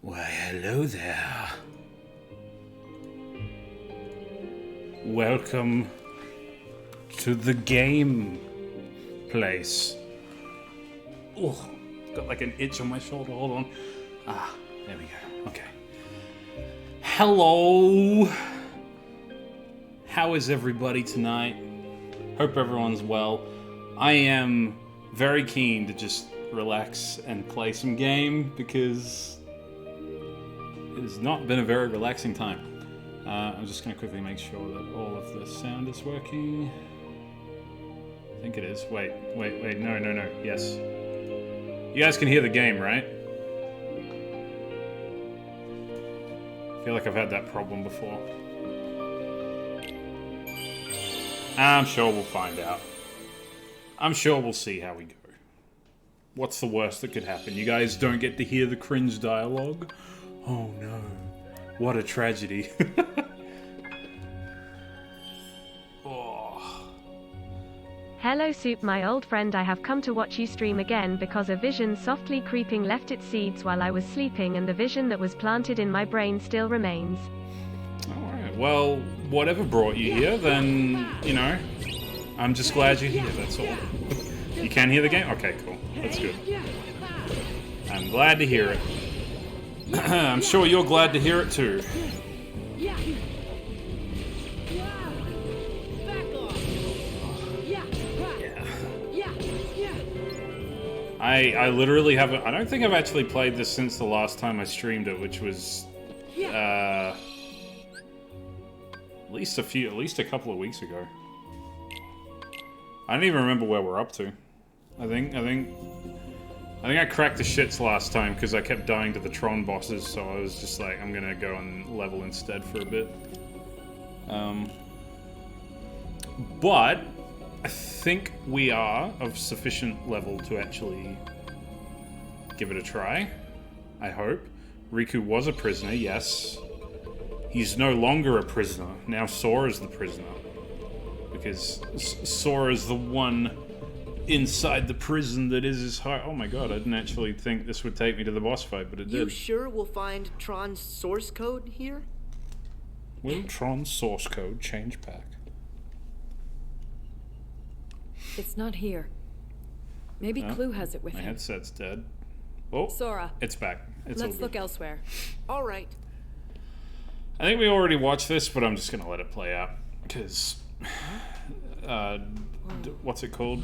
Why, hello there. Welcome to the game place. Oh, got like an itch on my shoulder. Hold on. Ah, there we go. Okay. Hello. How is everybody tonight? Hope everyone's well. I am very keen to just relax and play some game because it has not been a very relaxing time. I'm just going to quickly make sure that all of the sound is working. I think it is. Wait, no. Yes. You guys can hear the game, right? I feel like I've had that problem before. I'm sure we'll find out. I'm sure we'll see how we go. What's the worst that could happen? You guys don't get to hear the cringe dialogue? Oh no. What a tragedy. Oh. Hello Supe, my old friend. I have come to watch you stream again because a vision softly creeping left its seeds while I was sleeping, and the vision that was planted in my brain still remains. Alright, well, whatever brought you here, then, you know, I'm just glad you're here, that's all. You can hear the game? Okay, cool. That's good. I'm glad to hear it. I'm sure you're glad to hear it too. Yeah. I literally haven't... I don't think I've actually played this since the last time I streamed it, which was... at least a couple of weeks ago. I don't even remember where we're up to. I think I cracked the shits last time because I kept dying to the Tron bosses, so I was just like, I'm gonna go on level instead for a bit. But I think we are of sufficient level to actually give it a try. I hope. Riku was a prisoner, yes. He's no longer a prisoner. Now Sora's the prisoner. Because Sora's the one inside the prison that is his heart. Oh my god, I didn't actually think this would take me to the boss fight, but it did. You sure we'll find Tron's source code here? Will Tron's source code change back? It's not here. Maybe Clue has it with My him. headset's dead. Oh, Sora. it's back. It's Let's all look good. elsewhere. All right. I think we already watched this, but I'm just gonna let it play out because what's it called?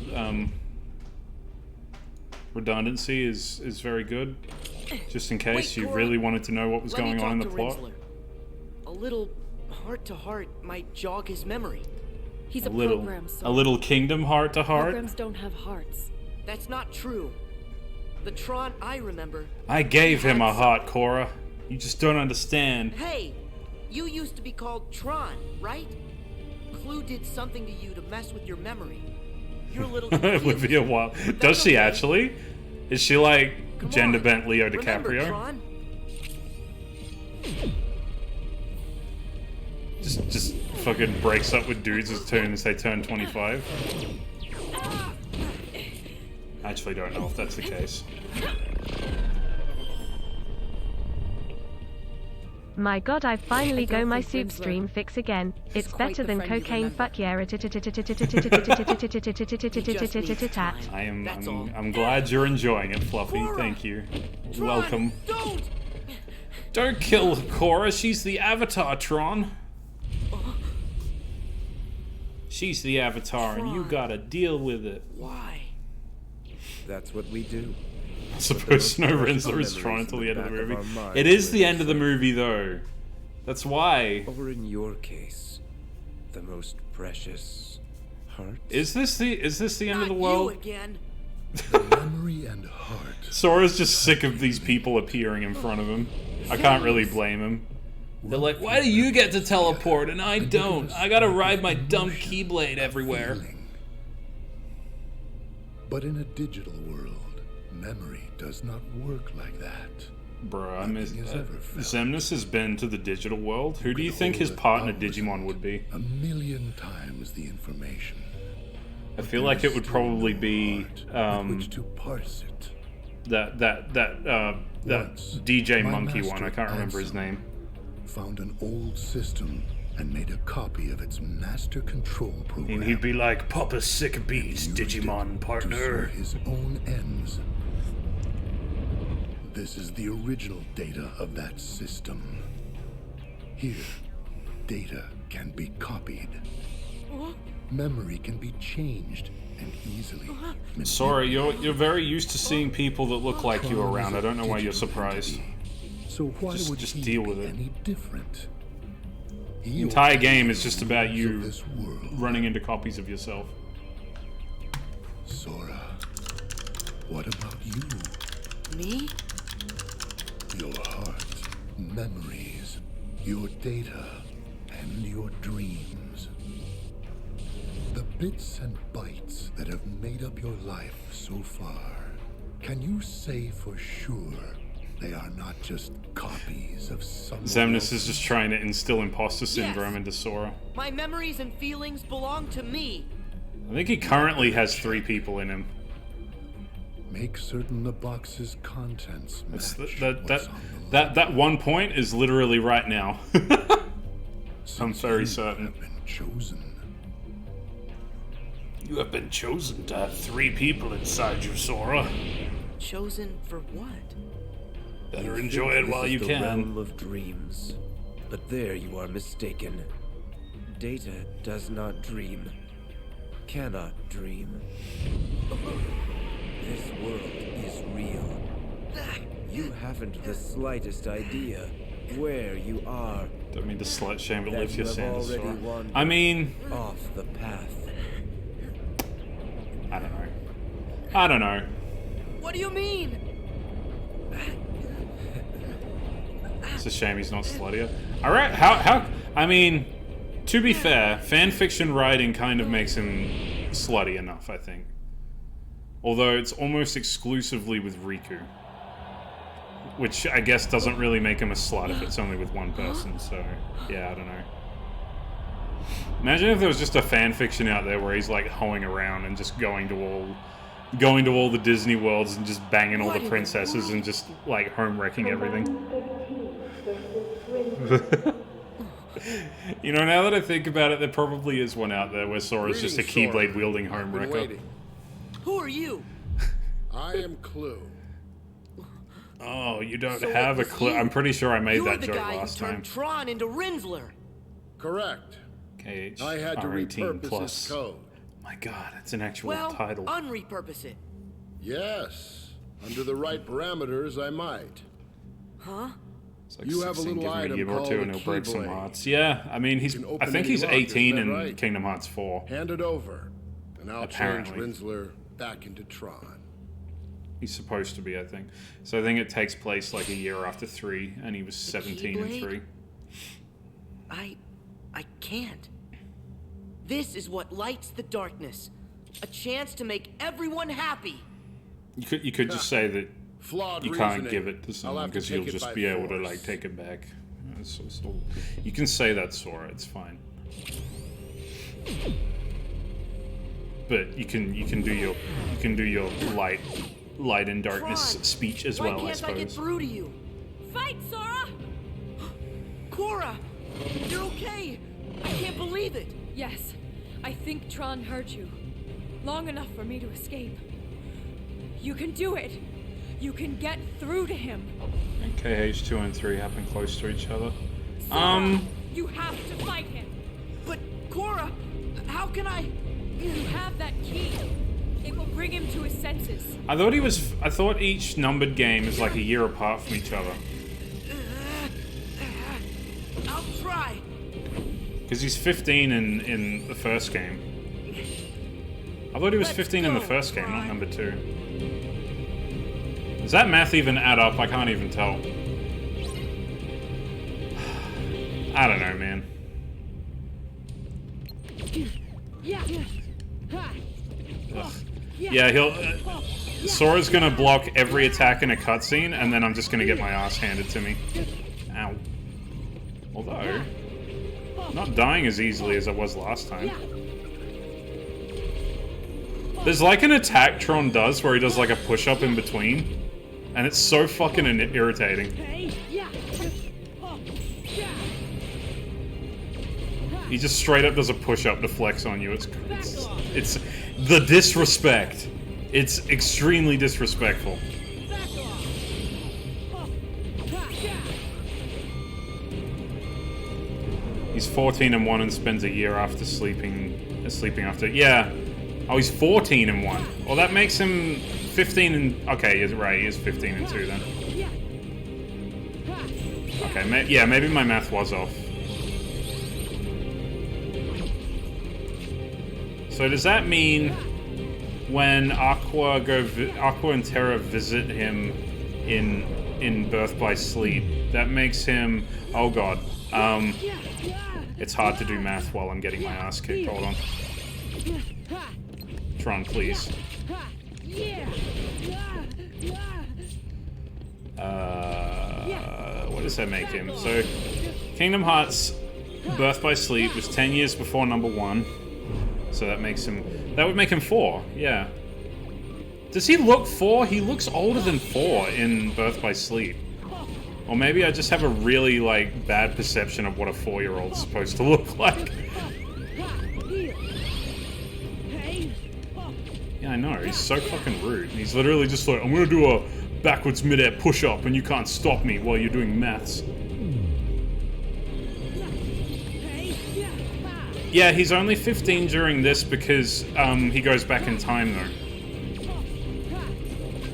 Redundancy is very good, just in case you really wanted to know what was going on in the plot. Rinsler. A little heart-to-heart might jog his memory. He's a little, program, Sora. a little kingdom heart to heart. Programs don't have hearts. That's not true. The Tron I remember... I gave him a heart, Cora. You just don't understand. Hey! You used to be called Tron, right? Clue did something to you to mess with your memory. You're a little confused. Olivia Wilde. Does she actually? Is she like gender bent Leo Remember, DiCaprio? Tron? Just fucking breaks up with dudes as soon as they turn 25. I actually don't know if that's the case. My god, I finally I don't go my think Supe Rinsler stream fix again. is It's quite better the than friend you cocaine, remember. fuck yeah. I'm glad you're enjoying it, Fluffy. Cora! Thank you. Tron, Welcome. Don't! Don't kill Cora, she's the Avatar, Tron. She's the Avatar, and you Tron. gotta deal with it. Why? That's what we do. I suppose no Rinsler is Tron until the end of the movie. It is the end of the movie, though. That's why. Or in your case, the most precious heart. Is this the end of the Not world? you again. Memory and heart. Sora's just sick of these people appearing in front of him. I can't really blame him. They're like, why do you get to teleport and I don't? I gotta ride my dumb Keyblade everywhere. Feeling. But in a digital world, memory does not work like that. Bruh, I miss... Nothing has ever felt. Zemnis has been to the digital world. Who do you think his Hold it partner out Digimon would be? a million times the information. I feel like it would probably be With which to parse it. that Once, DJ my Monkey one. master, I can't remember his Ansem, name. found an old system and made a copy of its master control program. And he'd be like, "Papa sick beats, Used it Digimon to partner." serve his own ends. This is the original data of that system. Here, data can be copied. Memory can be changed and easily manipulated. Sorry, you're very used to seeing people that look like you around. I don't know why you're surprised. So why would Just he deal with be it. any different? The entire game is just about you This world. running into copies of yourself. Sora, what about you? Me? Your heart, memories, your data, and your dreams. The bits and bytes that have made up your life so far. Can you say for sure they are not just copies of someone Xemnas is else's? just trying to instill imposter syndrome into Sora. My memories and feelings belong to me. I think he currently has 3 people in him. Make certain the box's contents That's match that what's on the one point is literally right now. I'm very you certain. have been chosen. You have been chosen to have 3 people inside you, Sora. Chosen for what? Better You enjoy think it while this you is the can. realm of dreams, but there you are mistaken. Data does not dream, cannot dream. This world is real. You haven't the slightest idea where you are. Don't mean to slut shame, but That lift you your have sandals, already Sora. wandered I mean, off the path. I don't know. I don't know. What do you mean? It's a shame he's not sluttier. Alright, how, I mean, to be fair, fanfiction writing kind of makes him slutty enough, I think. Although it's almost exclusively with Riku. Which I guess doesn't really make him a slut if it's only with one person, so yeah, I don't know. Imagine if there was just a fanfiction out there where he's like hoeing around and just going to all the Disney worlds and just banging all the princesses and just like home wrecking everything. You know, now that I think about it, there probably is one out there where Sora's just a Keyblade wielding home wrecker. Who are you? I am Clue. Oh, you don't So have a it was clue. you. I'm pretty sure I made You're that the joke guy last who turned time. Tron into Rinzler. Correct. KH I had to R18 repurpose plus. his code. My God, it's an actual Well, title. unrepurpose it. Yes. Under the right parameters, I might. Huh? It's like you have a 16, little give him item a year or called two a and he'll break some Keyblade. hearts. Yeah, I mean, You can I open think any he's lock, 18 isn't in that right? Kingdom Hearts 4. Hand it over, and I'll Apparently. change Rinzler back into Tron. He's supposed to be, I think. So I think it takes place like a year after 3, and he was 17 in Keyblade? 3. I can't. This is what lights the darkness. A chance to make everyone happy. You could just say that Flawed you can't reasoning. give it to I'll someone have to because you'll take it just by be able to force. like take it back. So you can say that, Sora. It's fine. But you can do your light and darkness Tron, speech as why well, I can't I get suppose. through to you? Fight, Sora! Cora, you're okay. I can't believe it. Yes, I think Tron heard you. Long enough for me to escape. You can do it. You can get through to him. And KH2 and 3 happen close to each other. Sora, you have to fight him. But Cora, how can I? You have that key. It will bring him to his senses. I thought each numbered game is like a year apart from each other. I'll try. Because he's 15 in the first game. I thought he was Let's 15 in the go, first game, not Tron. number 2. Does that math even add up? I can't even tell. I don't know, man. Ugh. Yeah, Sora's gonna block every attack in a cutscene, and then I'm just gonna get my ass handed to me. Ow. Although, not dying as easily as I was last time. There's like an attack Tron does where he does like a push-up in between, And it's so fucking irritating. He just straight up does a push-up to flex on you. It's the disrespect. It's extremely disrespectful. He's 14 and 1 and spends a year after sleeping after. Yeah. Oh, he's 14 and 1. Well, that makes him 15 and... Okay, you're right. He is 15 and 2 then. Okay, yeah, maybe my math was off. So does that mean when Aqua and Terra visit him in Birth by Sleep, that makes him... Oh god. It's hard to do math while I'm getting my ass kicked. Hold on. Tron, please. What does that make him? So, Kingdom Hearts Birth by Sleep was 10 years before number 1. So that makes him... That would make him 4, yeah. Does he look 4? He looks older than 4 in Birth by Sleep. Or maybe I just have a really, like, bad perception of what a 4-year-old's supposed to look like. Yeah, I know, he's so fucking rude. He's literally just like, I'm gonna do a backwards mid-air push-up and you can't stop me while you're doing maths. Yeah, he's only 15 during this because he goes back in time, though.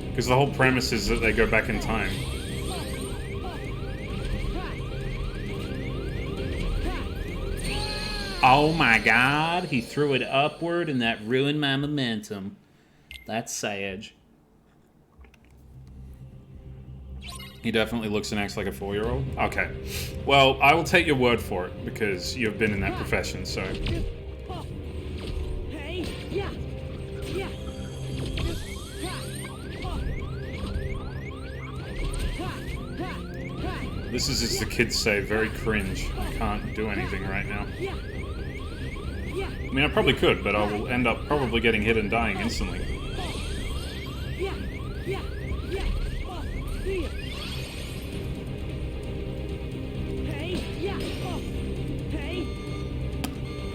Because the whole premise is that they go back in time. Oh my god, he threw it upward and that ruined my momentum. That's Sage. He definitely looks and acts like a 4-year-old? Okay. Well, I will take your word for it, because you've been in that profession, so... This is, as the kids say, very cringe. I can't do anything right now. I mean, I probably could, but I will end up probably getting hit and dying instantly.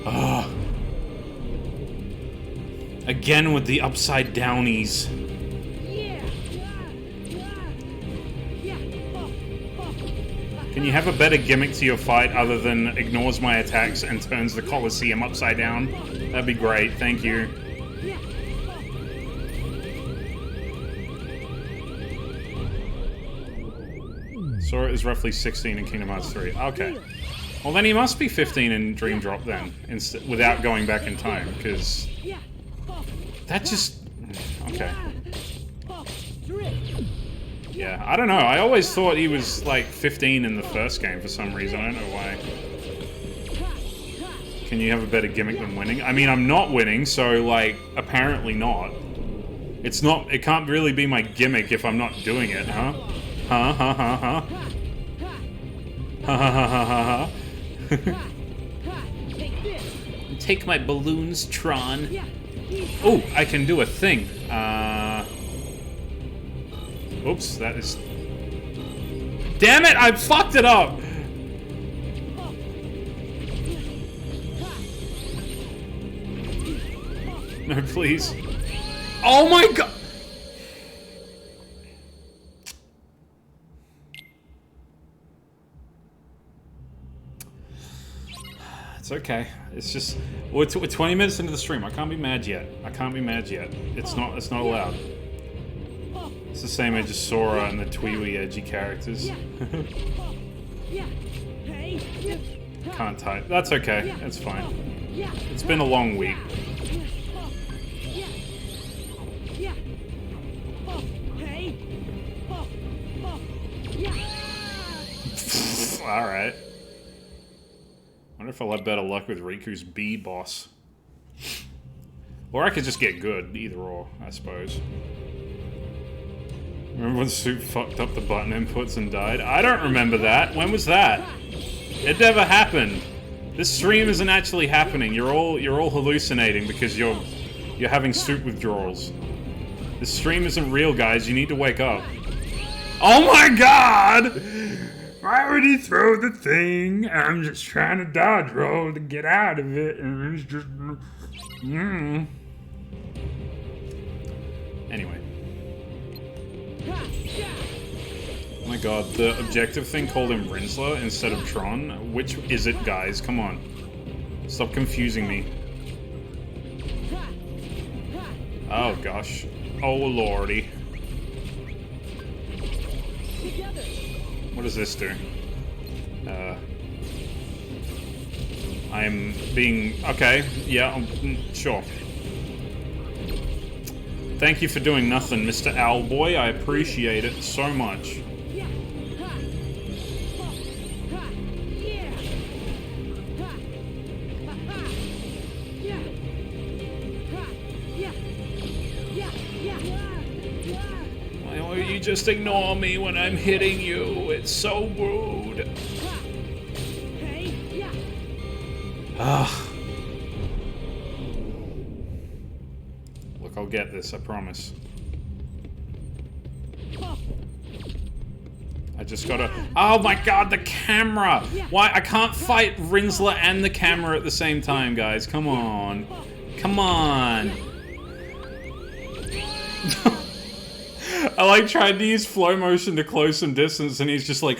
Ugh. Again with the upside downies. Can you have a better gimmick to your fight other than ignores my attacks and turns the Colosseum upside down? That'd be great, thank you. Sora is roughly 16 in Kingdom Hearts 3. Okay. Well, then he must be 15 in Dream Drop then, without going back in time, because... That just... Okay. Yeah, I don't know. I always thought he was, like, 15 in the first game for some reason. I don't know why. Can you have a better gimmick than winning? I mean, I'm not winning, so, like, apparently not. It's not... It can't really be my gimmick if I'm not doing it, huh? Huh, huh, huh, huh. Ha ha ha ha ha ha. Take my balloons, Tron. Oh, I can do a thing. Oops, that is... Damn it, I fucked it up! No, please. Oh my god! It's okay. It's just... We're 20 minutes into the stream. I can't be mad yet. I can't be mad yet. It's not allowed. It's the same age as Sora and the twee-wee edgy characters. Can't type. That's okay. That's fine. It's been a long week. Alright. Wonder if I'll have better luck with Riku's B boss. Or I could just get good, either or, I suppose. Remember when Supe fucked up the button inputs and died? I don't remember that. When was that? It never happened. This stream isn't actually happening. You're all hallucinating because you're having Supe withdrawals. This stream isn't real, guys. You need to wake up. Oh my god! Why would he throw the thing? I'm just trying to dodge roll to get out of it, and it's just... Anyway. Oh my god, the objective thing called him Rinsler instead of Tron. Which is it, guys? Come on. Stop confusing me. Oh gosh. Oh lordy. What does this do? I'm being... Okay, yeah, sure. Thank you for doing nothing, Mr. Owlboy. I appreciate it so much. Why don't you just ignore me when I'm hitting you? It's so rude. Ugh. Look, I'll get this, I promise. I just gotta... Oh my god, the camera! Why? I can't fight Rinsler and the camera at the same time, guys. Come on. Come on. I like tried to use flow motion to close some distance and he's just like...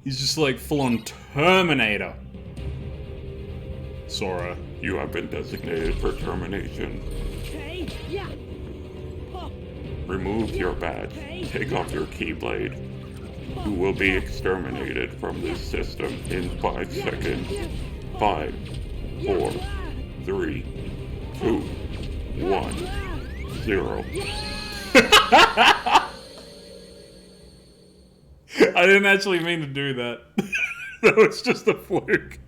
He's just like full-on Terminator. Sora, you have been designated for termination. Remove your badge. Take off your Keyblade. You will be exterminated from this system in 5 seconds. 5, 4, 3, 2, 1, 0. I didn't actually mean to do that. That was just a fluke.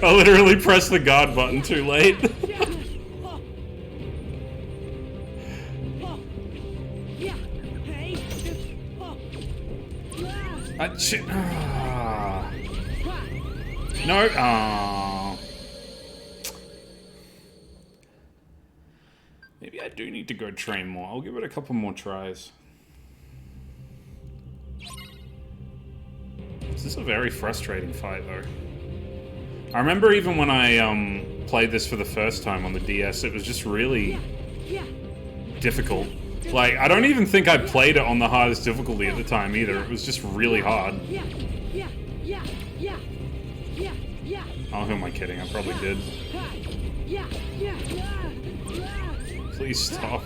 I literally pressed the guard button too late. Shit. No. Maybe I do need to go train more. I'll give it a couple more tries. This is a very frustrating fight, though. I remember even when I played this for the first time on the DS, it was just really difficult. Like, I don't even think I played it on the hardest difficulty at the time either. It was just really hard. Oh, who am I kidding? I probably did. Please stop.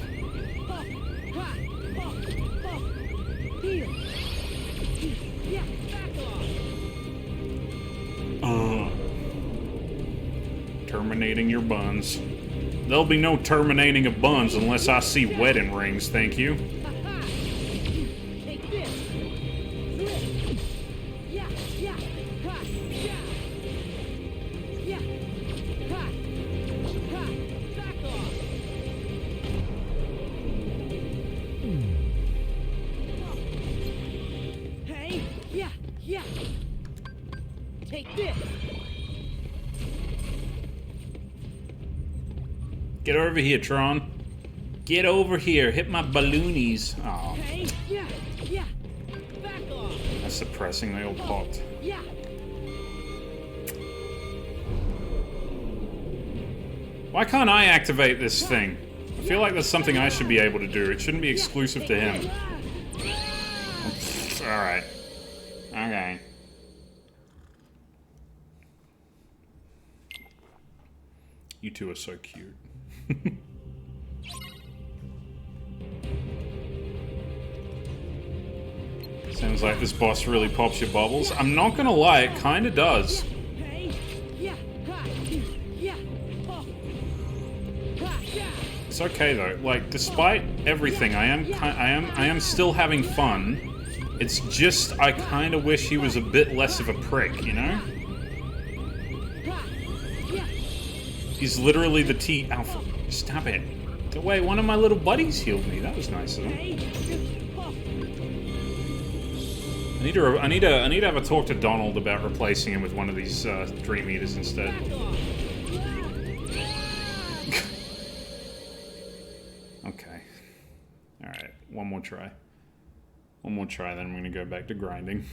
Terminating your buns. There'll be no terminating of buns unless I see wedding rings, thank you. Get over here, Tron. Get over here. Hit my balloonies. Aw. That's depressing. They all popped. Why can't I activate this thing? I feel like that's something I should be able to do. It shouldn't be exclusive to him. Alright. Okay. You two are so cute. Sounds like this boss really pops your bubbles. I'm not gonna lie, it kinda does. It's okay though. Like, despite everything, I am still having fun. It's just I kinda wish he was a bit less of a prick, you know? He's literally the T Alpha. Stop it. Wait, one of my little buddies healed me. That was nice of him. I need to have a talk to Donald about replacing him with one of these Dream Eaters instead. one more try. One more try, then I'm going to go back to grinding.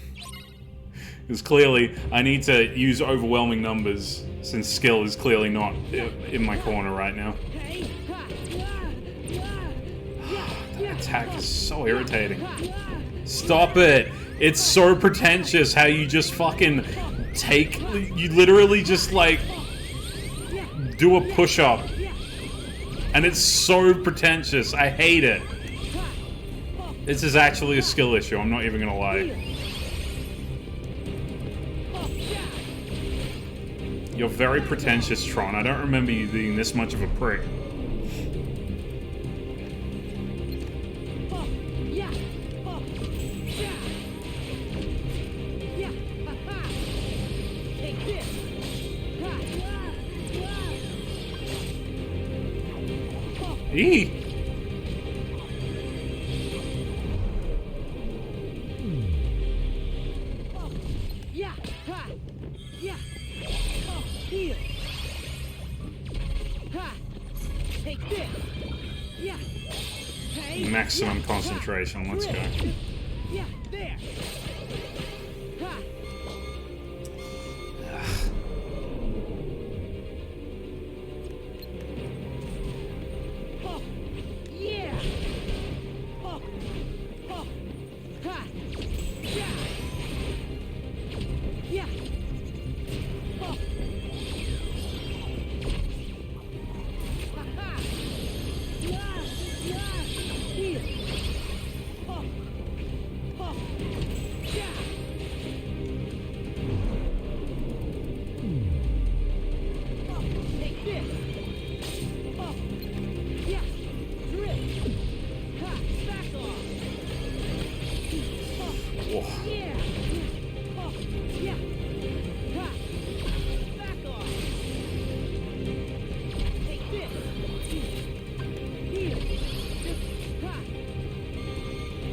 Because clearly, I need to use overwhelming numbers, since skill is clearly not in my corner right now. That attack is so irritating. Stop it! It's so pretentious how you just fucking take... You literally just, like, do a push-up. And it's so pretentious. I hate it. This is actually a skill issue, I'm not even gonna lie. You're very pretentious, Tron. I don't remember you being this much of a prick. Eee! Maximum concentration, let's go. Yeah, there.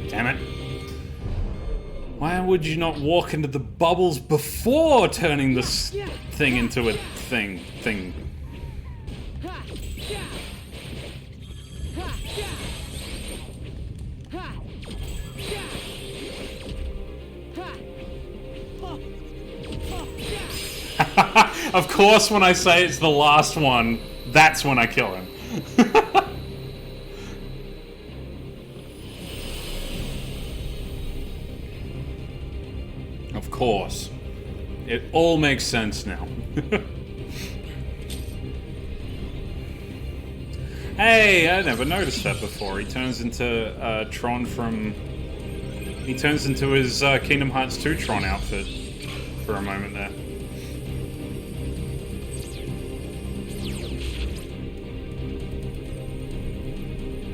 Damn it. Why would you not walk into the bubbles before turning this thing into a thing? Of course, when I say it's the last one, that's when I kill him. Of course. It all makes sense now. Hey, I never noticed that before. He turns into Tron from... He turns into his Kingdom Hearts 2 Tron outfit for a moment there.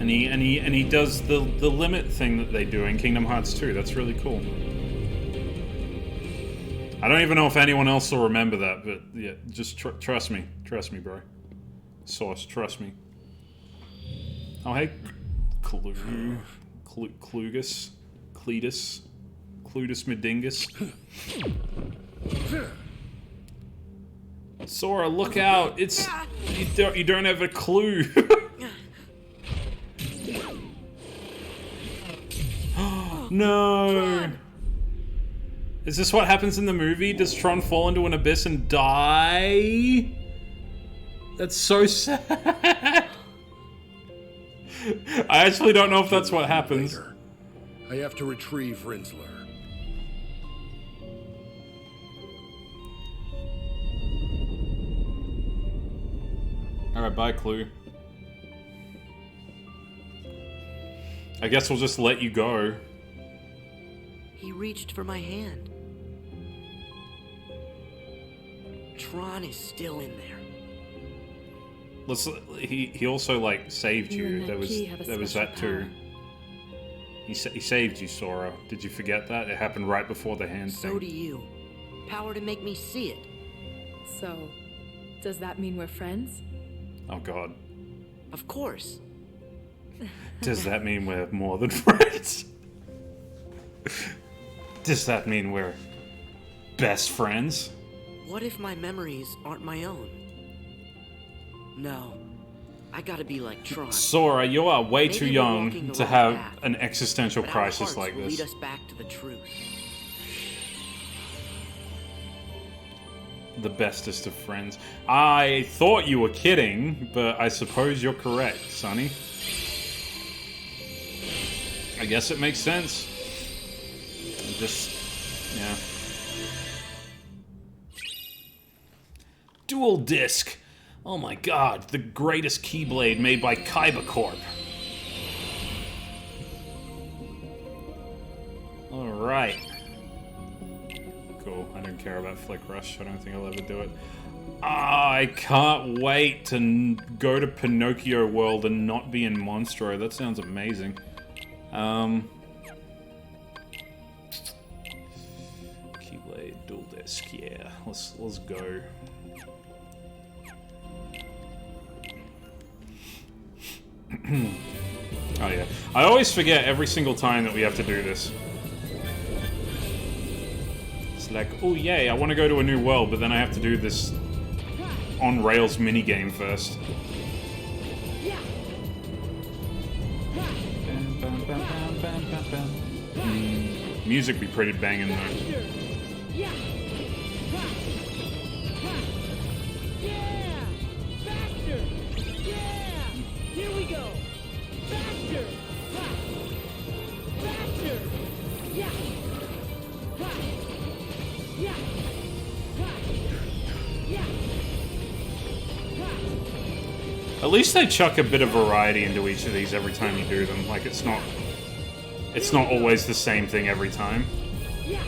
And he does the limit thing that they do in Kingdom Hearts 2. That's really cool. I don't even know if anyone else will remember that, but yeah, just trust me. Trust me, bro. Source, trust me. Oh, hey. Clugus. Cletus. Clutus Medingus. Sora, look out! It's... You don't have a clue. No! Is this what happens in the movie? Does Tron fall into an abyss and die? That's so sad. I actually don't know if that's what happens. Later. I have to retrieve Rinsler. Alright, bye, Clue. I guess we'll just let you go. He reached for my hand. Tron is still in there. He also like saved you. There was that too. He saved you, Sora. Did you forget that? It happened right before the hand thing. So do you. Power to make me see it. So, does that mean we're friends? Oh god. Of course. Does that mean we're more than friends? Does that mean we're best friends? What if my memories aren't my own? No. I gotta be like Tron. Sora, you are way Maybe too we're young walking the to wrong have path, an existential but our crisis hearts like will this. lead us back to the truth. The bestest of friends. I thought you were kidding, but I suppose you're correct, Sonny. I guess it makes sense. Just, yeah. Dual disc. Oh my god, the greatest Keyblade made by Kaiba Corp. Alright. Cool, I don't care about Flick Rush. I don't think I'll ever do it. I can't wait to go to Pinocchio World and not be in Monstro. That sounds amazing. Keyblade, dual disc, yeah. Let's go. Oh yeah. I always forget every single time that we have to do this. It's like, oh yay, I want to go to a new world, but then I have to do this on-rails minigame first. Music be pretty banging though. Here we go! Faster! Faster! Yeah! Yeah! Yeah! At least they chuck a bit of variety into each of these every time you do them. Like, it's not always the same thing every time. Yeah!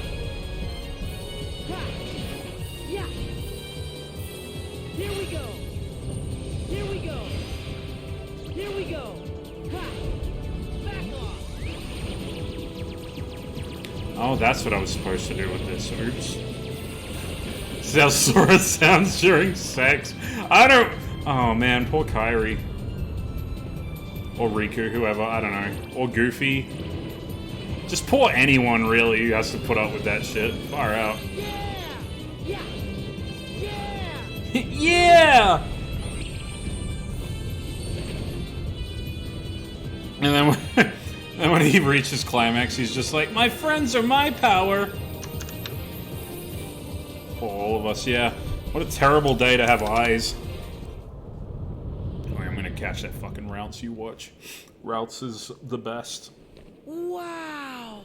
Yeah! Here we go! Here we go! Here we go! Back off! Oh, that's what I was supposed to do with this. Oops. This is how Sora sounds during sex. I don't... Oh man, poor Kairi. Or Riku, whoever, I don't know. Or Goofy. Just poor anyone, really, who has to put up with that shit. Far out. Yeah! Yeah! Yeah! Yeah! And then and when he reaches climax, he's just like, my friends are my power. For all of us, yeah. What a terrible day to have eyes. Alright, I'm gonna catch that fucking Routes you watch. Routes is the best. Wow!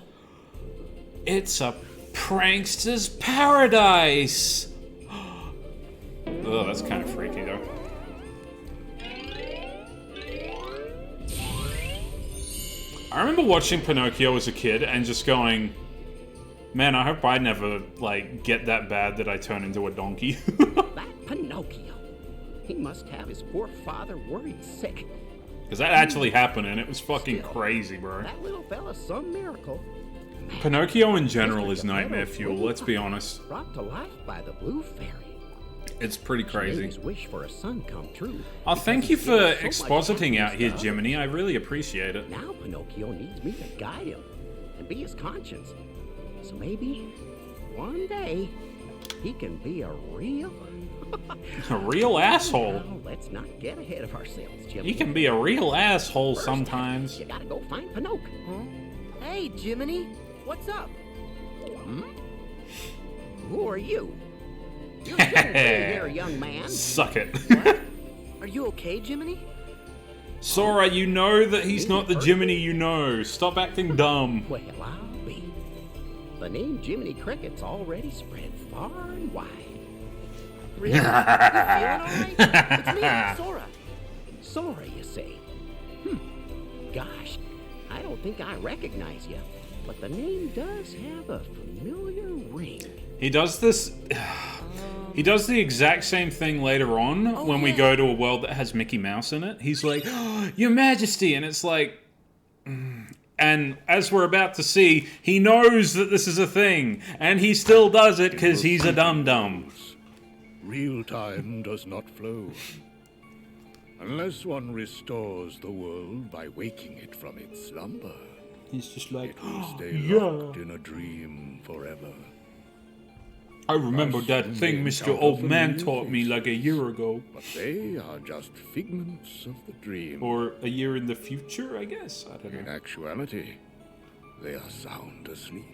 It's a prankster's paradise! Oh, that's kind of freaky, though. I remember watching Pinocchio as a kid and just going, man, I hope I never, like, get that bad that I turn into a donkey. That Pinocchio. He must have his poor father worried sick. Because that actually happened, and it was fucking crazy, bro. That little fella's some miracle. Pinocchio in general is nightmare fuel, let's be honest. Brought to life by the Blue Fairy. It's pretty crazy. His wish for a son come true. Oh, thank you for expositing out here, Jiminy. I really appreciate it. Now Pinocchio needs me to guide him and be his conscience. So maybe one day he can be a real... A real asshole. Now, let's not get ahead of ourselves, Jimmy. He can be a real asshole First, sometimes. You gotta go find Pinocchio. Huh? Hey, Jiminy, what's up? Hmm? Who are you? You shouldn't be here, young man. Suck it. What? Are you okay, Jiminy? Sora, you know that he's not the Jiminy you know. Stop acting dumb. Well, I'll be. The name Jiminy Cricket's already spread far and wide. Really? You feeling alright? It's me, Sora. Sora, you say? Gosh, I don't think I recognize you, but the name does have a familiar ring. He does this... He does the exact same thing later on when we go to a world that has Mickey Mouse in it. He's like, oh, Your Majesty, and it's like... And as we're about to see, he knows that this is a thing, and he still does it because he's a dum-dum. Real time does not flow. Unless one restores the world by waking it from its slumber. He's just like, it will stay locked in a dream forever. I remember that thing Mr. Old Man taught me like a year ago. But they are just figments of the dream. Or a year in the future, I guess? I don't In know. actuality, they are sound asleep.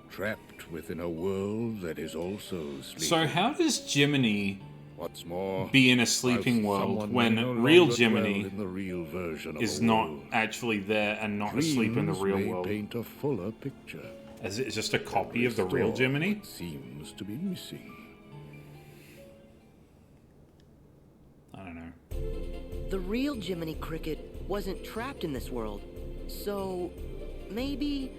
Trapped within a world that is also sleeping. So how does Jiminy What's more, be in a sleeping while world someone when may no real longer Jiminy dwell in the real version of is a not world, actually there and not asleep in the dreams real may world? paint a fuller picture. Is it just a copy of the real Restore Jiminy? what seems to be missing. I don't know. The real Jiminy Cricket wasn't trapped in this world. So, maybe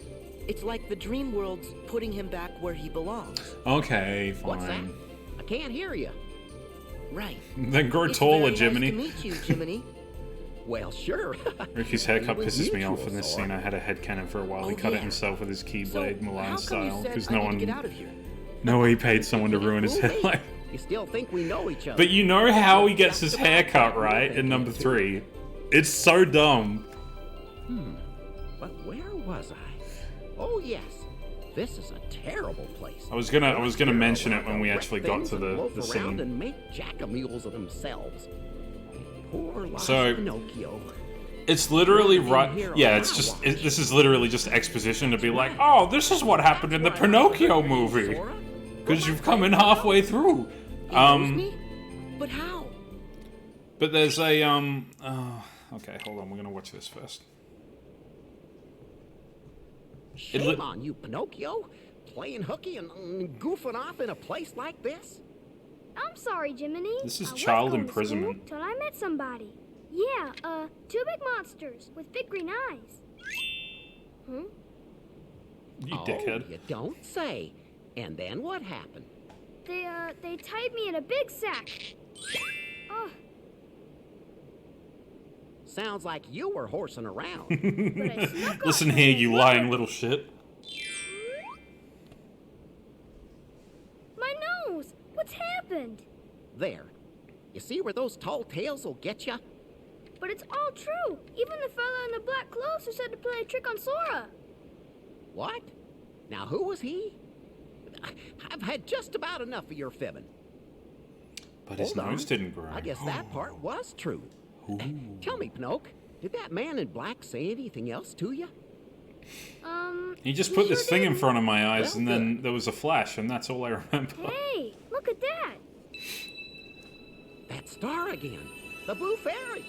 it's like the dream world's putting him back where he belongs. Okay, fine. What's that? I can't hear you. Right. Then grow It's taller, very Jiminy. Nice to meet you, Jiminy. Well, sure. Ricky's haircut It was pisses me off in mutual, this Sora. scene. I had a headcanon for a while. Oh, He cut it yeah. himself with his So, keyblade, how Milan come style, you said because I no need to get one, out of here? no way paid someone to ruin his Fool me. hairline. You still think we know each other? But you know how he gets his haircut right in number 3? It's so dumb. But where was I? Oh yes, this is a terrible place. I was gonna mention it when we Wreck actually got things to and the loaf around scene. and make jack-a-mules of themselves. Poor lost So- Pinocchio. It's literally Been right. here a Yeah, it's while, just watch. this is literally just exposition to be like, oh, this is what happened in the Pinocchio movie, Sora? because you've come in halfway through. He knows me? But how? But there's a okay, hold on, we're gonna watch this first. Shame on you, Pinocchio. Playing hooky and goofing off in a place like this? I'm sorry, Jiminy. This is I was child going to imprisonment. school till I met somebody. Yeah, two big monsters with big green eyes. Huh? You Oh, dickhead. you don't say. And then what happened? They tied me in a big sack. Oh, Sounds like you were horsing around. but I snuck up Listen and here, they you were- lying little shit. My nose! What's happened? There. You see where those tall tales will get you? But it's all true. Even the fella in the black clothes who said to play a trick on Sora. What? Now who was he? I've had just about enough of your fibbing. But his Hold on. nose didn't grow. I guess that part was true. Tell me, Pinocchio, did that man in black say anything else to you? He just put this sure thing in did. front of my eyes, Well, and then good. there was a flash, and that's all I remember. Hey, look at that. That star again. The Blue Fairy.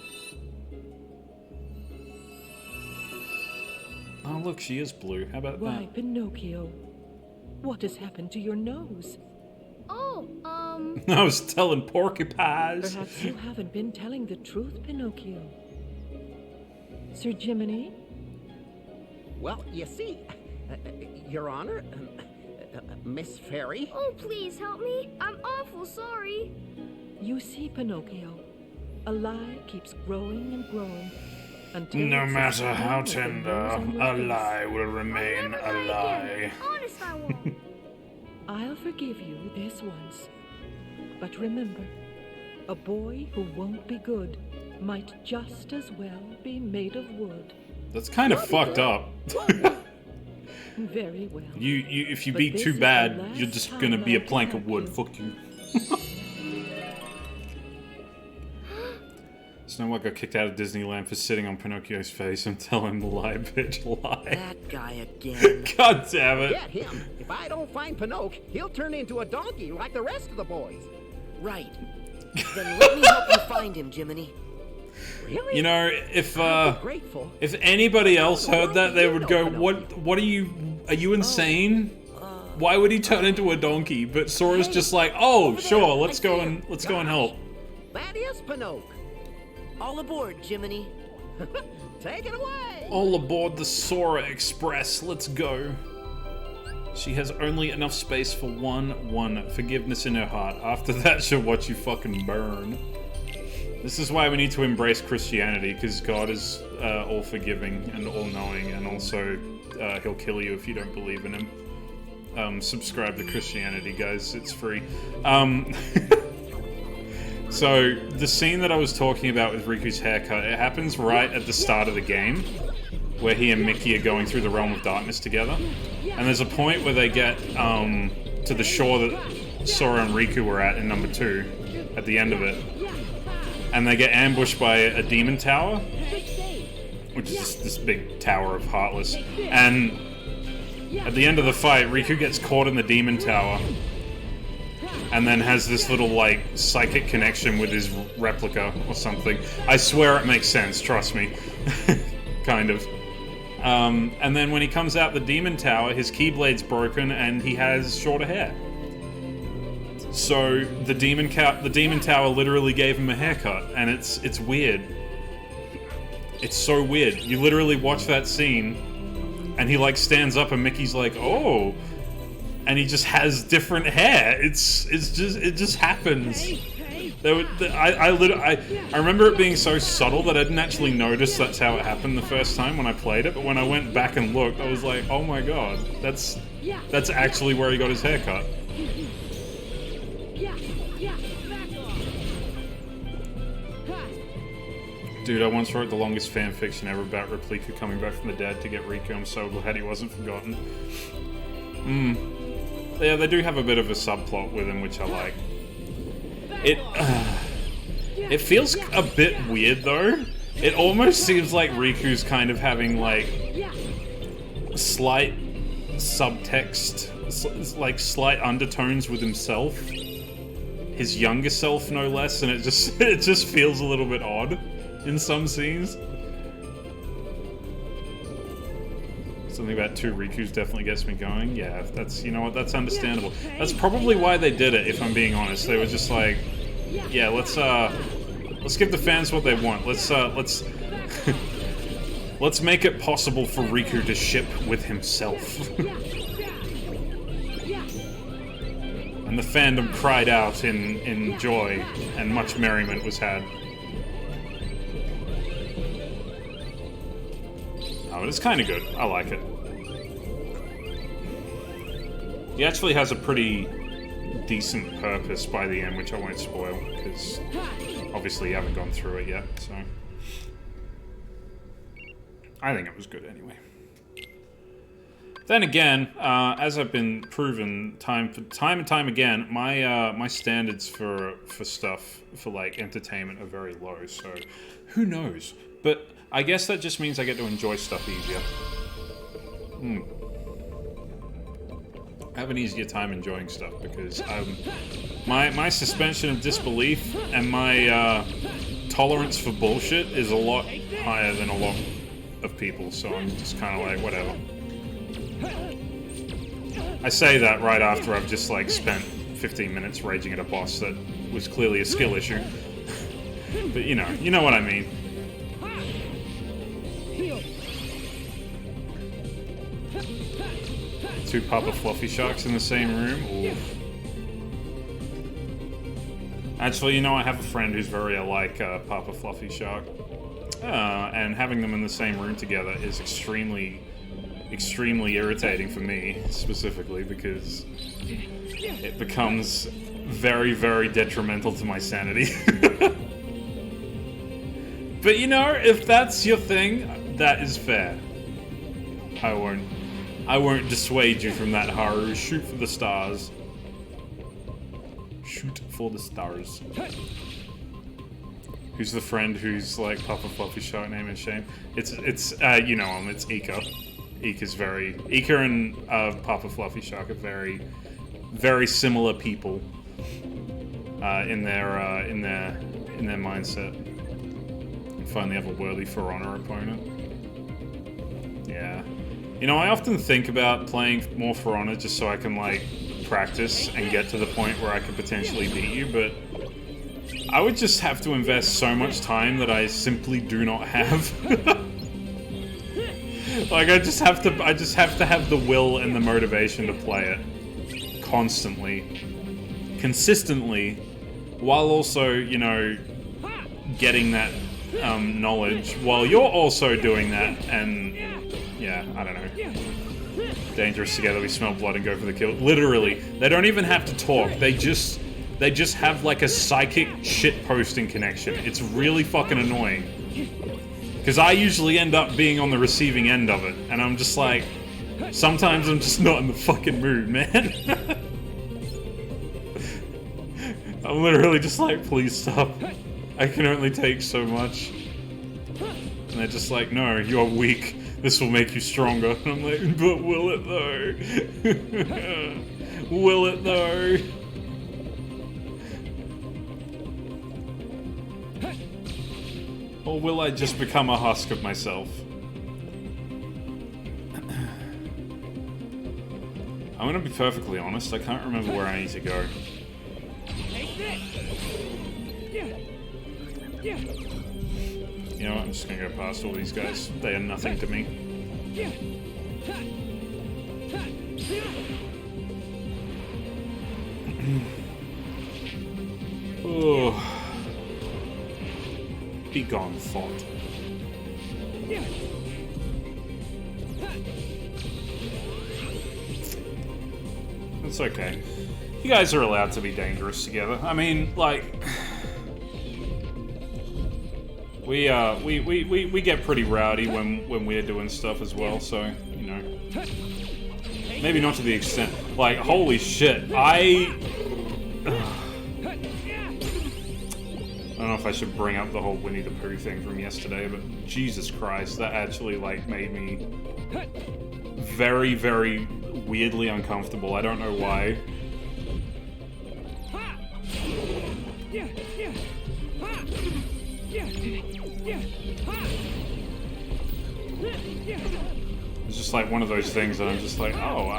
Oh, look, she is blue. How about Why, that? Pinocchio? What has happened to your nose? Oh, I was telling porcupines. Perhaps you haven't been telling the truth, Pinocchio. Sir Jiminy? Well, you see, Your Honor, Miss Fairy. oh, please help me. I'm awful sorry. You see, Pinocchio, a lie keeps growing and growing until No it's as matter how strong as the tender, rose on your a face. lie will I'll remain never a lie lie. again. Honest, I won't. I'll forgive you this once. But remember, a boy who won't be good might just as well be made of wood. That's kind of fucked up. Very well. You, if you But be this too is the bad, last you're just time gonna be a I plank can of wood. help Fuck you. Snow White got kicked out of Disneyland for sitting on Pinocchio's face and telling the lie, bitch, lie. That guy again. God damn it. Get him. If I don't find Pinocchio, he'll turn into a donkey like the rest of the boys. Right. Then let me help you find him, Jiminy. Really? You know, if I'll be grateful. if anybody else heard that, they would go, know "What are you insane? Why would he turn into a donkey?" But Sora's just like, "Oh, sure, let's go and help." That is Pinocchio. All aboard, Jiminy. Take it away. All aboard the Sora Express. Let's go. She has only enough space for one forgiveness in her heart. After that, she'll watch you fucking burn. This is why we need to embrace Christianity, because God is all forgiving and all knowing, and also he'll kill you if you don't believe in him. Subscribe to Christianity, guys. It's free. So, the scene that I was talking about with Riku's haircut, it happens right at the start of the game, where he and Mickey are going through the Realm of Darkness together. And there's a point where they get to the shore that Sora and Riku were at in number 2, at the end of it. And they get ambushed by a demon tower, which is this big tower of Heartless. And at the end of the fight, Riku gets caught in the demon tower, and then has this little, like, psychic connection with his replica or something. I swear it makes sense, trust me. Kind of. And then when he comes out the demon tower, his Keyblade's broken and he has shorter hair. So the demon tower literally gave him a haircut, and it's weird. It's so weird. You literally watch that scene, and he like stands up, and Mickey's like, "Oh," and he just has different hair. It just happens. I remember it being so subtle that I didn't actually notice that's how it happened the first time when I played it. But when I went back and looked, I was like, "Oh my god, that's actually where he got his haircut." Dude, I once wrote the longest fanfiction ever about Replica coming back from the dead to get Riku. I'm so glad he wasn't forgotten. Yeah, they do have a bit of a subplot with him, which I like. It feels a bit weird, though. It almost seems like Riku's kind of having, like, slight subtext, like, slight undertones with himself. His younger self, no less, and it just feels a little bit odd in some scenes. Something about 2 Rikus definitely gets me going. Yeah, that's, you know what, that's understandable. That's probably why they did it, if I'm being honest. They were just like, yeah, let's give the fans what they want. Let's let's make it possible for Riku to ship with himself. And the fandom cried out in joy, and much merriment was had. Oh, but it's kind of good. I like it. He actually has a pretty decent purpose by the end, which I won't spoil, because obviously you haven't gone through it yet, so... I think it was good anyway. Then again, as I've been proven time and time again, my standards for stuff, for like entertainment, are very low, so who knows? But I guess that just means I get to enjoy stuff easier. I have an easier time enjoying stuff because my suspension of disbelief and my tolerance for bullshit is a lot higher than a lot of people, so I'm just kind of like, whatever. I say that right after I've just like spent 15 minutes raging at a boss that was clearly a skill issue. But you know what I mean. Two Papa Fluffy Sharks in the same room? Ooh. Actually, I have a friend who's very alike Papa Fluffy Shark. And having them in the same room together is extremely irritating for me, specifically, because it becomes very, very detrimental to my sanity. But if that's your thing, that is fair. I won't dissuade you from that, Haru. Shoot for the stars. Shoot for the stars. Who's the friend who's like Papa Fluffy Shark, name and shame? It's it's Ika. Ika and Papa Fluffy Shark are very, very similar people in their mindset. And finally have a worthy For Honor opponent. Yeah. I often think about playing more For Honor just so I can, like, practice and get to the point where I could potentially beat you, but I would just have to invest so much time that I simply do not have. Like, I just have to have the will and the motivation to play it constantly, consistently, while also, getting that knowledge while you're also doing that, and yeah, I don't know. Dangerous together, we smell blood and go for the kill. Literally, they don't even have to talk. They just have like a psychic shit-posting connection. It's really fucking annoying. Because I usually end up being on the receiving end of it, and I'm just like, sometimes I'm just not in the fucking mood, man. I'm literally just like, please stop. I can only take so much. And they're just like, no, you're weak. This will make you stronger. And I'm like, but will it though? Will it though? Or will I just become a husk of myself? I'm gonna be perfectly honest, I can't remember where I need to go. You know what, I'm just gonna go past all these guys. They are nothing to me. Oh. Be gone, thought. It's okay. You guys are allowed to be dangerous together. I mean, like... We get pretty rowdy when we're doing stuff as well, so, you know. Maybe not to the extent... Like, holy shit, I don't know if I should bring up the whole Winnie the Pooh thing from yesterday, but Jesus Christ, that actually, like, made me very, very weirdly uncomfortable. I don't know why. It's just like one of those things that I'm just like, oh,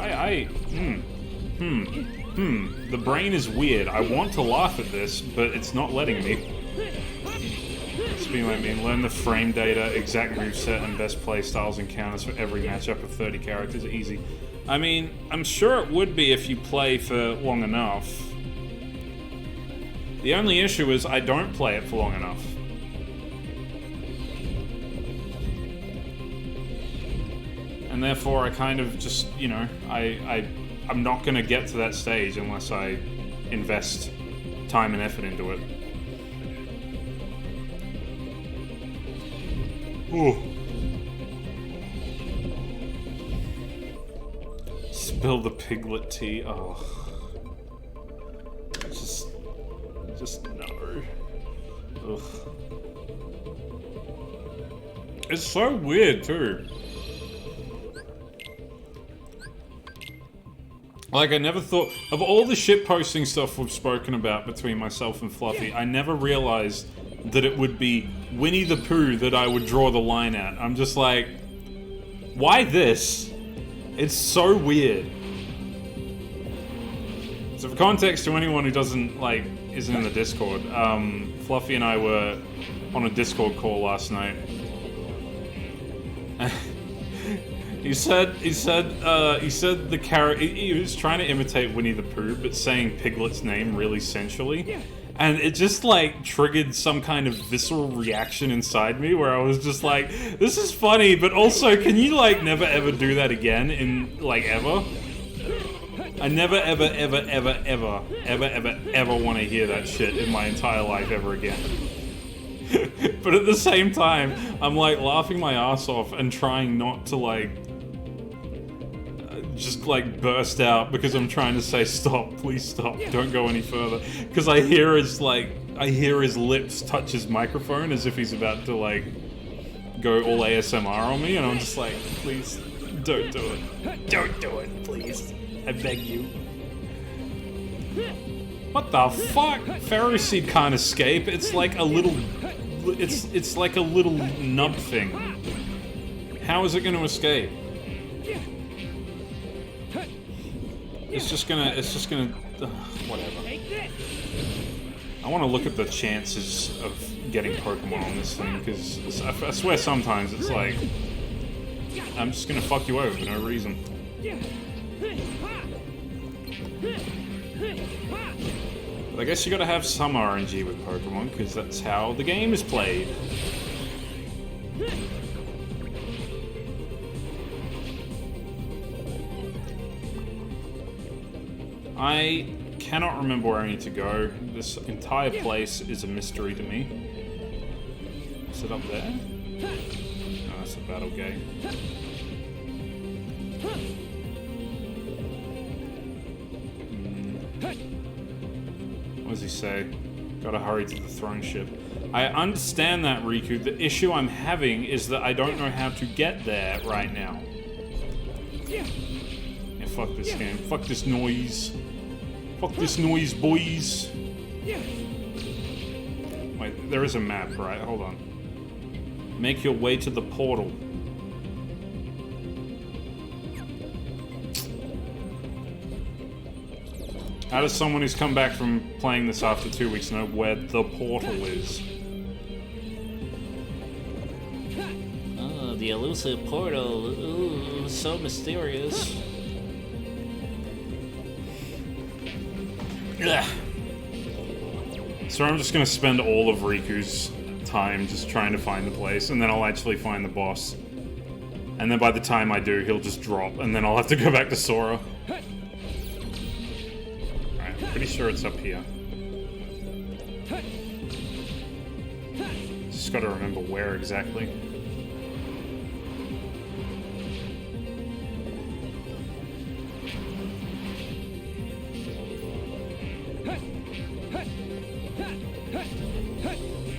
the brain is weird. I want to laugh at this, but it's not letting me. It's being like me, learn the frame data, exact moveset, and best playstyles and counters for every matchup of 30 characters. Easy. I mean, I'm sure it would be if you play for long enough. The only issue is I don't play it for long enough. And therefore I kind of just, you know, I'm not gonna get to that stage unless I invest time and effort into it. Ooh. Spill the piglet tea. Oh. Just no. Ugh. It's so weird too. Like, I never thought... Of all the shitposting stuff we've spoken about between myself and Fluffy, I never realized that it would be Winnie the Pooh that I would draw the line at. I'm just like... Why this? It's so weird. So for context to anyone who doesn't, like, isn't in the Discord, Fluffy and I were on a Discord call last night. He said the character, he was trying to imitate Winnie the Pooh, but saying Piglet's name really sensually. And it just, like, triggered some kind of visceral reaction inside me where I was just like, this is funny, but also, can you, like, never ever do that again in, like, ever? I never ever ever ever ever ever ever ever want to hear that shit in my entire life ever again. But at the same time, I'm, like, laughing my ass off and trying not to, like, just, like, burst out because I'm trying to say, stop, please stop, don't go any further. Because I hear his, like, lips touch his microphone as if he's about to, like, go all ASMR on me, and I'm just like, please, don't do it. Don't do it, please. I beg you. What the fuck? Pharaoh Seed can't escape. It's like a little... It's like a little nub thing. How is it going to escape? It's just gonna, whatever. I want to look at the chances of getting Pokemon on this thing, because I swear sometimes it's like, I'm just gonna fuck you over for no reason. But I guess you gotta have some RNG with Pokemon, because that's how the game is played. I cannot remember where I need to go. This entire place is a mystery to me. Is it up there? No, that's a battle gate. does he say? Gotta hurry to the throne ship. I understand that, Riku. The issue I'm having is that I don't know how to get there right now. Yeah, fuck this game. Fuck this noise. Fuck this noise, boys. Wait, there is a map, right? Hold on. Make your way to the portal. How does someone who's come back from playing this after 2 weeks know where the portal is? Oh, the elusive portal. Ooh, so mysterious. Ugh. So I'm just gonna spend all of Riku's time just trying to find the place, and then I'll actually find the boss. And then by the time I do, he'll just drop, and then I'll have to go back to Sora. Pretty sure it's up here. Just gotta remember where exactly.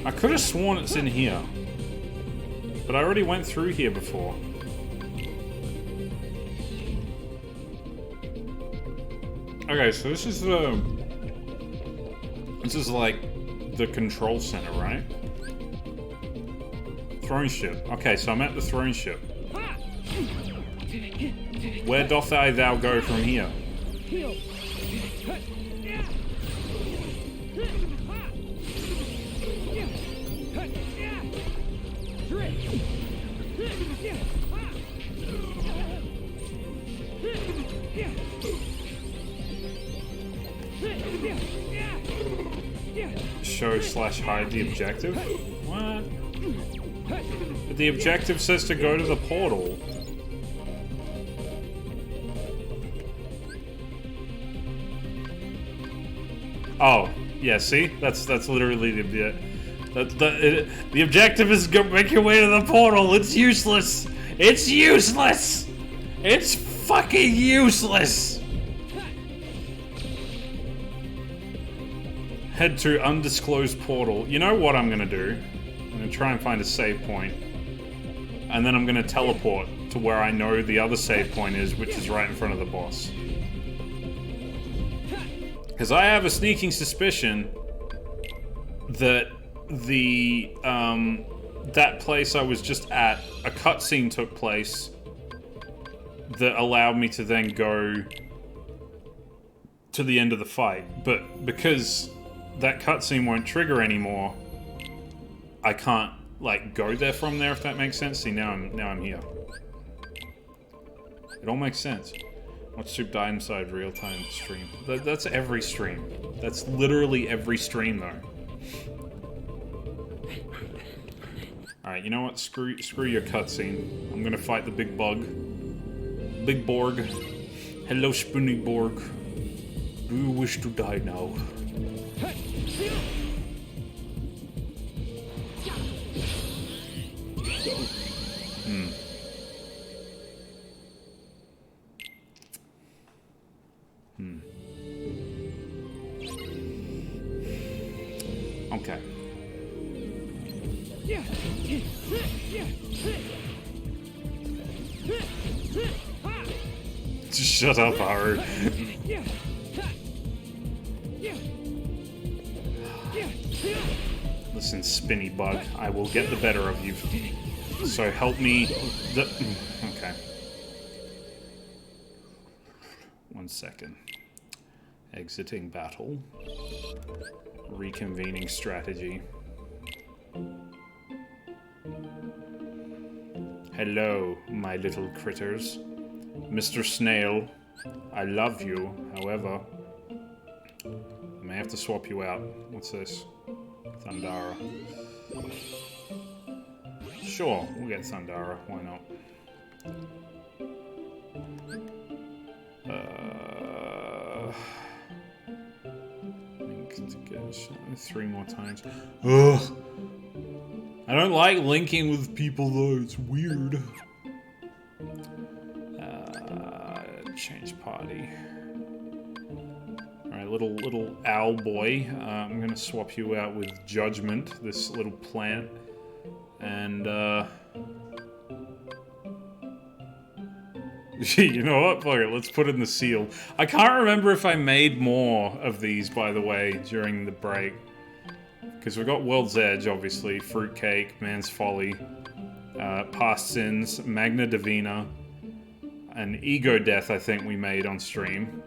I could have sworn it's in here. But I already went through here before. Okay, so this is like the control center, right? Throne ship. Okay, so I'm at the throne ship. Where doth thou go from here? Show/hide the objective? What? But the objective says to go to the portal. Oh, yeah, see? That's literally the objective is go make your way to the portal. It's useless. It's useless. It's fucking useless. Head to undisclosed portal. You know what I'm gonna do? I'm gonna try and find a save point. And then I'm gonna teleport to where I know the other save point is, which is right in front of the boss. Because I have a sneaking suspicion that that place I was just at, a cutscene took place that allowed me to then go to the end of the fight. But because that cutscene won't trigger anymore, I can't like go there from there, if that makes sense. See, now I'm here. It all makes sense. Watch Supe die inside real-time stream. That's every stream. That's literally every stream, though. Alright, you know what? Screw your cutscene. I'm gonna fight the big bug. Big Borg. Hello, Spoony Borg. Do you wish to die now? Okay. Just shut up, Haru. Listen, Spinny Bug, I will get the better of you. So help me. Okay. 1 second. Exiting battle. Reconvening strategy. Hello, my little critters. Mr. Snail, I love you, however, I may have to swap you out. What's this? Thundara. Sure, we'll get Thundara, why not? Link together 3 more times. Ugh! I don't like linking with people though, it's weird. Change party. Alright, little owl boy. I'm gonna swap you out with Judgment, this little plant, and you know what? Fuck it, let's put in the seal. I can't remember if I made more of these, by the way, during the break. Because we got World's Edge, obviously, Fruitcake, Man's Folly, Past Sins, Magna Divina, and Ego Death, I think we made on stream.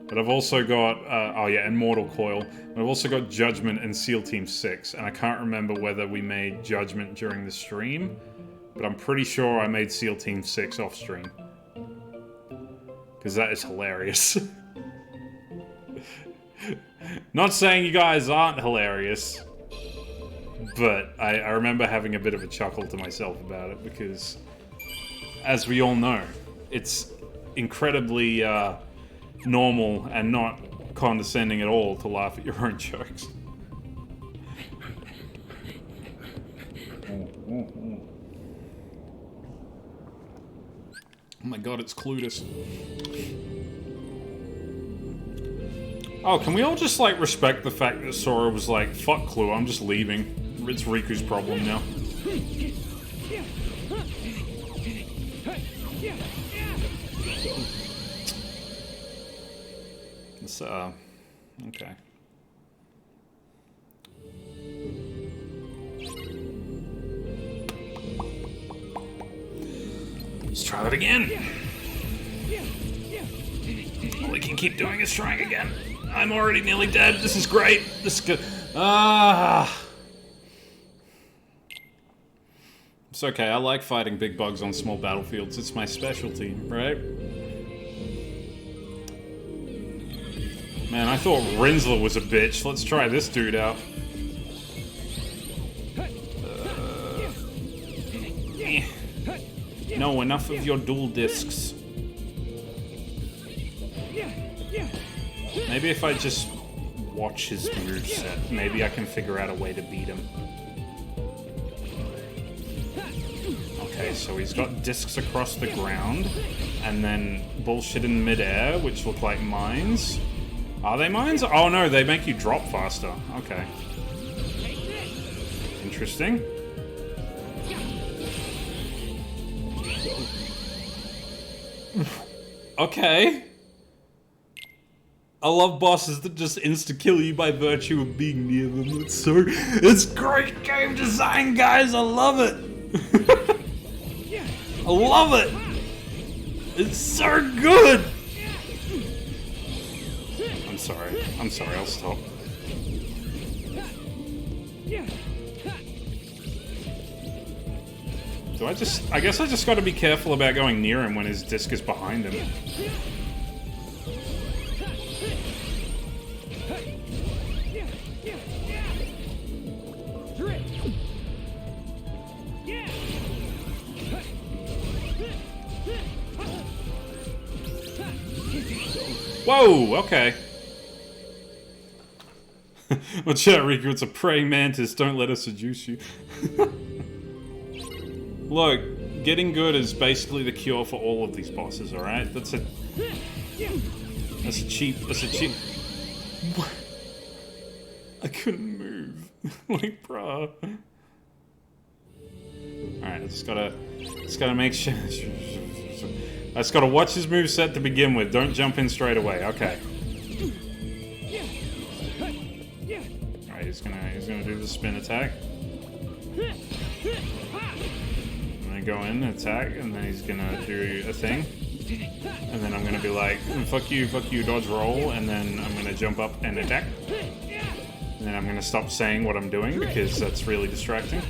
But I've also got, oh yeah, and Mortal Coil. But I've also got Judgment and SEAL Team 6, and I can't remember whether we made Judgment during the stream, but I'm pretty sure I made SEAL Team 6 off stream. Because that is hilarious. Not saying you guys aren't hilarious, but I remember having a bit of a chuckle to myself about it, because, as we all know, it's incredibly normal and not condescending at all to laugh at your own jokes. Oh my god, it's Clutus. Oh, can we all just, like, respect the fact that Sora was like, fuck Clue, I'm just leaving. It's Riku's problem now. It's, okay. Let's try that again. All we can keep doing is trying again. I'm already nearly dead. This is great. This is good. It's okay. I like fighting big bugs on small battlefields. It's my specialty, right? Man, I thought Rinsler was a bitch. Let's try this dude out. No, enough of your dual discs. Maybe if I just watch his moveset, maybe I can figure out a way to beat him. Okay, so he's got discs across the ground, and then bullshit in midair, which look like mines. Are they mines? Oh no, they make you drop faster. Okay. Interesting. Okay. I love bosses that just insta-kill you by virtue of being near them. It's great game design, guys. I love it. I love it. It's so good. I'm sorry. I'll stop. I guess I just gotta be careful about going near him when his disc is behind him. Whoa, okay. Watch out, Riku, it's a praying mantis. Don't let us seduce you. Look, getting good is basically the cure for all of these bosses, alright? That's a cheap... What? I couldn't move. Like, bruh. Alright, I just gotta make sure... I just gotta watch his moveset to begin with. Don't jump in straight away. Okay. Alright, he's gonna do the spin attack. I'm gonna go in, attack, and then he's gonna do a thing. And then I'm gonna be like, fuck you, dodge roll, and then I'm gonna jump up and attack. And then I'm gonna stop saying what I'm doing because that's really distracting.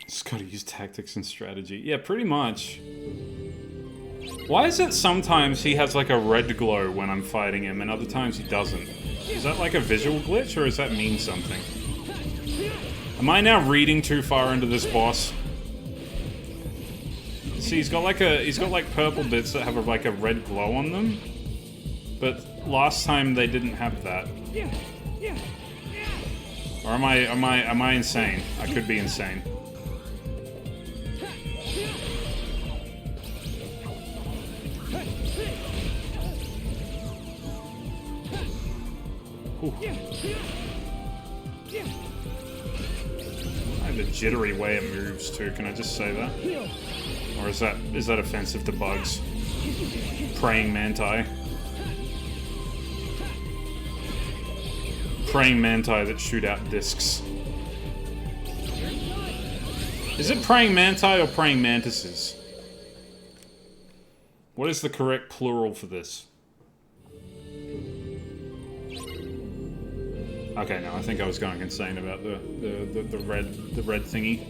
Just gotta use tactics and strategy. Yeah, pretty much. Why is it sometimes he has like a red glow when I'm fighting him and other times he doesn't? Is that like a visual glitch or does that mean something? Am I now reading too far into this boss? See, he's got like purple bits that have like a red glow on them. But last time they didn't have that. Or am I insane? I could be insane. Ooh. I have a jittery way it moves too, can I just say that? Or is that offensive to bugs? Praying manti. Praying manti that shoot out discs. Is it praying manti or praying mantises? What is the correct plural for this? Okay, no, I think I was going insane about the red thingy.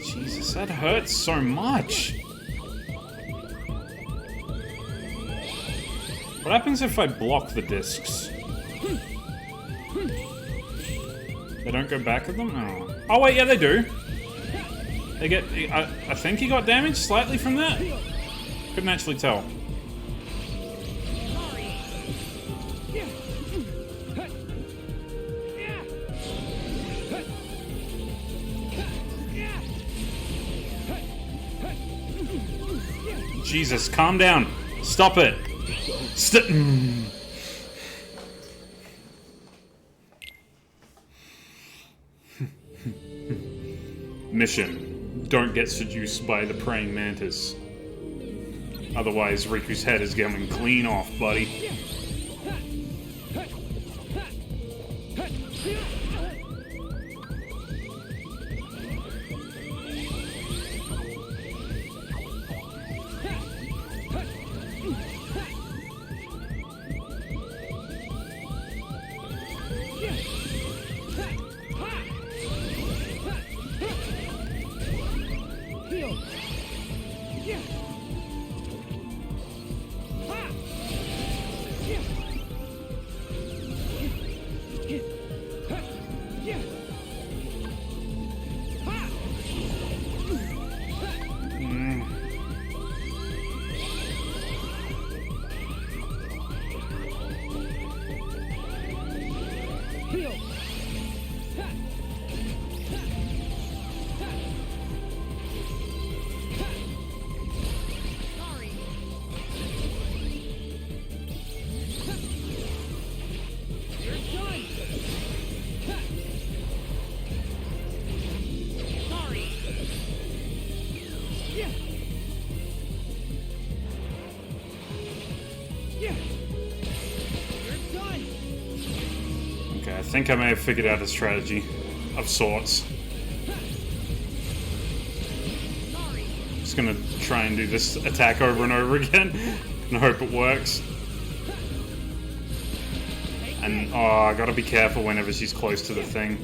Jesus, that hurts so much. What happens if I block the discs? They don't go back at them? Oh. Oh wait, yeah they do. They get... I think he got damaged slightly from that? Couldn't actually tell. Jesus, calm down. Stop it. Mission. Don't get seduced by the praying mantis. Otherwise, Riku's head is going clean off, buddy. I think I may have figured out a strategy of sorts. Just gonna try and do this attack over and over again and hope it works. And oh, I gotta be careful whenever she's close to the thing,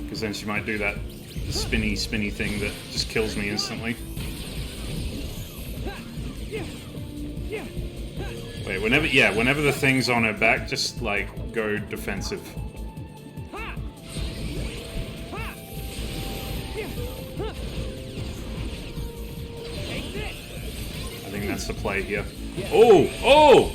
because then she might do that spinny thing that just kills me instantly. Wait, whenever the thing's on her back, just, like, go defensive. I think that's the play here. Oh! Oh!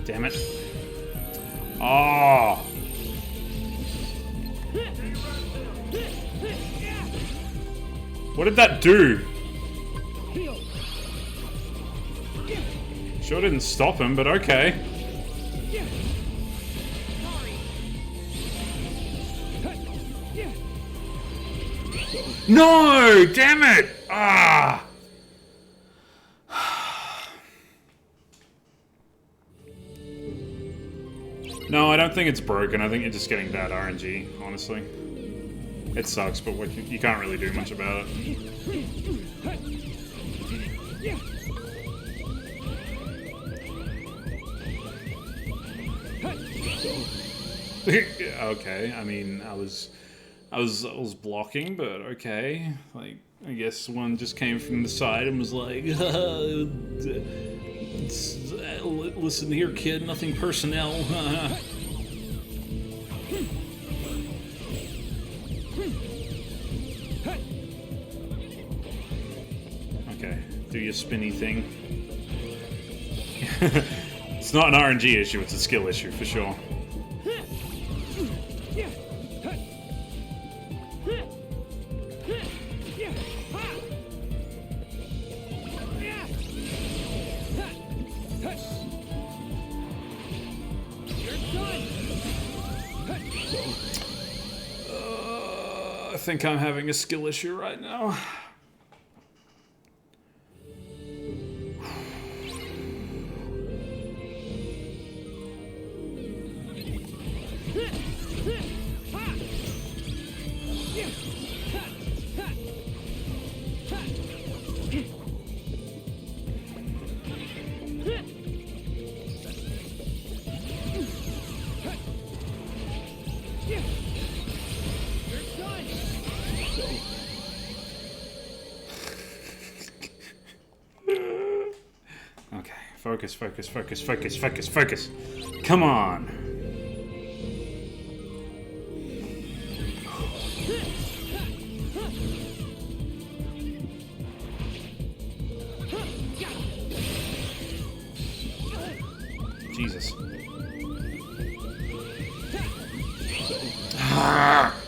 Damn it. Oh! What did that do? Sure didn't stop him, but okay. No! Damn it! Ah! No, I don't think it's broken. I think you're just getting bad RNG, honestly. It sucks, but you can't really do much about it. Okay, I mean, I was I was blocking, but okay. Like, I guess one just came from the side and was like, listen here, kid, nothing personnel. Okay, do your spinny thing. It's not an RNG issue, it's a skill issue for sure. I think I'm having a skill issue right now. Okay, focus, focus, focus, focus, focus, focus. Come on. Jesus. Ah!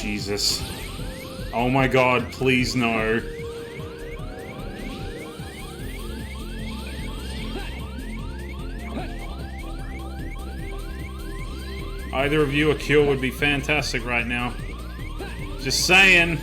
Jesus. Oh my god, please no. Either of you a cure would be fantastic right now. Just saying.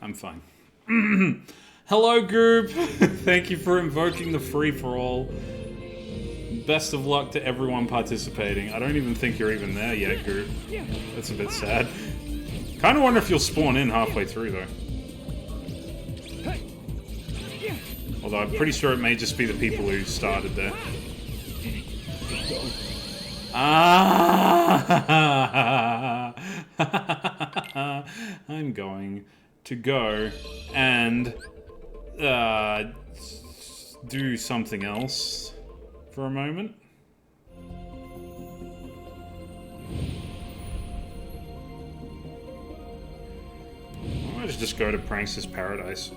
I'm fine. Hello, group. Thank you for invoking the free-for-all. Best of luck to everyone participating. I don't even think you're even there yet, group. That's a bit sad. Kind of wonder if you'll spawn in halfway through, though. Although I'm pretty sure it may just be the people who started there. Ah! I'm going to go and do something else for a moment. I might just go to Prankster's Paradise.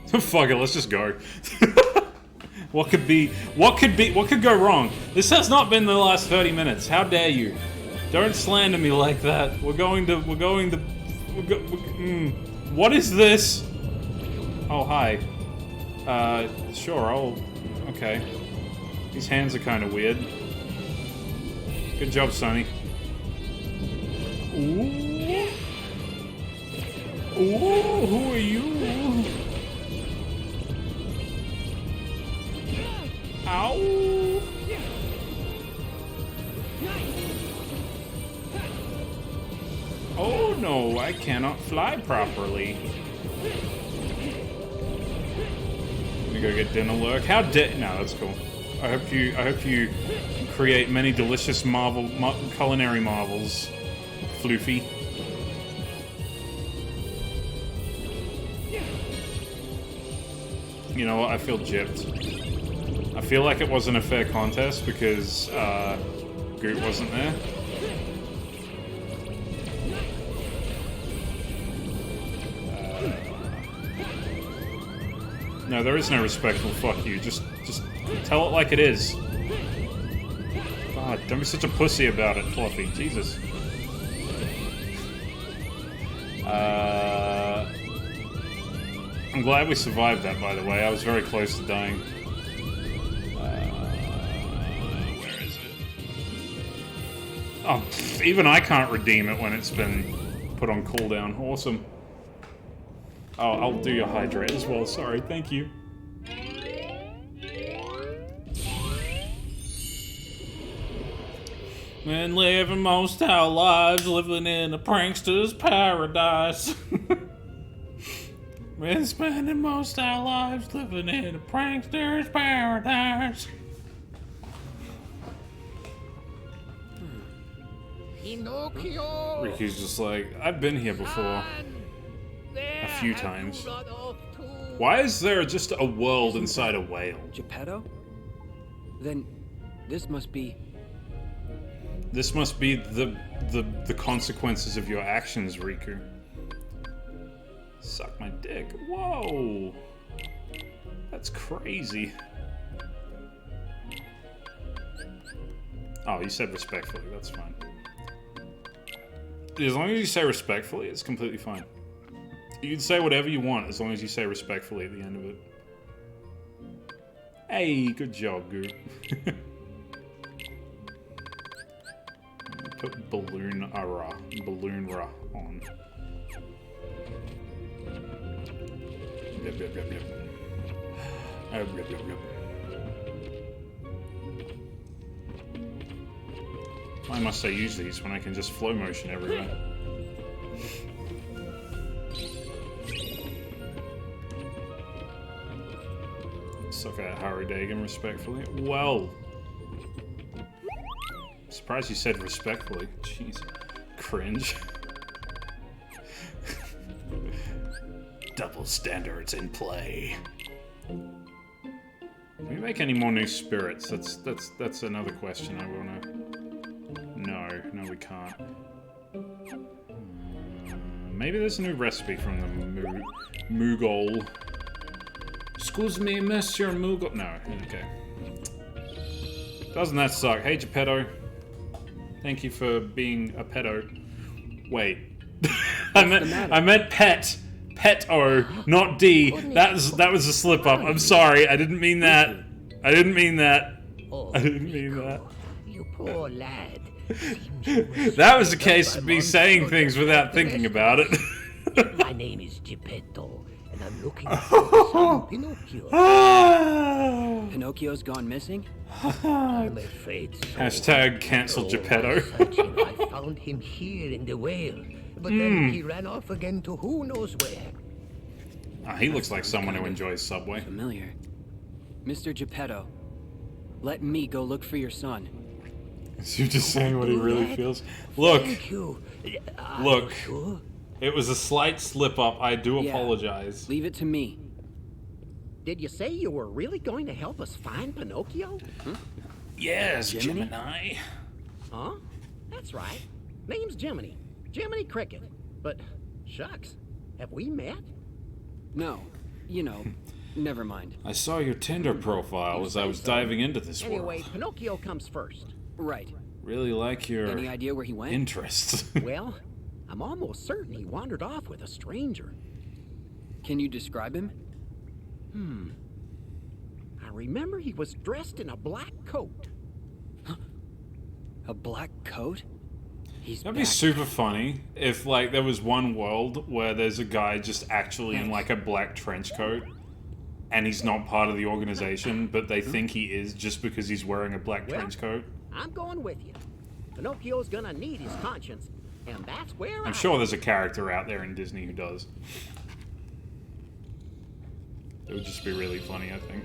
Fuck it, let's just go. What could go wrong? This has not been the last 30 minutes. How dare you? Don't slander me like that. What is this? Oh, hi. Sure, okay. These hands are kind of weird. Good job, Sonny. Ooh. Ooh, who are you? Ow! no, I cannot fly properly. Let me go get dinner lurk. How no, that's cool. I hope you create many delicious culinary marvels, Floofy. You know what? I feel gypped. I feel like it wasn't a fair contest because Goot wasn't there. No, there is no respectful fuck you. Just tell it like it is. God, don't be such a pussy about it, Fluffy. Jesus. I'm glad we survived that, by the way. I was very close to dying. Where is it? Oh, even I can't redeem it when it's been put on cooldown. Awesome. Oh, I'll do your hydrate as well. Sorry, thank you. And living most our lives living in a prankster's paradise. We're spending most our lives living in a prankster's paradise. Pinocchio! Riku's just like, I've been here before. A few times. Why is there just a world inside a whale? Geppetto? Then this must be... This must be the consequences of your actions, Riku. Suck my dick. Whoa! That's crazy. Oh, you said respectfully. That's fine. As long as you say respectfully, it's completely fine. You can say whatever you want as long as you say respectfully at the end of it. Hey, good job, Goop. Put Balloon Ra on. Yep. Yep. Why must I use these when I can just flow motion everywhere? Suck at Harry Dagan respectfully. Well, surprised you said respectfully. Jeez, cringe. Double standards in play. Can we make any more new spirits? That's another question I wanna. No, we can't. Maybe there's a new recipe from the Moogle. Excuse me, Monsieur Moogle. No, okay. Doesn't that suck? Hey, Geppetto. Thank you for being a pedo. Wait. I meant pet. Pet-o, not D. That was a slip-up. I'm sorry. I didn't mean that. I didn't mean that. I didn't mean that. You poor lad. That was a case of me saying things without thinking about it. My name is Geppetto, and I'm looking for son Pinocchio. Pinocchio's gone missing? I'm afraid so. Hashtag cancel Geppetto. I found him here in the whale, but then he ran off again to who knows where. He looks like someone who enjoys Subway. Familiar. Mr. Geppetto, let me go look for your son. So you're just saying what he really feels? Look. Thank you. Look. Sure? It was a slight slip-up. I do apologize. Leave it to me. Did you say you were really going to help us find Pinocchio? Yes, Gemini. Huh? That's right. Name's Jiminy. Jiminy Cricket. But, shucks, have we met? No. You know, never mind. I saw your Tinder profile as I was diving into this world. Anyway, Pinocchio comes first. Right. Really like your Any idea where he went? interests. Well, I'm almost certain he wandered off with a stranger. Can you describe him? I remember he was dressed in a black coat. A black coat? That'd be super funny if, like, there was one world where there's a guy just actually in, like, a black trench coat, and he's not part of the organization, but they think he is just because he's wearing a black trench coat. I'm going with you. Pinocchio's gonna need his conscience, And that's where I'm sure there's a character out there in Disney who does. It would just be really funny, I think.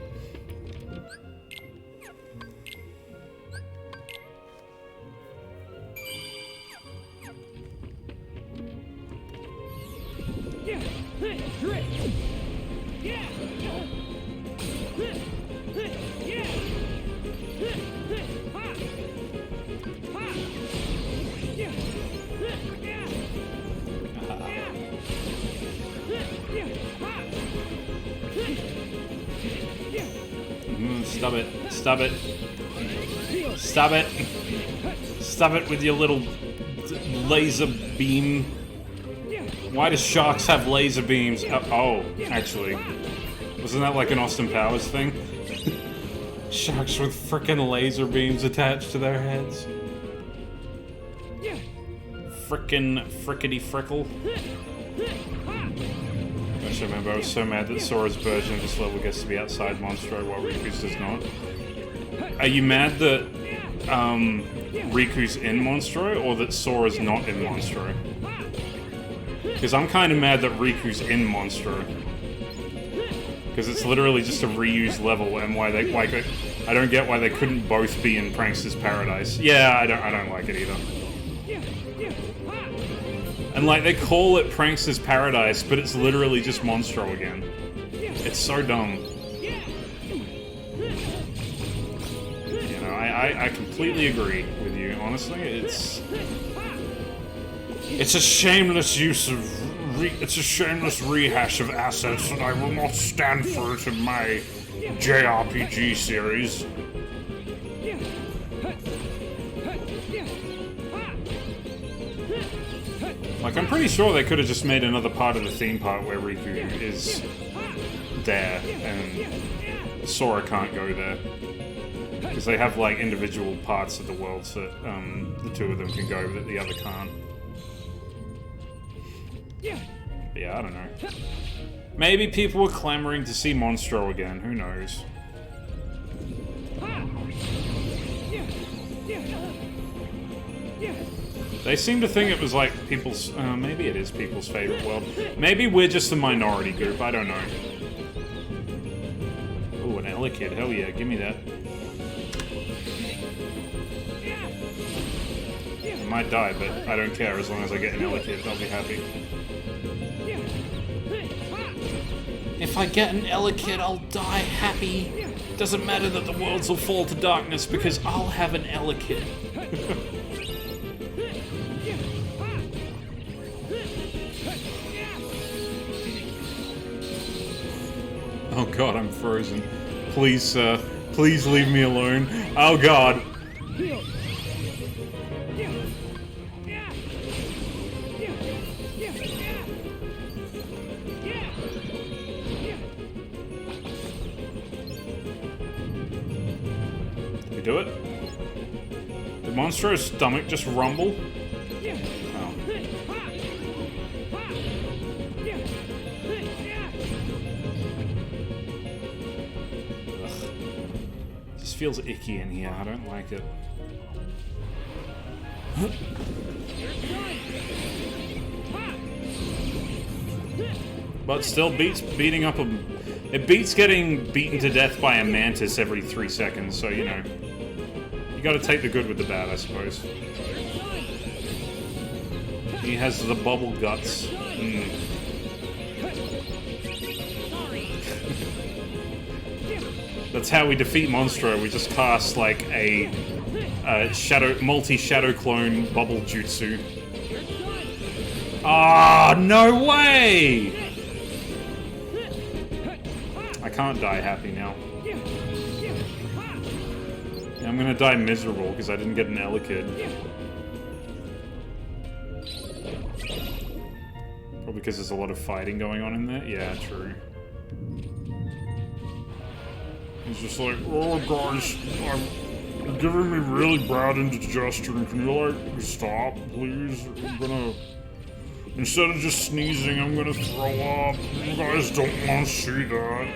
Stop it. Stop it. Stop it. Stop it with your little laser beam. Why do sharks have laser beams? Oh, actually. Wasn't that like an Austin Powers thing? Sharks with frickin' laser beams attached to their heads. Frickin' frickety frickle. I remember I was so mad that Sora's version of this level gets to be outside Monstro while Riku's does not. Are you mad that Riku's in Monstro or that Sora's not in Monstro? Because I'm kind of mad that Riku's in Monstro. Because it's literally just a reused level, and why they like it. I don't get why they couldn't both be in Prankster's Paradise. Yeah, I don't like it either. And like they call it Prankster's Paradise, but it's literally just Monstro again. It's so dumb. You know, I completely agree with you. Honestly, it's a shameless use of it's a shameless rehash of assets that I will not stand for it in my JRPG series. Like, I'm pretty sure they could have just made another part of the theme park where Riku is there and Sora can't go there. Because they have, like, individual parts of the worlds that the two of them can go that the other can't. But yeah, I don't know. Maybe people were clamoring to see Monstro again, who knows? They seem to think it was like people's, maybe it is people's favorite world. Maybe we're just the minority group, I don't know. Ooh, an Elekid, hell yeah, give me that. I might die, but I don't care, as long as I get an Elekid, I'll be happy. If I get an Elekid, I'll die happy. Doesn't matter that the worlds will fall to darkness, because I'll have an Elekid. Oh god, I'm frozen. Please, please leave me alone. Oh god. Did we do it? Did Monstro's stomach just rumble? Oh. Feels icky in here. I don't like it. But still beats beating up a... It beats getting beaten to death by a mantis every 3 seconds, so, you know. You gotta take the good with the bad, I suppose. He has the bubble guts. That's how we defeat Monstro. We just cast like a multi-shadow clone bubble jutsu. Ah, no way! I can't die happy now. Yeah, I'm gonna die miserable because I didn't get an Elekid. Probably because there's a lot of fighting going on in there. Yeah, true. He's just like, oh guys, I'm giving me really bad indigestion. Can you like stop, please? I'm gonna, instead of just sneezing, I'm gonna throw up. You guys don't want to see that.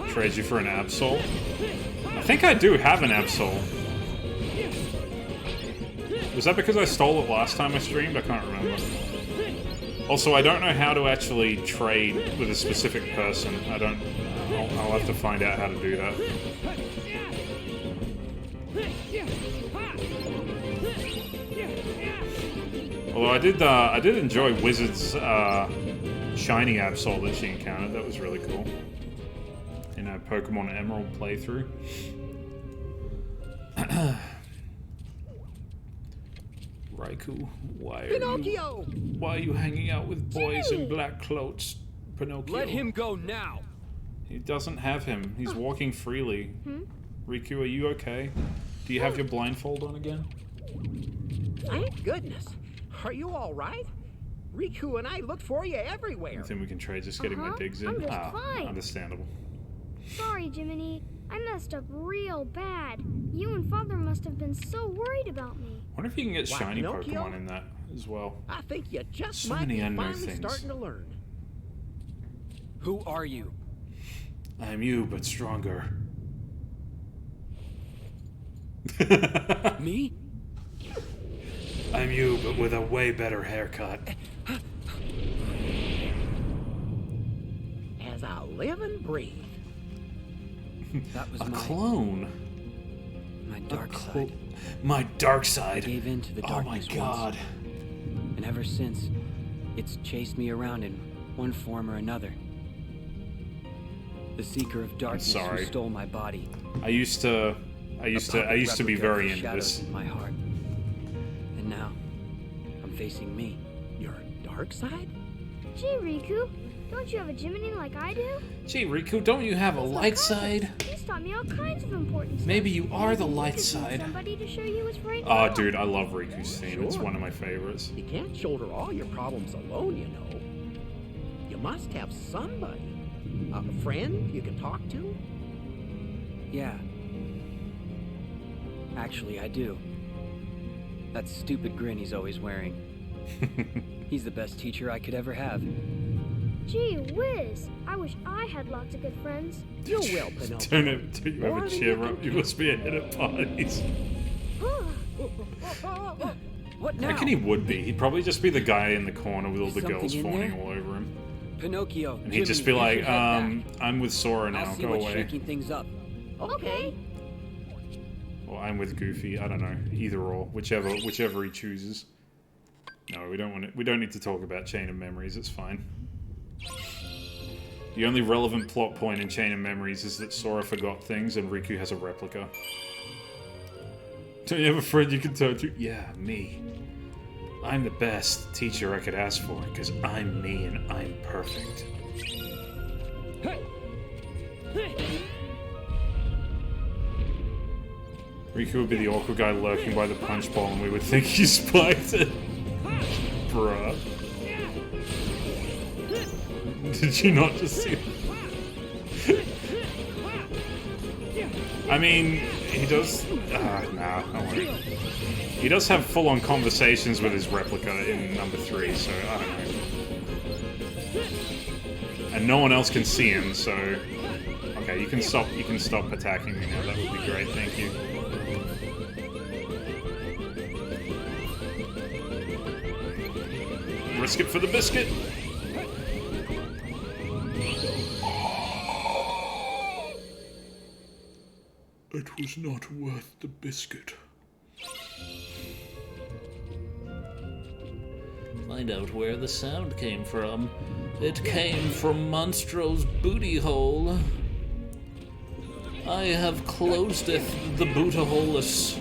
Trade you for an Absol? I think I do have an Absol. Was that because I stole it last time I streamed? I can't remember. Also, I don't know how to actually trade with a specific person. I don't... I'll have to find out how to do that. Although I did enjoy Wizard's shiny Absol that she encountered. That was really cool. In a Pokemon Emerald playthrough. Raikou, why are you hanging out with boys in black cloaks, Pinocchio? Let him go now. He doesn't have him. He's walking freely. Riku, are you okay? Do you have your blindfold on again? Thank goodness. Are you all right? Riku and I looked for you everywhere. I think we can trade just getting my digs in. I'm just fine. Understandable. Sorry, Jiminy. I messed up real bad. You and Father must have been so worried about me. I wonder if you can get shiny Pokemon in that as well. I think you just So might many be unknown finally things. starting to learn. Who are you? I'm you, but stronger. Me? I'm you, but with a way better haircut. As I live and breathe. That was A my clone. my dark side. My dark side. I gave in to the Oh darkness my god. once, and ever since, it's chased me around in one form or another. The seeker of darkness sorry. who stole my body. I used to be very into shadows this. in my heart, and now I'm facing me. Your dark side? Gee, Riku, don't you have a Jiminy like I do? Gee, Riku, don't you have a light side? He's taught me all kinds of important stuff. Maybe you are the Maybe light you could side. need somebody to show you what's right and Oh, wrong. dude, I love Riku's theme. It's Sure. one of my favorites. You can't shoulder all your problems alone, you know. You must have somebody. A friend you can talk to? Yeah. Actually, I do. That stupid grin he's always wearing. He's the best teacher I could ever have. Gee whiz, I wish I had lots of good friends. You will, Pinocchio. Don't you ever cheer up? You must be a hit at parties. What I now? reckon he would be. He'd probably just be the guy in the corner with all Is the girls something in fawning there? all over him. Pinocchio. And he'd just be Jiminy, like, you should head back. I'm with Sora now, I'll see go what's away. shaking things up. Okay. Or I'm with Goofy, I don't know. Either or. Whichever he chooses. No, we don't want it. We don't need to talk about Chain of Memories, it's fine. The only relevant plot point in Chain of Memories is that Sora forgot things and Riku has a replica. Don't you have a friend you can turn to? Yeah, me. I'm the best teacher I could ask for, because I'm me and I'm perfect. Riku would be the awkward guy lurking by the punch bowl and we would think he spiked it. Bruh. Did you not just see that? I mean, he does... nah, I won't. He does have full-on conversations with his replica in number 3, so I don't know. And no one else can see him, so... Okay, you can stop attacking me now, that would be great, thank you. Risk it for the biscuit! It was not worth the biscuit. Find out where the sound came from. It came from Monstro's booty hole. I have closed it, the booty holeless.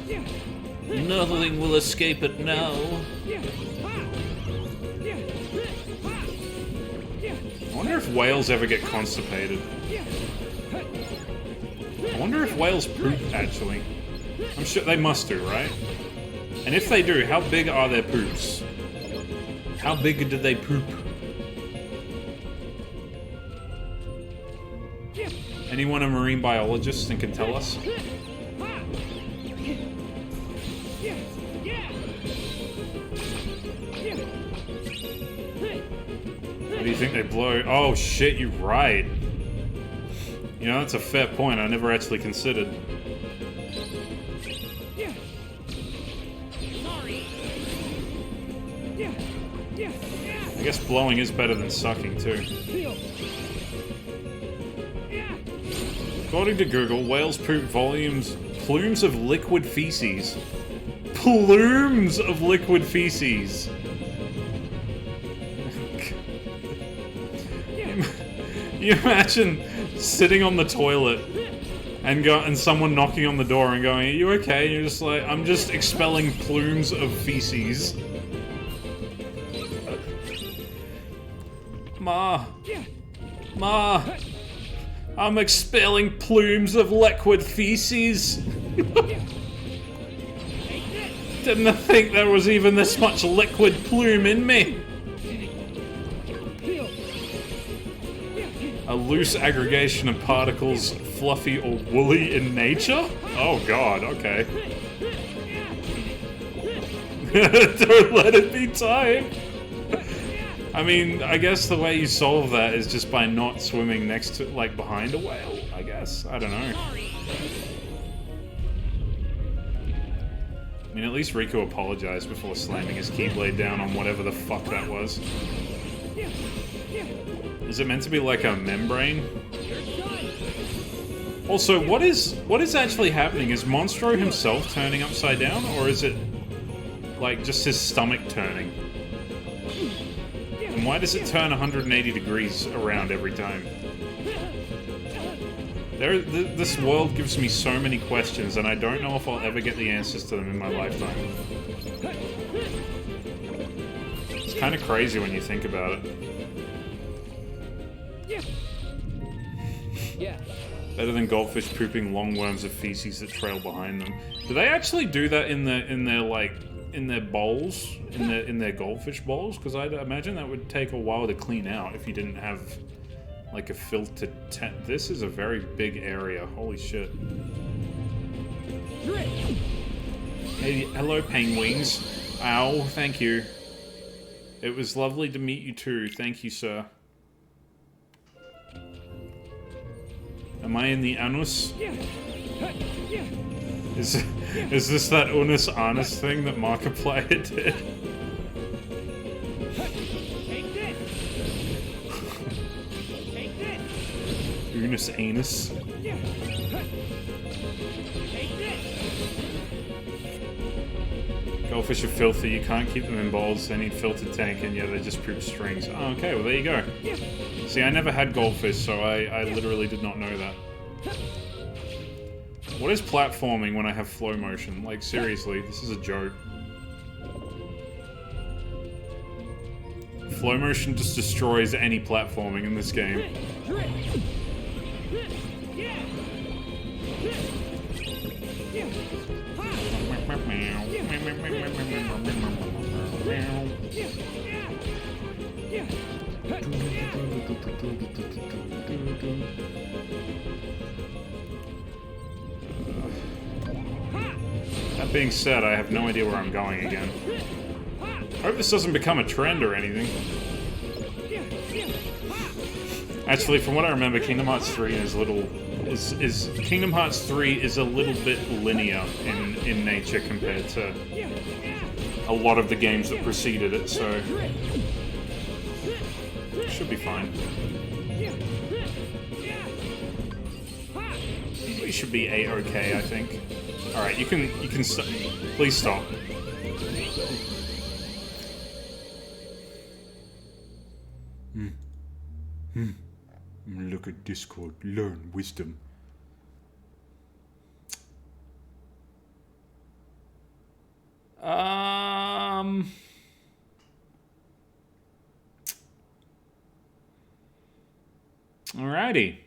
Nothing will escape it now. I wonder if whales ever get constipated. I wonder if whales poop, actually. I'm sure they must do, right? And if they do, how big are their poops? How big do they poop? Anyone a marine biologist and can tell us? What do you think they blow? Oh shit, you're right. You know, that's a fair point I never actually considered. Sorry. I guess blowing is better than sucking, too. According to Google, whales poop plumes of liquid feces. Plumes of liquid feces! You imagine sitting on the toilet and someone knocking on the door and going, "Are you okay?" And you're just like, "I'm just expelling plumes of feces." Ma, I'm expelling plumes of liquid feces. Didn't I think there was even this much liquid plume in me? A loose aggregation of particles, fluffy or woolly in nature? Oh god, okay. Don't let it be time. I mean, I guess the way you solve that is just by not swimming next to, like, behind a whale, I guess. I don't know. I mean, at least Riku apologized before slamming his Keyblade down on whatever the fuck that was. Is it meant to be like a membrane? Also, what is actually happening? Is Monstro himself turning upside down, or is it, like, just his stomach turning? And why does it turn 180 degrees around every time? This world gives me so many questions, and I don't know if I'll ever get the answers to them in my lifetime. It's kind of crazy when you think about it. Better than goldfish pooping long worms of feces that trail behind them. Do they actually do that in their bowls, in their goldfish bowls? Because I'd imagine that would take a while to clean out if you didn't have like a filtered This is a very big area. Holy shit. Hey, hello penguins. Ow, thank you. It was lovely to meet you too. Thank you, sir. Am I in the anus? Is this that unus anus thing that Markiplier did? Unus anus. Goldfish are filthy, you can't keep them in bowls, they need filtered tank, and yeah, they just poop strings. Oh, okay, well there you go. See, I never had goldfish, so I literally did not know that. What is platforming when I have flow motion? Like, seriously, this is a joke. Flow motion just destroys any platforming in this game. That being said, I have no idea where I'm going again. I hope this doesn't become a trend or anything. Actually, from what I remember, Kingdom Hearts 3 is Kingdom Hearts 3 is a little bit linear in nature compared to a lot of the games that preceded it, so it should be fine. We should be A-okay, I think. All right, you can stop. Please stop. Look at Discord. Learn wisdom. Alrighty.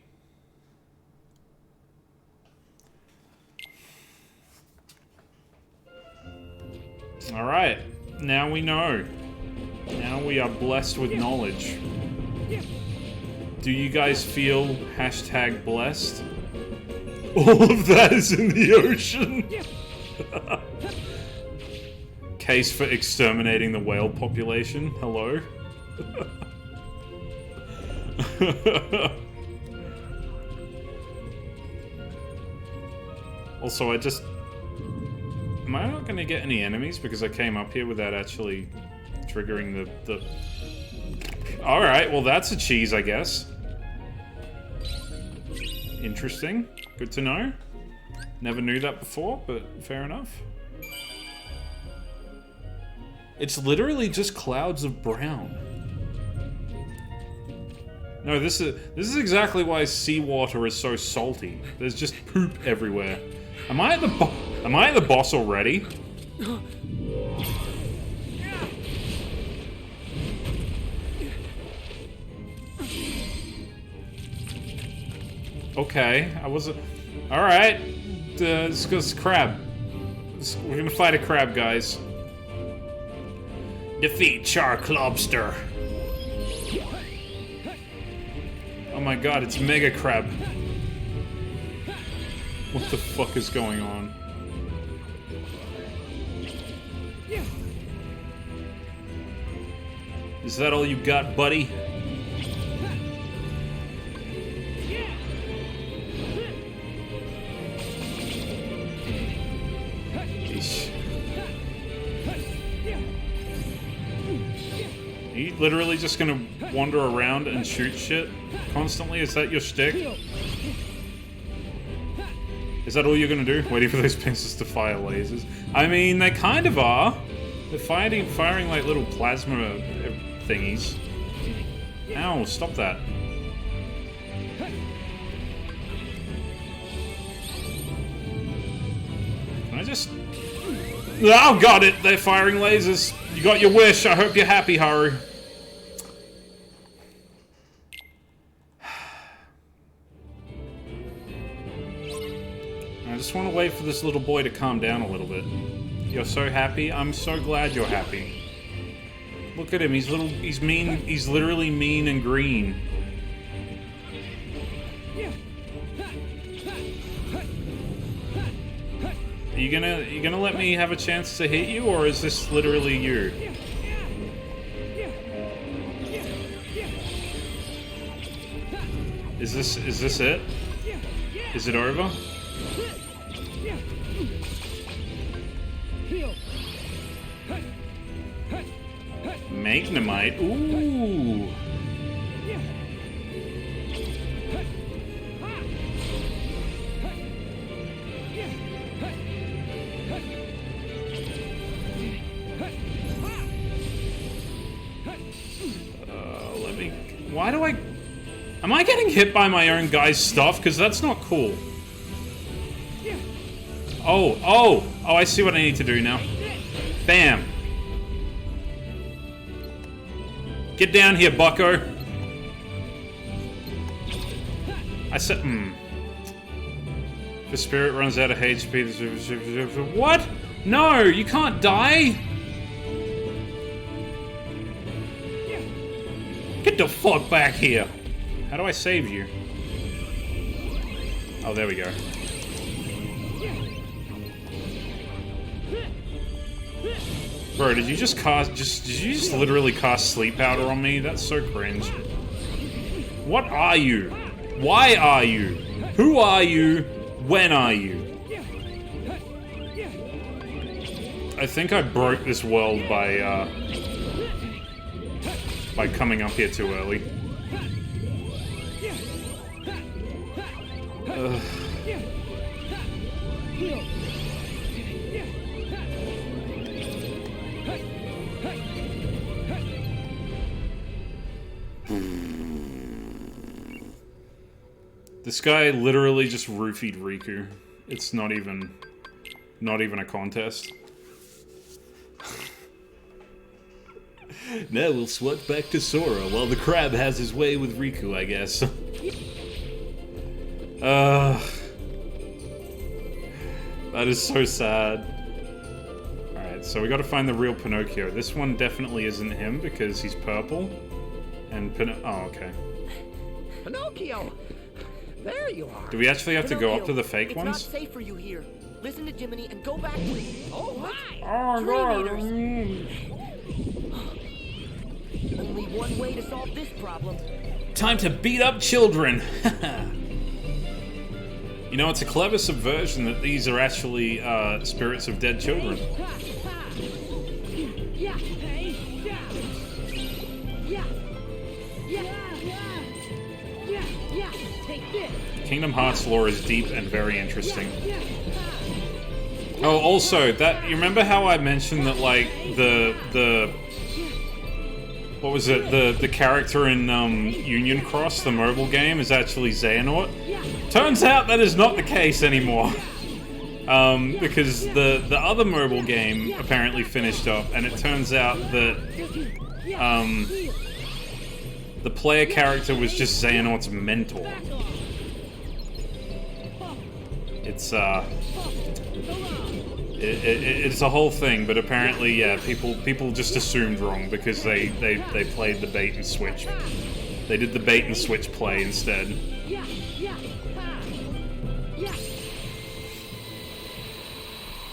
Alright. Now we know. Now we are blessed with knowledge. Do you guys feel #blessed? All of that is in the ocean. Case for exterminating the whale population. Hello? Also, am I not going to get any enemies because I came up here without actually triggering the Alright, well that's a cheese, I guess. Interesting. Good to know. Never knew that before, but fair enough. It's literally just clouds of brown. No, this is exactly why seawater is so salty. There's just poop everywhere. Am I at the boss already? Okay, I wasn't... Alright. This goes crab. We're gonna fight a crab, guys. Defeat Shark Lobster. Oh my god, it's Mega Crab. What the fuck is going on? Is that all you got, buddy? Are you literally just gonna wander around and shoot shit constantly? Is that your shtick? Is that all you're gonna do? Waiting for those pincers to fire lasers? I mean, they kind of are. They're firing like little plasma thingies. Ow, stop that. Can I just... Oh, got it! They're firing lasers. You got your wish. I hope you're happy, Haru. I just want to wait for this little boy to calm down a little bit. You're so happy? I'm so glad you're happy. Look at him. He's mean. He's literally mean and green. Are you gonna let me have a chance to hit you, or is this literally you? Is this it? Is it over? Magnemite? Ooh! Let me... Why do I... Am I getting hit by my own guy's stuff? Because that's not cool. Oh, I see what I need to do now. Bam. Get down here, bucko. I said, The spirit runs out of HP. What? No, you can't die. Get the fuck back here. How do I save you? Oh, there we go. Bro, did you just literally cast sleep powder on me? That's so cringe. What are you? Why are you? Who are you? When are you? I think I broke this world by coming up here too early. Ugh. This guy literally just roofied Riku. It's not even a contest. Now we'll swat back to Sora while the crab has his way with Riku, I guess. That is so sad. Alright, so we gotta find the real Pinocchio. This one definitely isn't him because he's purple. And oh, okay. Pinocchio! There you are. Do we actually have to go up to the fake ones? It's not safe for you here. Listen to Jiminy and go back to... Oh, my! Oh, God. Only one way to solve this problem. Time to beat up children! You know, it's a clever subversion that these are actually spirits of dead children. Kingdom Hearts lore is deep and very interesting. Oh, also, that you remember how I mentioned that, like, the what was it? The character in Union Cross, the mobile game, is actually Xehanort? Turns out that is not the case anymore. Because the other mobile game apparently finished up, and it turns out that the player character was just Xehanort's mentor. It's it's a whole thing, but apparently, yeah, people just assumed wrong because they played the bait and switch. They did the bait and switch play instead.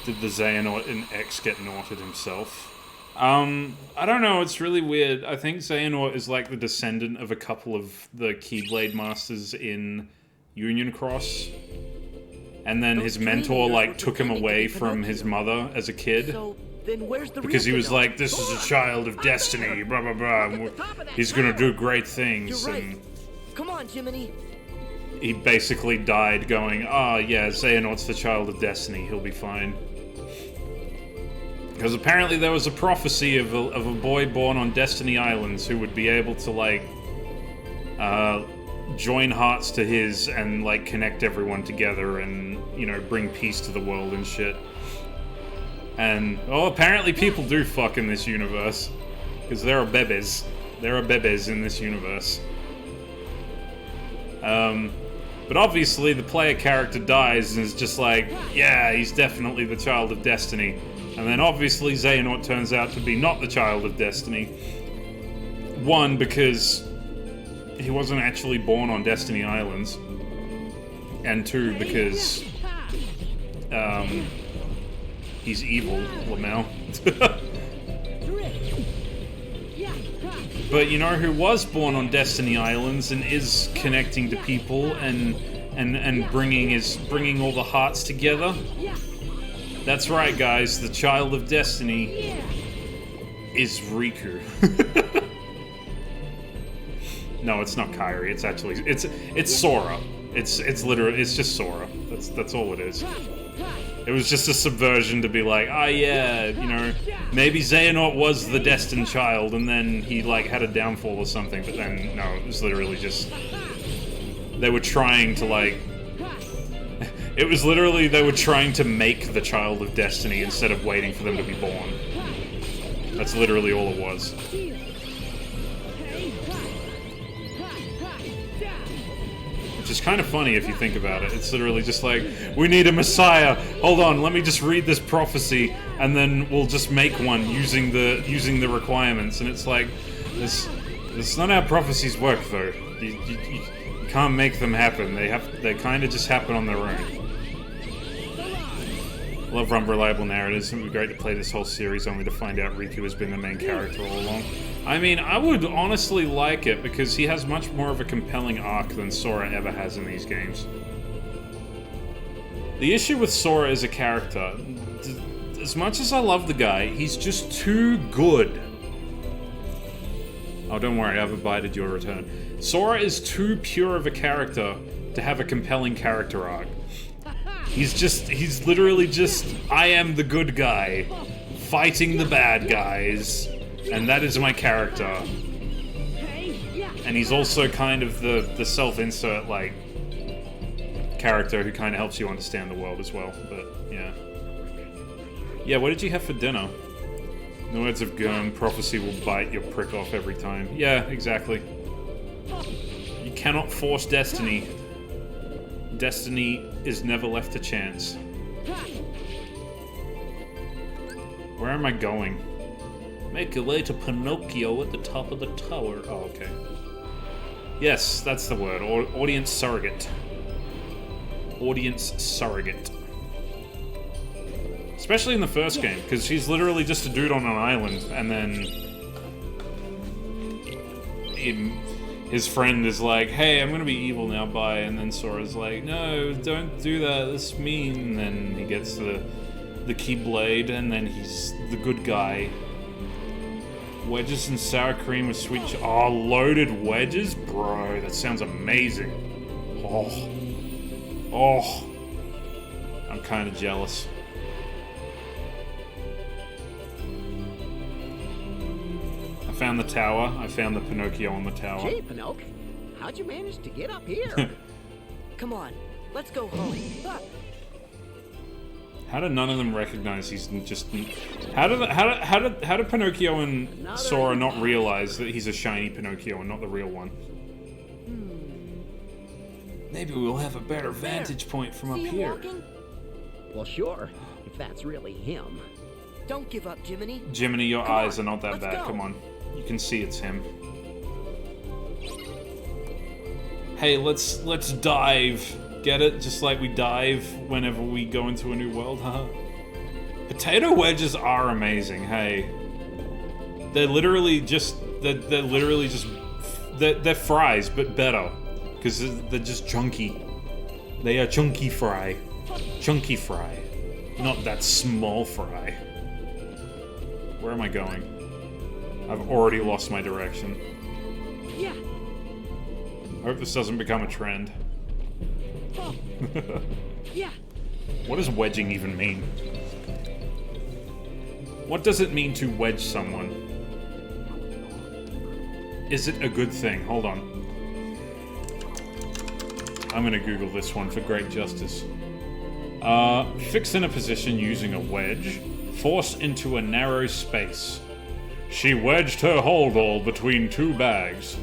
Did the Xehanort in X get naughted himself? I don't know, it's really weird. I think Xehanort is like the descendant of a couple of the Keyblade Masters in Union Cross. And then his mentor, like, took him away from his mother as a kid. So, then where's the Because he real was like, this is a child of destiny, blah blah blah. He's gonna do great things. You're right. And Come on, Jiminy. he basically died going, yeah, Xehanort's the child of destiny, he'll be fine. Because apparently there was a prophecy of a boy born on Destiny Islands who would be able to, like, join hearts to his and, like, connect everyone together and, you know, bring peace to the world and shit. And, oh, apparently people do fuck in this universe. Because there are bebes. There are bebes in this universe. But obviously the player character dies and is just like, yeah, he's definitely the child of destiny. And then obviously Xehanort turns out to be not the child of destiny. One, because he wasn't actually born on Destiny Islands. And two, because he's evil, Lamau. But you know who was born on Destiny Islands and is connecting to people and bringing all the hearts together? That's right, guys. The child of Destiny is Riku. No, it's not Kairi. It's actually it's Sora. It's literally just Sora. That's all it is. It was just a subversion to be like, yeah, you know, maybe Xehanort was the destined child, and then he like had a downfall or something. But then no, it was literally just they were trying to like. It was literally they were trying to make the child of destiny instead of waiting for them to be born. That's literally all it was. Which is kind of funny if you think about it. It's literally just like, we need a messiah. Hold on, let me just read this prophecy, and then we'll just make one using the requirements. And it's like, that's not how prophecies work, though. You can't make them happen. They kind of just happen on their own. Love unreliable narratives. It would be great to play this whole series only to find out Riku has been the main character all along. I mean, I would honestly like it because he has much more of a compelling arc than Sora ever has in these games. The issue with Sora as a character, as much as I love the guy, he's just too good. Oh, don't worry, I've abided your return. Sora is too pure of a character to have a compelling character arc. He's literally just, I am the good guy, fighting the bad guys, and that is my character. And he's also kind of the self-insert, like, character who kind of helps you understand the world as well, but, yeah. Yeah, what did you have for dinner? In the words of Gurm, prophecy will bite your prick off every time. Yeah, exactly. You cannot force destiny. Destiny is never left to chance. Where am I going? Make your way to Pinocchio at the top of the tower. Oh, okay. Yes, that's the word. Audience surrogate. Audience surrogate. Especially in the first game, because she's literally just a dude on an island, and then his friend is like, hey, I'm gonna be evil now, bye. And then Sora's like, no, don't do that, that's mean. And then he gets the Keyblade, and then he's the good guy. Wedges and sour cream with sweet oh, loaded wedges? Bro, that sounds amazing. Oh. Oh, I'm kind of jealous. I found the tower. I found the Pinocchio on the tower. Hey, Pinocchio, how'd you manage to get up here? Come on, let's go home. How did none of them recognize he's just? How did Pinocchio and Sora not realize that he's a shiny Pinocchio and not the real one? Maybe we'll have a better vantage point from up here. Well, sure, if that's really him. Don't give up, Jiminy. Jiminy, your Come eyes on, are not that let's bad. go. Come on, you can see it's him. Hey, let's dive. Get it? Just like we dive whenever we go into a new world, huh? Potato wedges are amazing. Hey, they're literally just they're fries, but better. Because they're just chunky. They are chunky fry. Chunky fry. Not that small fry. Where am I going? I've already lost my direction. Yeah. I hope this doesn't become a trend. Yeah. What does wedging even mean? What does it mean to wedge someone? Is it a good thing? Hold on. I'm gonna Google this one for great justice. Fixed in a position using a wedge, forced into a narrow space. She wedged her holdall between two bags.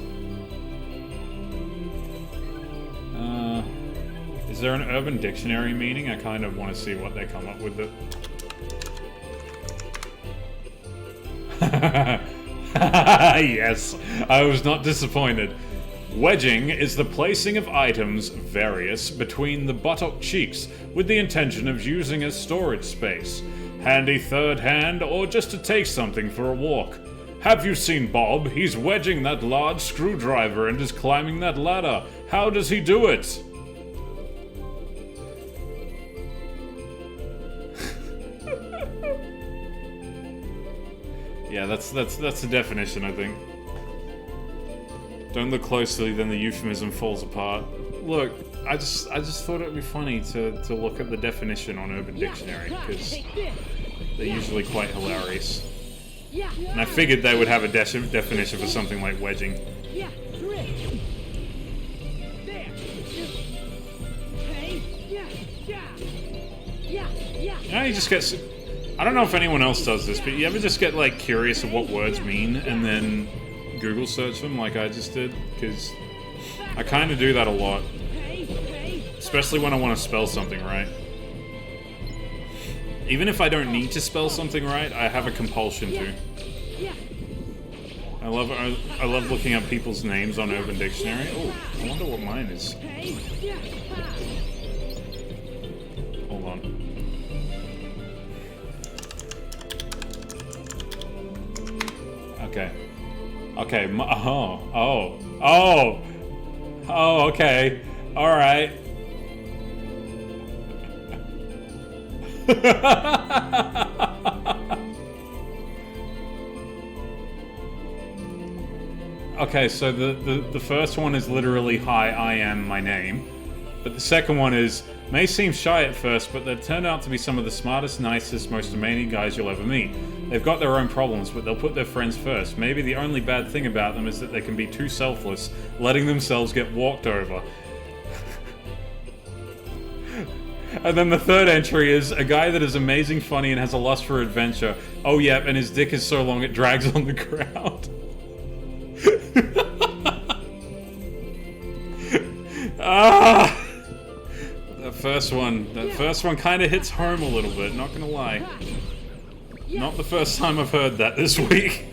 Is there an Urban Dictionary meaning? I kind of want to see what they come up with. Yes, I was not disappointed. Wedging is the placing of items, various, between the buttock cheeks with the intention of using as storage space. Handy third hand, or just to take something for a walk. Have you seen Bob? He's wedging that large screwdriver and is climbing that ladder. How does he do it? Yeah, that's the definition, I think. Don't look closely, then the euphemism falls apart. Look, I just thought it'd be funny to look at the definition on Urban Dictionary, because they're usually quite hilarious. And I figured they would have a definition for something like wedging. Yeah, drift. There. Hey, yeah. You know, you just get... I don't know if anyone else does this, but you ever just get, like, curious of what words mean, and then Google search them like I just did? Because I kind of do that a lot. Especially when I want to spell something right. Even if I don't need to spell something right, I have a compulsion to. I love looking up people's names on Urban Dictionary. Oh, I wonder what mine is. Hold on. Okay. Okay. Oh, okay. Alright. Okay, so the first one is literally, hi, I am my name. But the second one is, may seem shy at first, but they've turned out to be some of the smartest, nicest, most amazing guys you'll ever meet. They've got their own problems, but they'll put their friends first. Maybe the only bad thing about them is that they can be too selfless, letting themselves get walked over. And then the third entry is, a guy that is amazing, funny, and has a lust for adventure. Oh yeah, and his dick is so long it drags on the ground. Ah! That first one kind of hits home a little bit, not gonna lie. Not the first time I've heard that this week.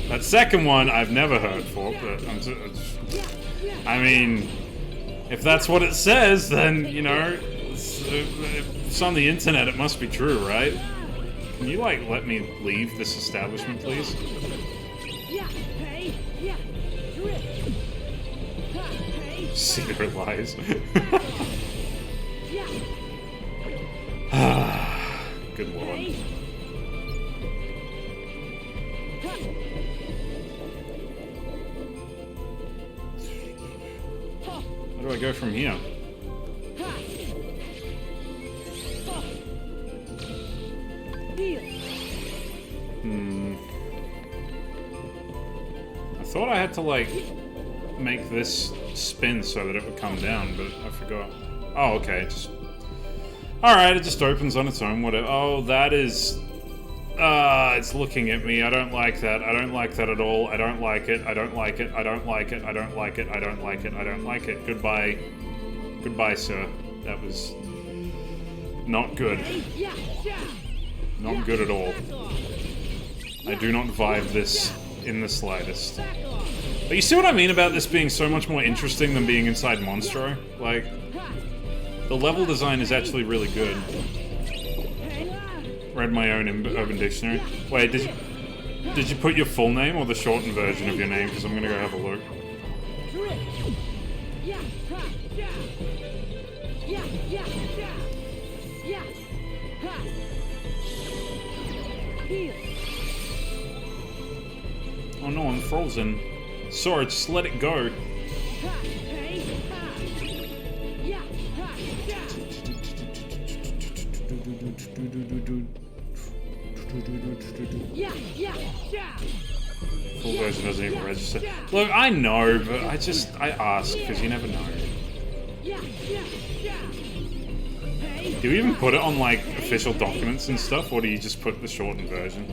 That second one I've never heard for, but I mean, if that's what it says, then, you know, if it's on the internet, it must be true, right? Can you, like, let me leave this establishment, please? Secret lies. Good lord. Where do I go from here? I thought I had to, like, make this spin so that it would come down, but I forgot. Oh, okay, it just... Alright, it just opens on its own, whatever. Oh, that is... it's looking at me. I don't like that. I don't like that at all. I don't like it. I don't like it. I don't like it. I don't like it. I don't like it. I don't like it. Goodbye. Goodbye, sir. That was... not good. Not good at all. I do not vibe this in the slightest. But you see what I mean about this being so much more interesting than being inside Monstro? Like, the level design is actually really good. Read my own Urban Dictionary. Wait, did you put your full name or the shortened version of your name? Because I'm gonna go have a look. Oh no, I'm frozen. Sorry, just let it go. Full version doesn't even register. Look, I know, but I ask, because you never know. Do you even put it on, like, official documents and stuff, or do you just put the shortened version?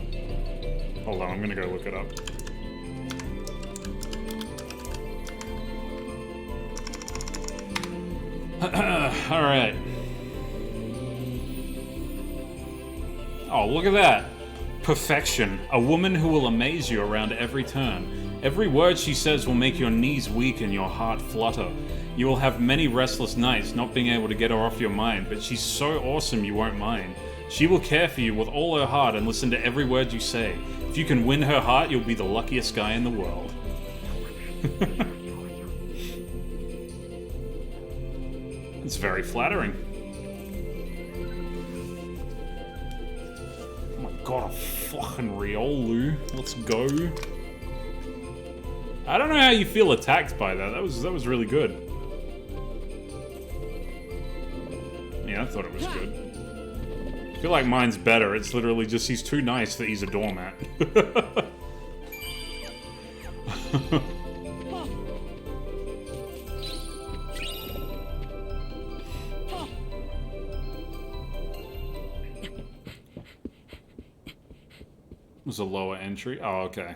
Hold on, I'm gonna go look it up. Alright. Oh, look at that. Perfection. A woman who will amaze you around every turn. Every word she says will make your knees weak and your heart flutter. You will have many restless nights not being able to get her off your mind, but she's so awesome you won't mind. She will care for you with all her heart and listen to every word you say. If you can win her heart, you'll be the luckiest guy in the world. It's very flattering. Oh my god, a fucking Riolu. Let's go. I don't know how you feel attacked by that. That was really good. Yeah, I thought it was good. I feel like mine's better. It's literally just he's too nice that he's a doormat. Was a lower entry. Oh, okay.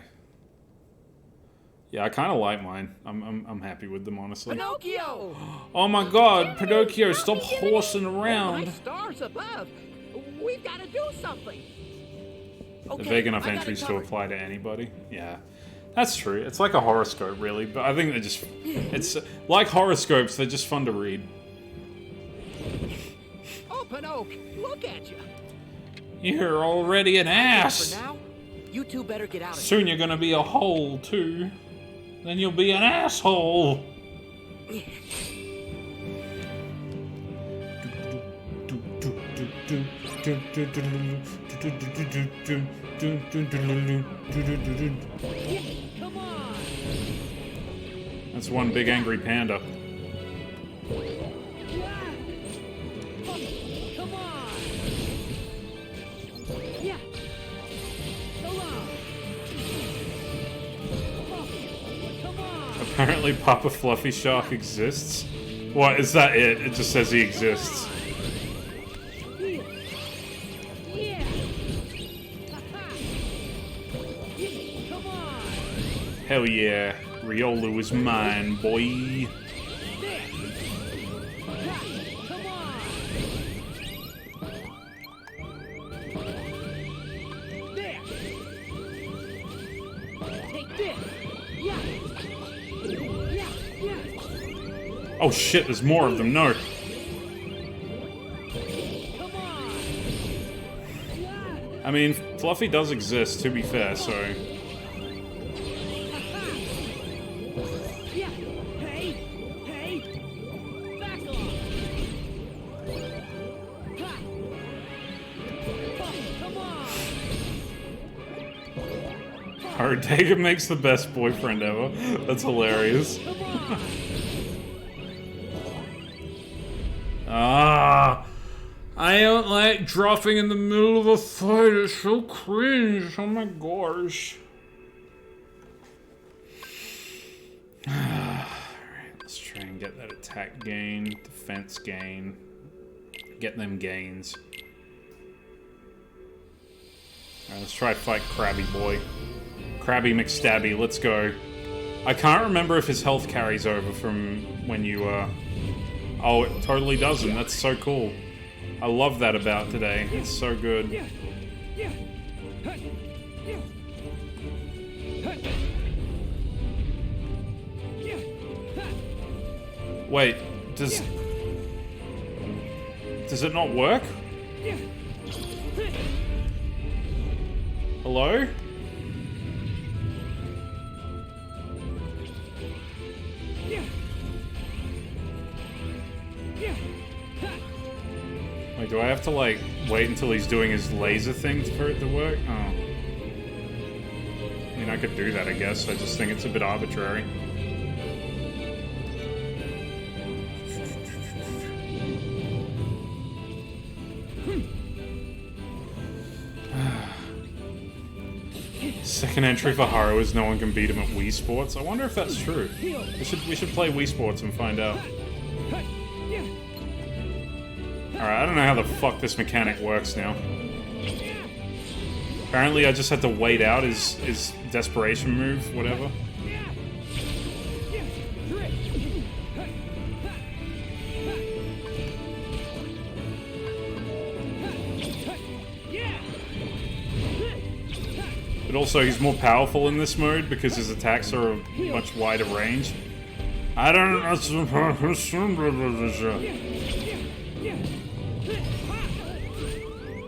Yeah, I kind of like mine. I'm happy with them, honestly. Pinocchio! Oh my god, Pinocchio, stop horsing around. My stars above. We've got to do something. They're vague enough entries to apply to anybody. Yeah, that's true. It's like a horoscope, really, but I think they're just... It's like horoscopes, they're just fun to read. Oh, Pinocchio, look at you. You're already an ass. For now, you two better get out of Soon you're gonna be a hole, too. Then you'll be an asshole. Come on. That's one big angry panda. Come on. Yeah. Come on. Come on. Apparently Papa Fluffy Shark exists. What, is that it? It just says he exists. Yeah. Come on. Hell yeah. Riolu is mine, boy. Come on. There. Take this. Yeah. Yeah. Yeah. Oh shit, there's more of them, no. Come on. I mean, Fluffy does exist, to be fair, so... Yeah. Hey. Hey. Back off. Ha. Come on. Ortega makes the best boyfriend ever. That's hilarious. Come on. Ah, I don't like dropping in the middle of a fight. It's so cringe. Oh my gosh. Alright, let's try and get that attack gain, defense gain. Get them gains. Alright, let's try fight Krabby Boy. Krabby McStabby, let's go. I can't remember if his health carries over from when you, Oh, it totally doesn't. That's so cool. I love that about today. It's so good. Wait, does it not work? Hello? Wait, do I have to, like, wait until he's doing his laser thing for it to work? Oh. I mean, I could do that, I guess. I just think it's a bit arbitrary. Second entry for Haru is no one can beat him at Wii Sports. I wonder if that's true. We should play Wii Sports and find out. Alright, I don't know how the fuck this mechanic works now. Apparently I just had to wait out his desperation move, whatever. But also he's more powerful in this mode because his attacks are a much wider range. I don't know.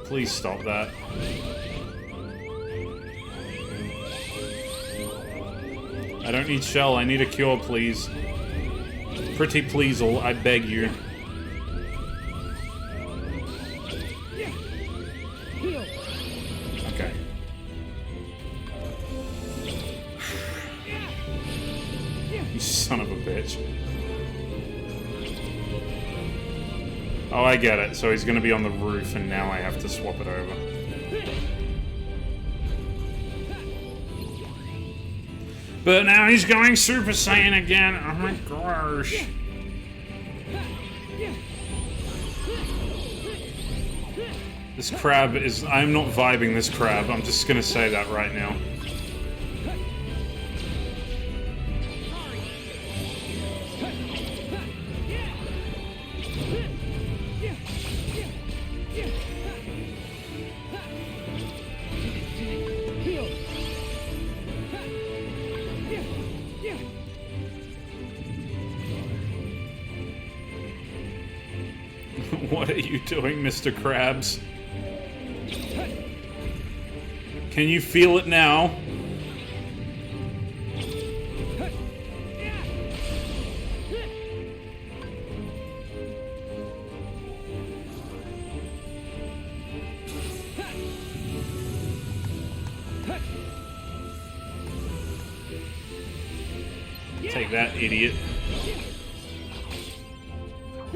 Please stop that. I don't need shell, I need a cure, please. Pretty please'll, I beg you. Okay. You son of a bitch. Oh, I get it. So he's gonna be on the roof, and now I have to swap it over. But now he's going Super Saiyan again. Oh my gosh. This crab is... I'm not vibing this crab. I'm just gonna say that right now. What are you doing, Mr. Krabs? Can you feel it now? Take that, idiot.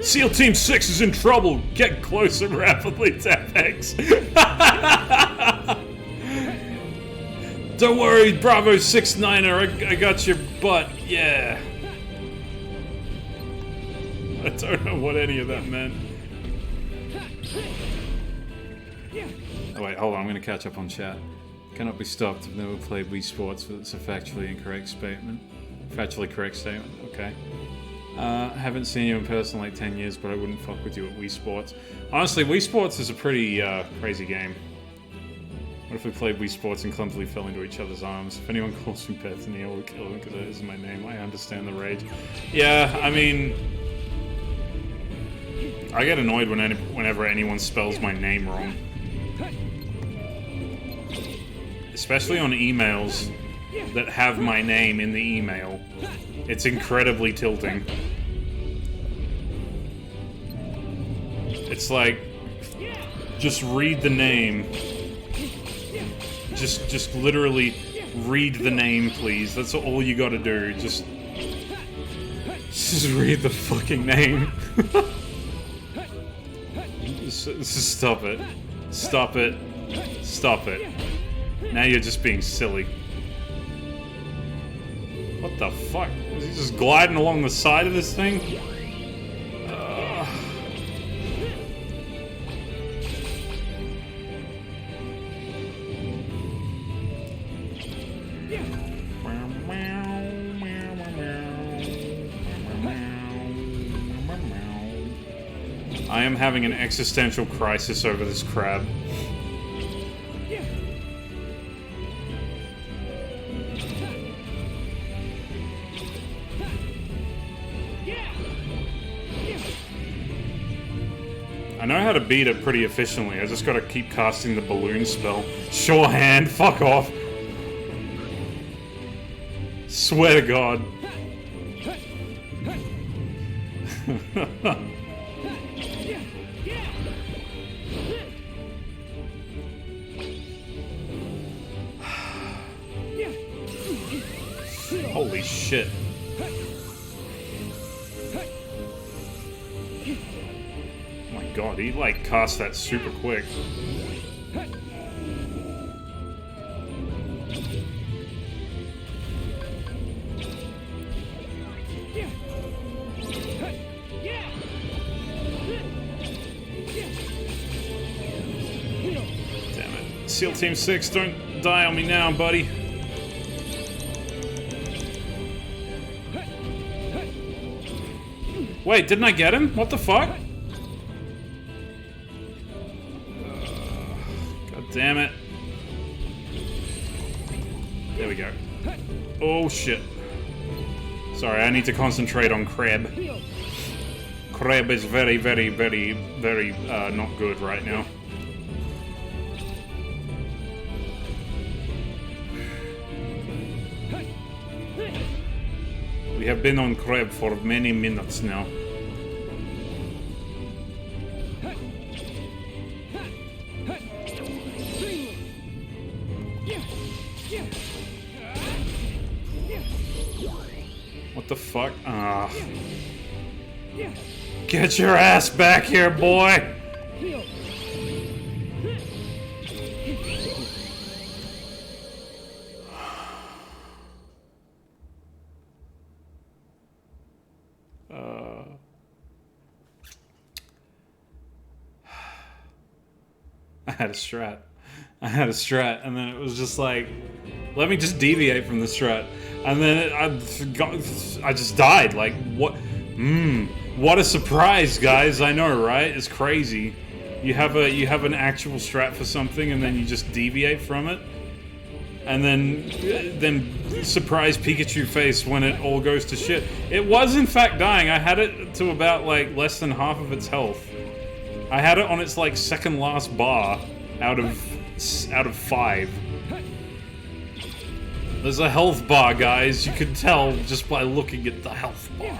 SEAL Team 6 is in trouble! Get closer rapidly, tap X. Don't worry, Bravo 6-9er, I got your butt, yeah. I don't know what any of that meant. Oh wait, hold on, I'm gonna catch up on chat. Cannot be stopped, I've never played Wii Sports, but it's a factually incorrect statement. Factually correct statement, okay. Haven't seen you in person in like 10 years, but I wouldn't fuck with you at Wii Sports. Honestly, Wii Sports is a pretty crazy game. What if we played Wii Sports and clumsily fell into each other's arms? If anyone calls me Bethany, I will kill them because that is my name. I understand the rage. Yeah, I mean... I get annoyed whenever anyone spells my name wrong. Especially on emails that have my name in the email. It's incredibly tilting. It's like, just read the name. Just literally read the name, please. That's all you gotta do. Just read the fucking name. Stop it. Stop it. Stop it. Now you're just being silly. What the fuck? Is he just gliding along the side of this thing? I am having an existential crisis over this crab. I know how to beat it pretty efficiently. I just gotta keep casting the balloon spell. Sure hand, fuck off. Swear to God. Holy shit. Oh my god, he like cast that super quick. Damn it. SEAL Team 6, don't die on me now, buddy. Wait, didn't I get him? What the fuck? God damn it. There we go. Oh shit. Sorry, I need to concentrate on Crab. Crab is very, very, very, very not good right now. We have been on Crab for many minutes now. What the fuck? Ah. Get your ass back here, boy! I had a strat, and then it was just like, let me just deviate from the strat, and then I just died. Like, what? What a surprise, guys! I know, right? It's crazy. You have an actual strat for something, and then you just deviate from it, and then surprise Pikachu face when it all goes to shit. It was in fact dying. I had it to about like less than half of its health. I had it on its like second last bar out of 5. There's a health bar, guys. You can tell just by looking at the health bar.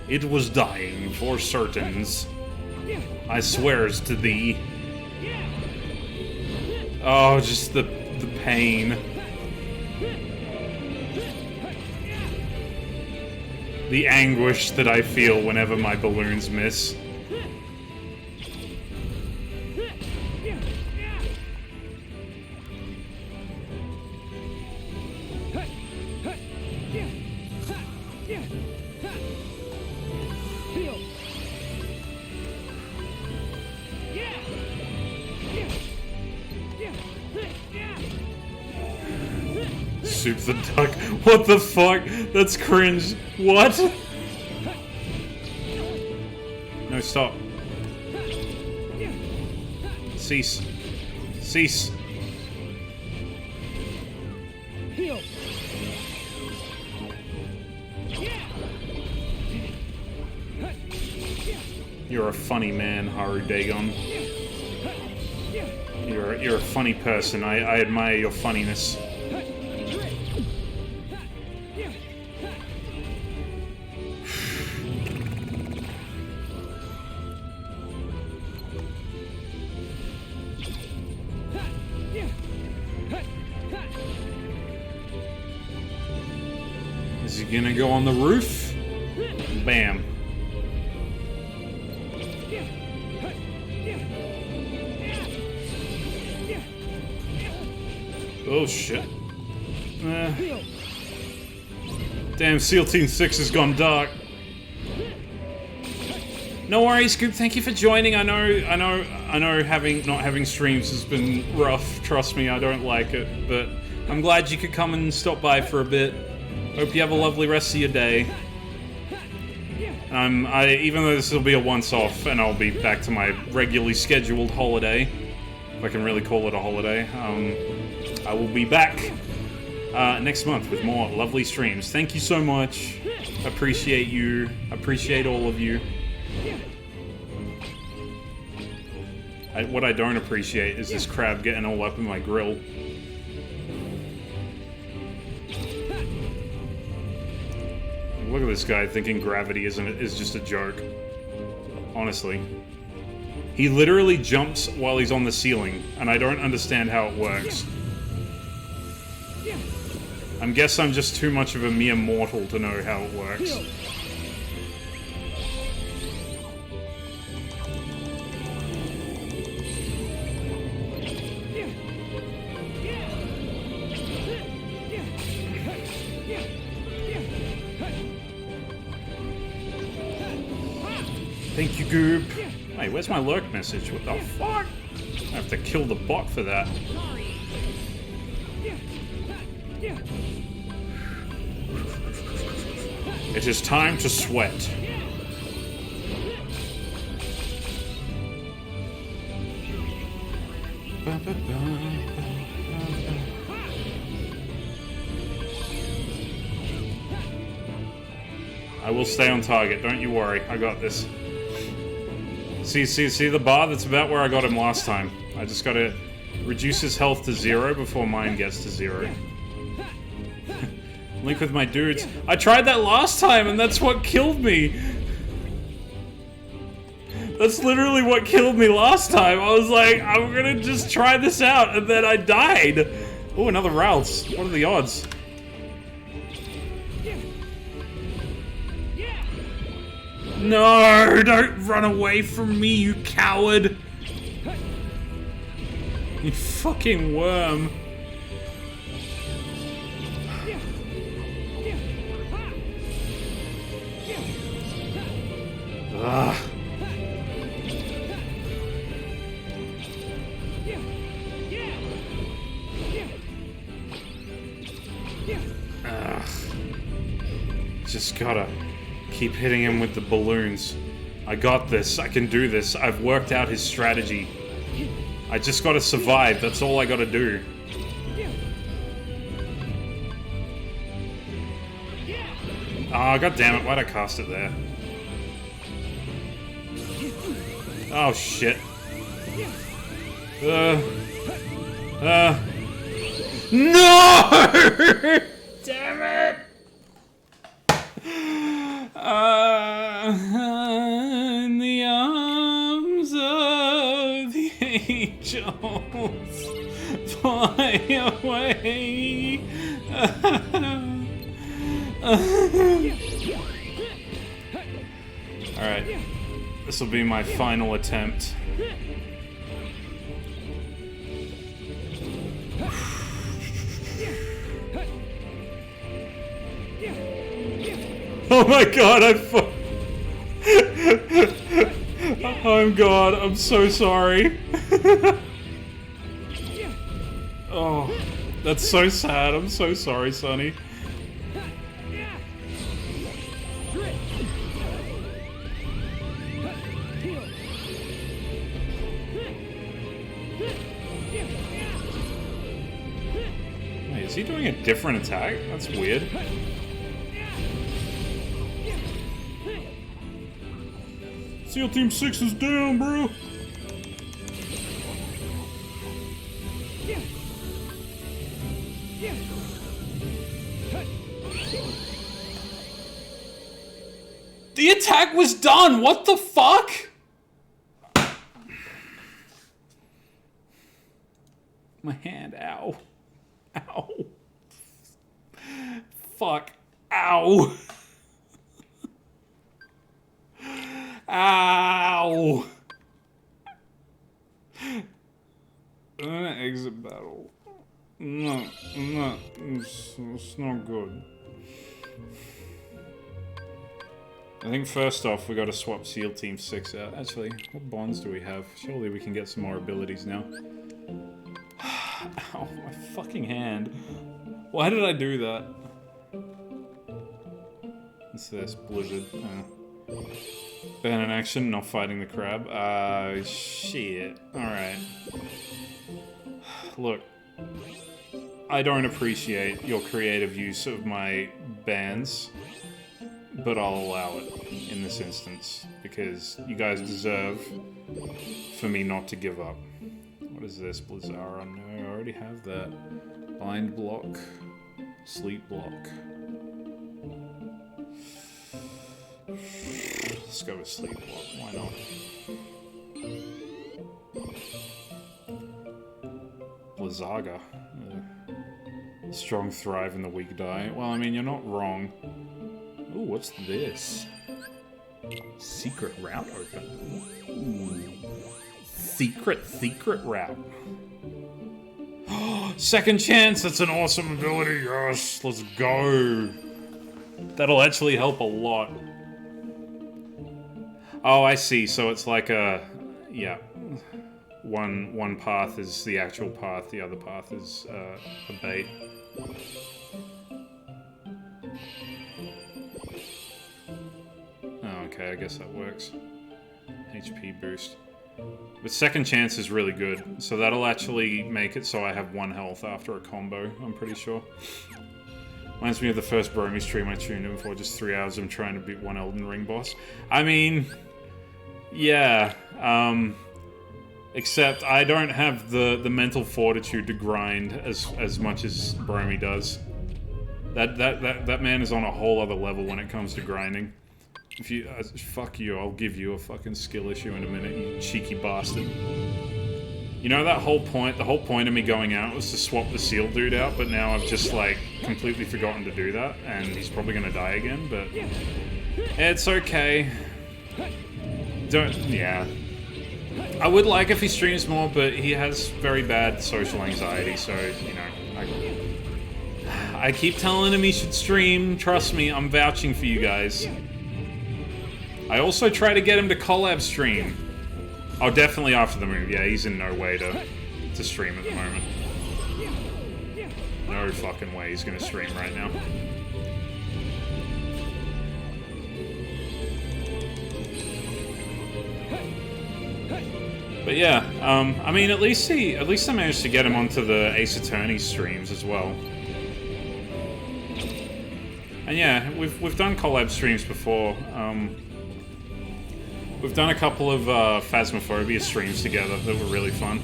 It was dying for certains. I swears to thee. Oh, just the pain. The anguish that I feel whenever my balloons miss. Supe the duck. What the fuck? That's cringe. What? No, stop. Cease. Cease. You're a funny man, Haru Dagon. You're a funny person. I admire your funniness. Is he gonna go on the roof? Oh shit. Damn, SEAL Team 6 has gone dark. No worries, Scoop. Thank you for joining. I know not having streams has been rough. Trust me, I don't like it. But I'm glad you could come and stop by for a bit. Hope you have a lovely rest of your day. Even though this will be a once-off, and I'll be back to my regularly scheduled holiday, if I can really call it a holiday, I will be back next month with more lovely streams. Thank you so much. Appreciate you. Appreciate all of you. What I don't appreciate is this crab getting all up in my grill. Look at this guy thinking gravity is just a joke. Honestly. He literally jumps while he's on the ceiling, and I don't understand how it works. I guess I'm just too much of a mere mortal to know how it works. Thank you, Goop. Hey, where's my lurk message? What the fuck? I have to kill the bot for that. It is time to sweat. I will stay on target, don't you worry. I got this. See the bar? That's about where I got him last time. I just gotta reduce his health to 0 before mine gets to 0. Link with my dudes. I tried that last time and that's what killed me. That's literally what killed me last time. I was like, I'm gonna just try this out, and then I died. Oh, another Rouse. What are the odds? No, don't run away from me, you coward. You fucking worm. Ugh. Ugh. Just gotta keep hitting him with the balloons. I got this. I can do this. I've worked out his strategy. I just gotta survive. That's all I gotta do. Ah, oh, god damn it. Why'd I cast it there? Oh, shit. No! Damn it! In the arms of the angels, fly away. Alright, this will be my final attempt. Oh my god, oh god, I'm so sorry. Oh, that's so sad. I'm so sorry, Sonny. Wait, is he doing a different attack? That's weird. SEAL Team 6 is down, bro! The attack was done! What the fuck?! My hand, ow. Ow. Fuck. Ow. Ow! I'm gonna exit battle. No, it's not good. I think first off, we gotta swap SEAL Team 6 out. Actually, what bonds do we have? Surely we can get some more abilities now. Ow, my fucking hand. Why did I do that? What's this? Blizzard. Ban in action, not fighting the crab. Shit. Alright. Look. I don't appreciate your creative use of my bans, but I'll allow it in this instance, because you guys deserve for me not to give up. What is this? Blizzara? No, I already have that. Bind block. Sleep block. Let's go with sleep block. Why not? Blizzaga. Strong thrive and the weak die. Well, I mean, you're not wrong. Ooh, what's this? Secret route open. Ooh. Secret route. Second chance! That's an awesome ability, yes! Let's go! That'll actually help a lot. Oh, I see. So it's like a... yeah. One path is the actual path, the other path is a bait. Oh, okay, I guess that works. HP boost. But second chance is really good, so that'll actually make it so I have 1 health after a combo, I'm pretty sure. Reminds me of the first Bromy stream I tuned in for, just 3 hours of him trying to beat one Elden Ring boss. I mean, yeah, except I don't have the mental fortitude to grind as much as Bromy does. That man is on a whole other level when it comes to grinding. If you fuck you, I'll give you a fucking skill issue in a minute, you cheeky bastard. You know that whole point, the whole point of me going out was to swap the seal dude out, but now I've just like completely forgotten to do that, and he's probably gonna die again, but it's okay. Yeah. I would like if he streams more, but he has very bad social anxiety, so, you know, I keep telling him he should stream. Trust me, I'm vouching for you guys. I also try to get him to collab stream. Oh, definitely after the move. Yeah, he's in no way to stream at the moment. No fucking way he's gonna stream right now. But yeah, I mean, at least I managed to get him onto the Ace Attorney streams as well. And yeah, we've done collab streams before. We've done a couple of Phasmophobia streams together that were really fun.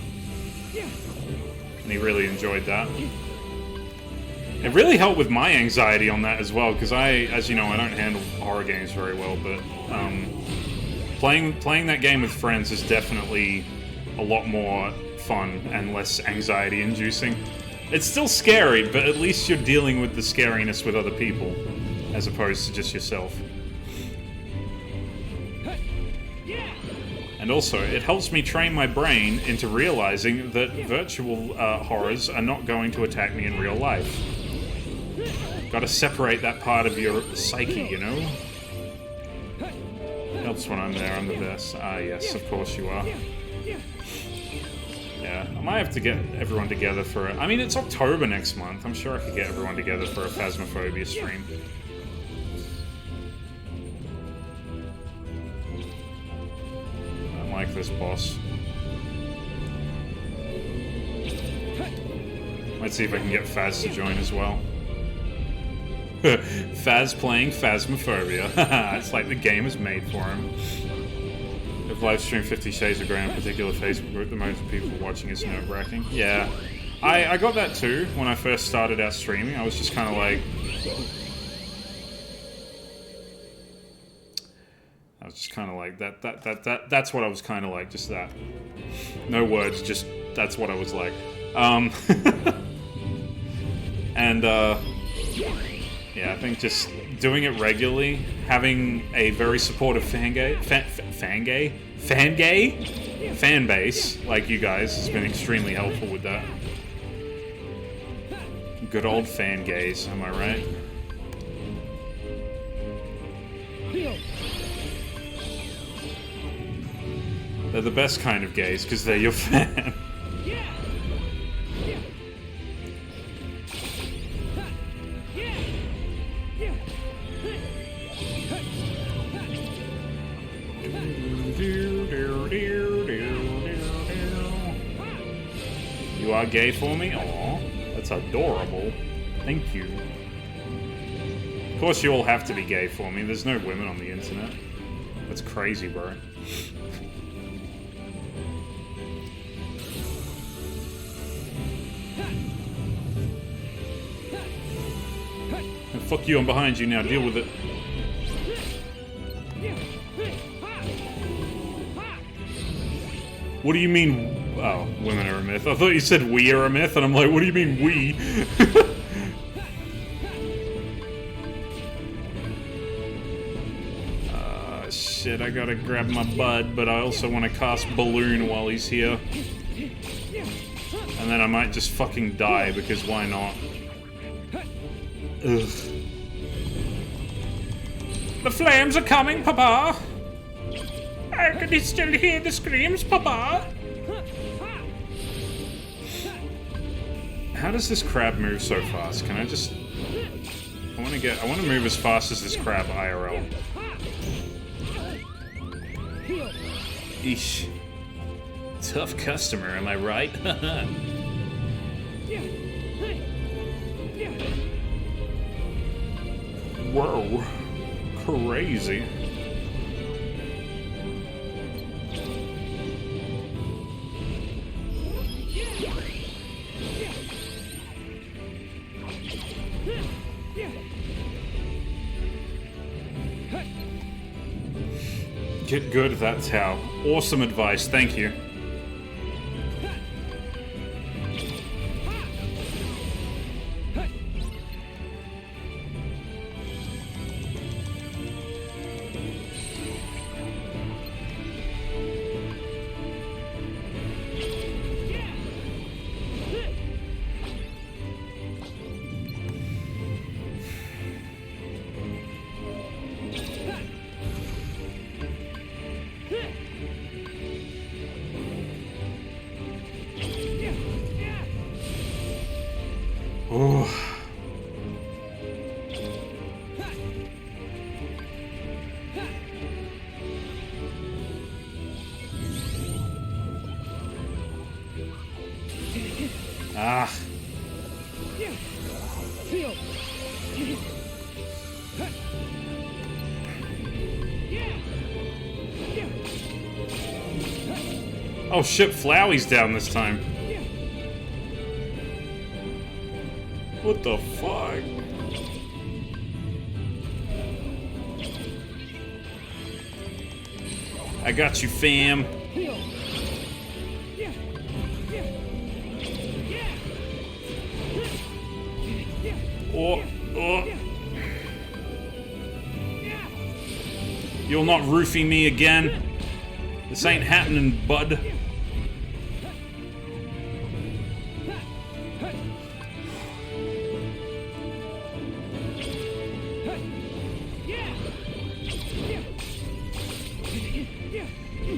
And he really enjoyed that. It really helped with my anxiety on that as well, because as you know, I don't handle horror games very well, but playing that game with friends is definitely a lot more fun and less anxiety-inducing. It's still scary, but at least you're dealing with the scariness with other people, as opposed to just yourself. And also, it helps me train my brain into realizing that virtual horrors are not going to attack me in real life. Gotta separate that part of your psyche, you know? Helps when I'm there, I'm the best. Ah, yes, of course you are. Yeah, I might have to get everyone together for I mean, it's October next month. I'm sure I could get everyone together for a Phasmophobia stream. Like this boss. Let's see if I can get Phaz to join as well. Phaz playing Phasmophobia. It's like the game is made for him. If live stream 50 Shades of Grey on a particular Facebook group, the most people watching is nerve-wracking. Yeah. I got that too when I first started out streaming. I was just kind of like... I was just kind of like, that's what I was kind of like, just that. No words, just, that's what I was like. And, yeah, I think just doing it regularly, having a very supportive fan base, like you guys, has been extremely helpful with that. Good old fan gaze, am I right? They're the best kind of gays because they're your fan. You are gay for me? Aw, that's adorable. Thank you. Of course you all have to be gay for me. There's no women on the internet. That's crazy, bro. And fuck you, I'm behind you now. Deal with it. What do you mean? Oh, women are a myth. I thought you said we are a myth, and I'm like, what do you mean we? Shit, I gotta grab my bud, but I also want to cast Balloon while he's here. And then I might just fucking die, because why not? Ugh. The flames are coming, Papa! I can still hear the screams, Papa! How does this crab move so fast? Can I just... I want to move as fast as this crab IRL. Eesh. Tough customer, am I right? Whoa. Crazy. Get good, that's how. Awesome advice, thank you. Oh. Ah. Oh shit, Flowey's down this time. What the fuck? I got you, fam. Oh, oh. You'll not roofie me again. This ain't happening, bud.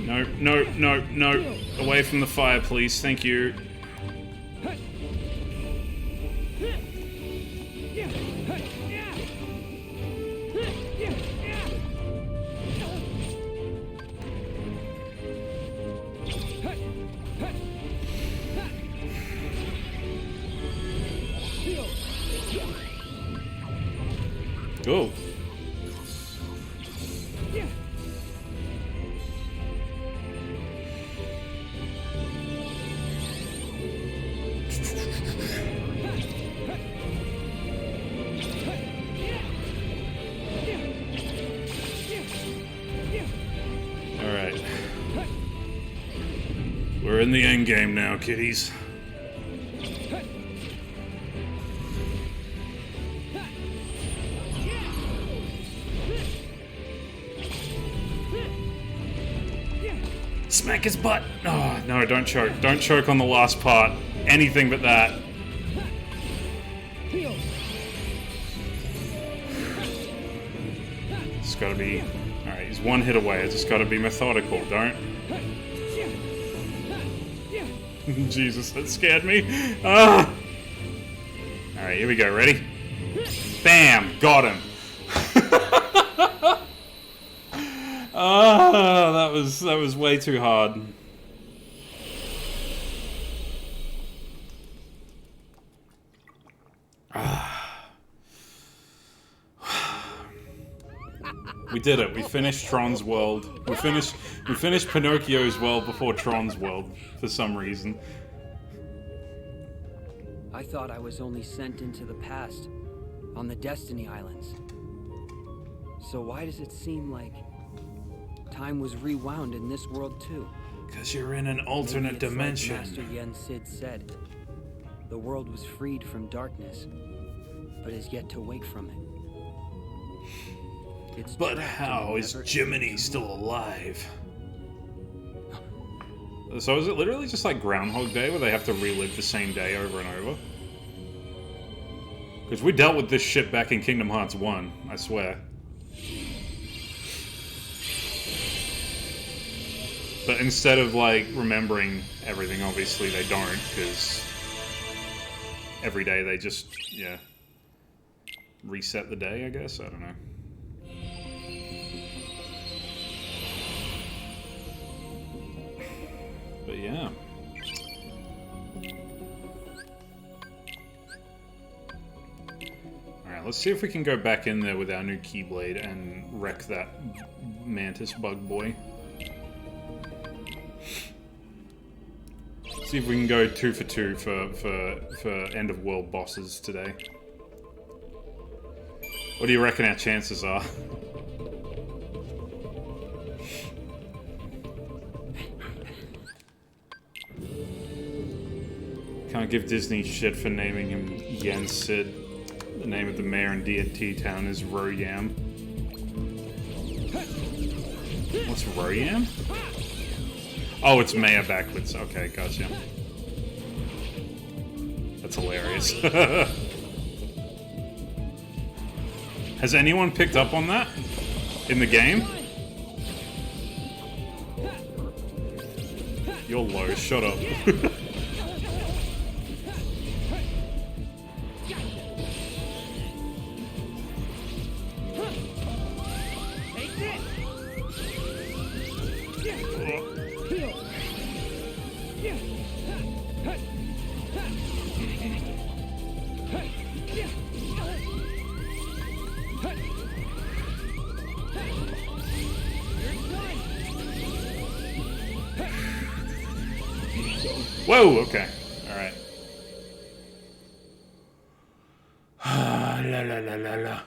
No, no, no, no. Away from the fire, please. Thank you. Go. Alright. We're in the end game now, kiddies. Smack his butt! Oh, no, don't choke. Don't choke on the last part. Anything but that. just gotta be... Alright, he's one hit away. I just gotta be methodical. Don't... Jesus, that scared me. Ah! Alright, here we go. Ready? Bam! Got him. Ah, that was way too hard. We did it. We finished Tron's world. We finished Pinocchio's world before Tron's world for some reason. I thought I was only sent into the past, on the Destiny Islands. So why does it seem like time was rewound in this world too? Because you're in an alternate dimension. Like Master Yen Sid said, the world was freed from darkness, but is yet to wake from it. But how is Jiminy still alive? So is it literally just like Groundhog Day where they have to relive the same day over and over? Because we dealt with this shit back in Kingdom Hearts 1, I swear. But instead of like remembering everything, obviously they don't, because every day they just, yeah, reset the day, I guess? I don't know. But yeah. Alright, let's see if we can go back in there with our new Keyblade and wreck that Mantis bug boy. See if we can go 2 for 2 for end of world bosses today. What do you reckon our chances are? Can't give Disney shit for naming him Yen Sid. The name of the mayor in D&T Town is Royam. What's Royam? Oh, it's mayor backwards. Okay, gotcha. That's hilarious. Has anyone picked up on that in the game? You're low, shut up. Whoa, okay. Alright. La la la la la.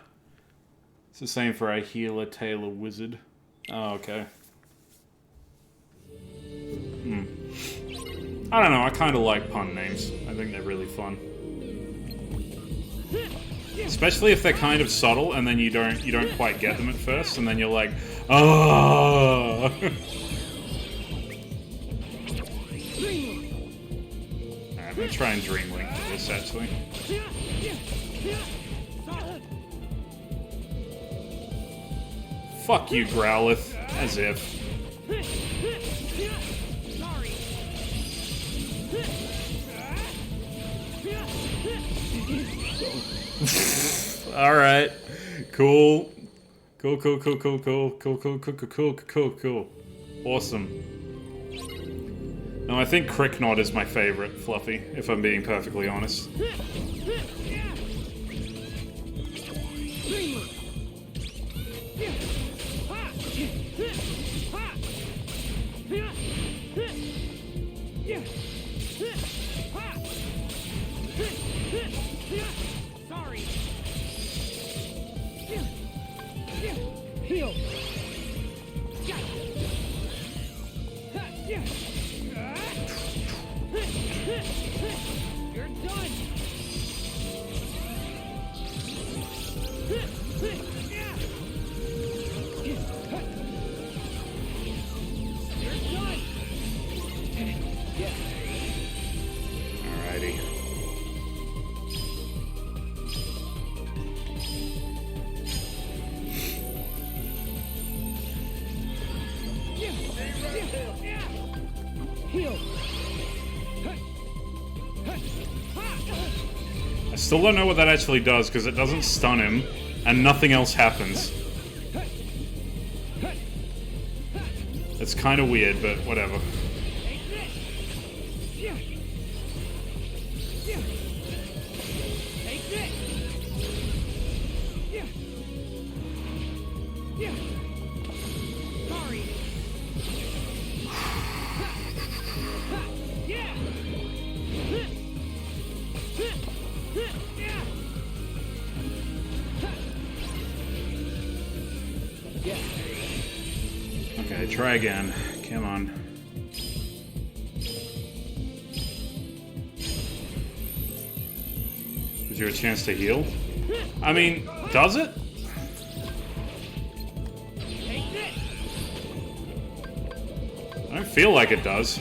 It's the same for a healer, tailor, wizard. Oh, okay. I don't know, I kind of like pun names. I think they're really fun. Especially if they're kind of subtle and then you don't quite get them at first and then you're like, oh. I'm gonna try and Dream Link for this, actually. Fuck you, Growlithe. As if. Alright. Cool. Cool. Awesome. No, I think Cricknod is my favorite, Fluffy, if I'm being perfectly honest. Sorry. Heal. You're done. You're done. Alrighty. Heal. I still don't know what that actually does, because it doesn't stun him, and nothing else happens. It's kind of weird, but whatever. Okay, try again. Come on. Is there a chance to heal? I mean, does it? I don't feel like it does.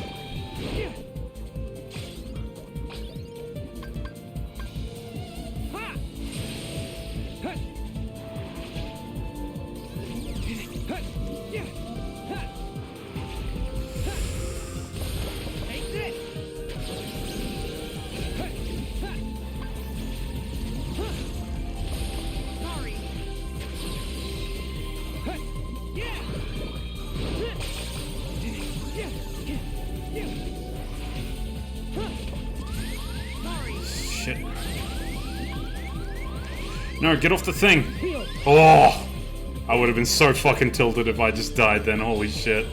Shit. No, get off the thing! Oh! I would have been so fucking tilted if I just died then, holy shit.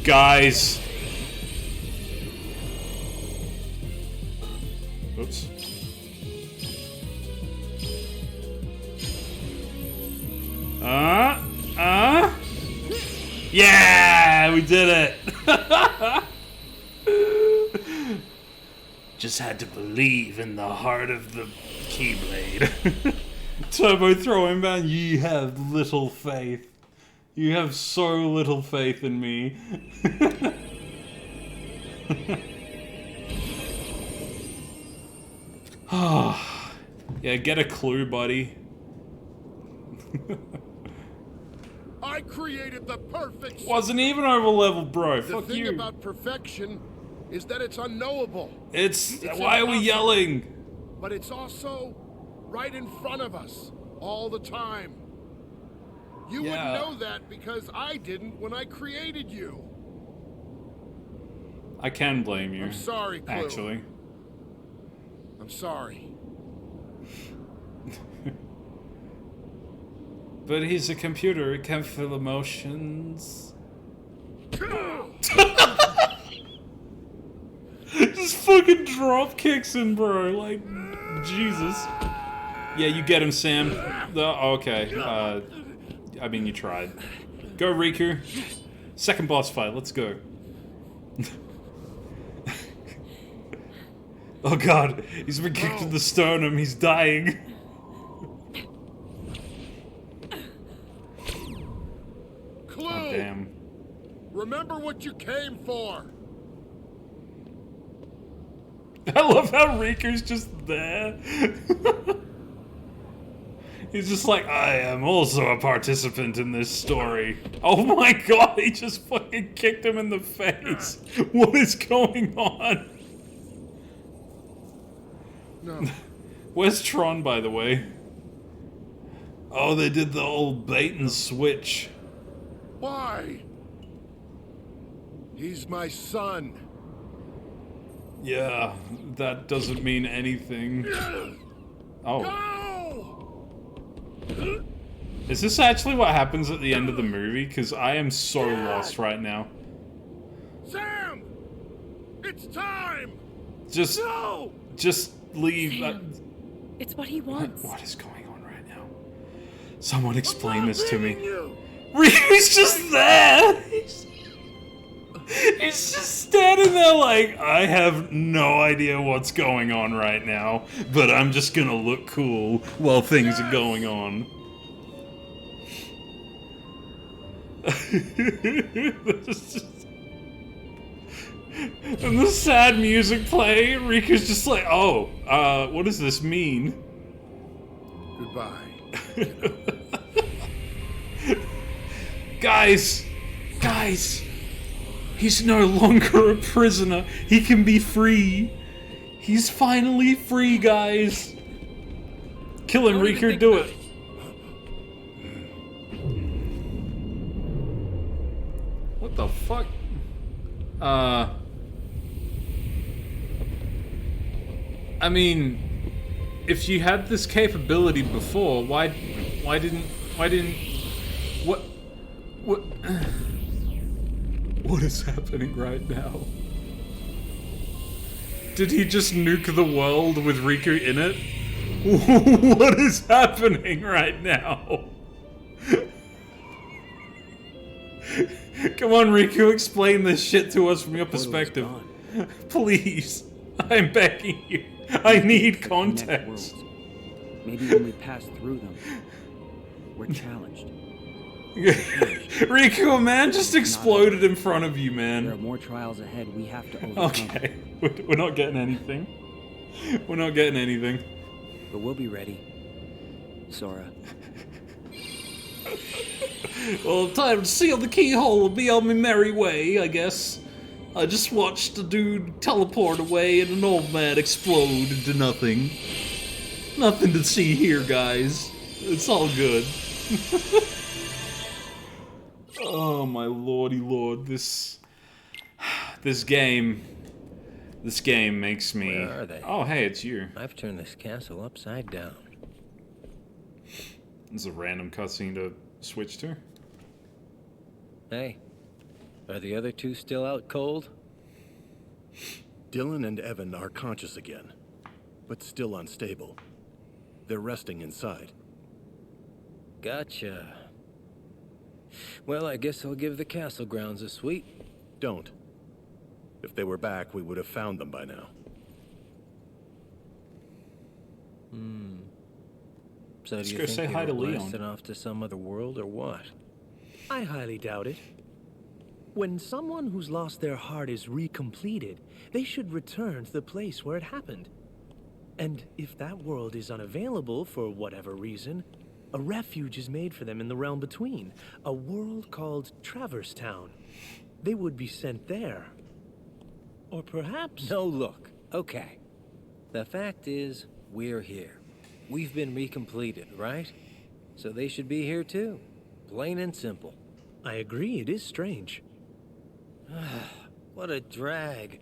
Guys! Oops. Yeah! We did it! Just had to believe in the heart of the Keyblade. Turbo throwing man, you have little faith. You have so little faith in me. Yeah, get a clue, buddy. I created the perfect... Wasn't even over level, bro. The Fuck thing you. about perfection is that it's unknowable. It's why are we impossible. yelling? But it's also right in front of us all the time. You wouldn't know that because I didn't when I created you. I can blame you. I'm sorry, Clue. Actually. I'm sorry. But he's a computer, it can feel emotions. Just fucking drop kicks him, bro. Like, Jesus. Yeah, you get him, Sam. Okay. I mean, you tried. Go, Riku. Second boss fight, let's go. Oh god, he's been kicked in the sternum, he's dying. Clue! Oh, damn. Remember what you came for. I love how Riku's just there. He's just like, I am also a participant in this story. Oh my god, he just fucking kicked him in the face. What is going on? No. Where's Tron, by the way? Oh, they did the old bait and switch. Why? He's my son. Yeah, that doesn't mean anything. Oh. Go! Is this actually what happens at the end of the movie? Because I am so lost right now. Sam! It's time! Just... No! Just leave. It's what he wants. What is going on right now? Someone explain this to me. You. Ryu's just there! He's just standing there like, I have no idea what's going on right now, but I'm just gonna look cool while things are going on. And the sad music play, Riku's just like, oh, what does this mean? Goodbye. Guys! Guys! He's no longer a prisoner. He can be free. He's finally free, guys. Kill him, Riku, do it. What the fuck? I mean, if you had this capability before, why didn't, what, what is happening right now? Did he just nuke the world with Riku in it? What is happening right now? Come on, Riku, explain this shit to us from your perspective. Please, I'm begging you. I need context. Maybe when we pass through them, we're challenged. Riku, a man just exploded in front of you, man. There are more trials ahead we have to overcome. Okay, we're not getting anything. We're not getting anything. But we'll be ready, Sora. Well, time to seal the keyhole and be on my merry way, I guess. I just watched a dude teleport away and an old man explode into nothing. Nothing to see here, guys. It's all good. Oh my lordy lord, this game makes me... Where are they? Oh, hey, it's you. I've turned this castle upside down. There's a random cutscene to switch to. Hey, are the other two still out cold? Dylan and Evan are conscious again, but still unstable. They're resting inside. Gotcha. Well, I guess I'll give the castle grounds a sweep. Don't. If they were back, we would have found them by now. So Let's do go you say think hi they to were Leon. blasted off to some other world or what? I highly doubt it. When someone who's lost their heart is recompleted, they should return to the place where it happened. And if that world is unavailable for whatever reason, a refuge is made for them in the realm between, a world called Traverse Town. They would be sent there. Or perhaps... No, look. Okay. The fact is, we're here. We've been recompleted, right? So they should be here too. Plain and simple. I agree, it is strange. What a drag.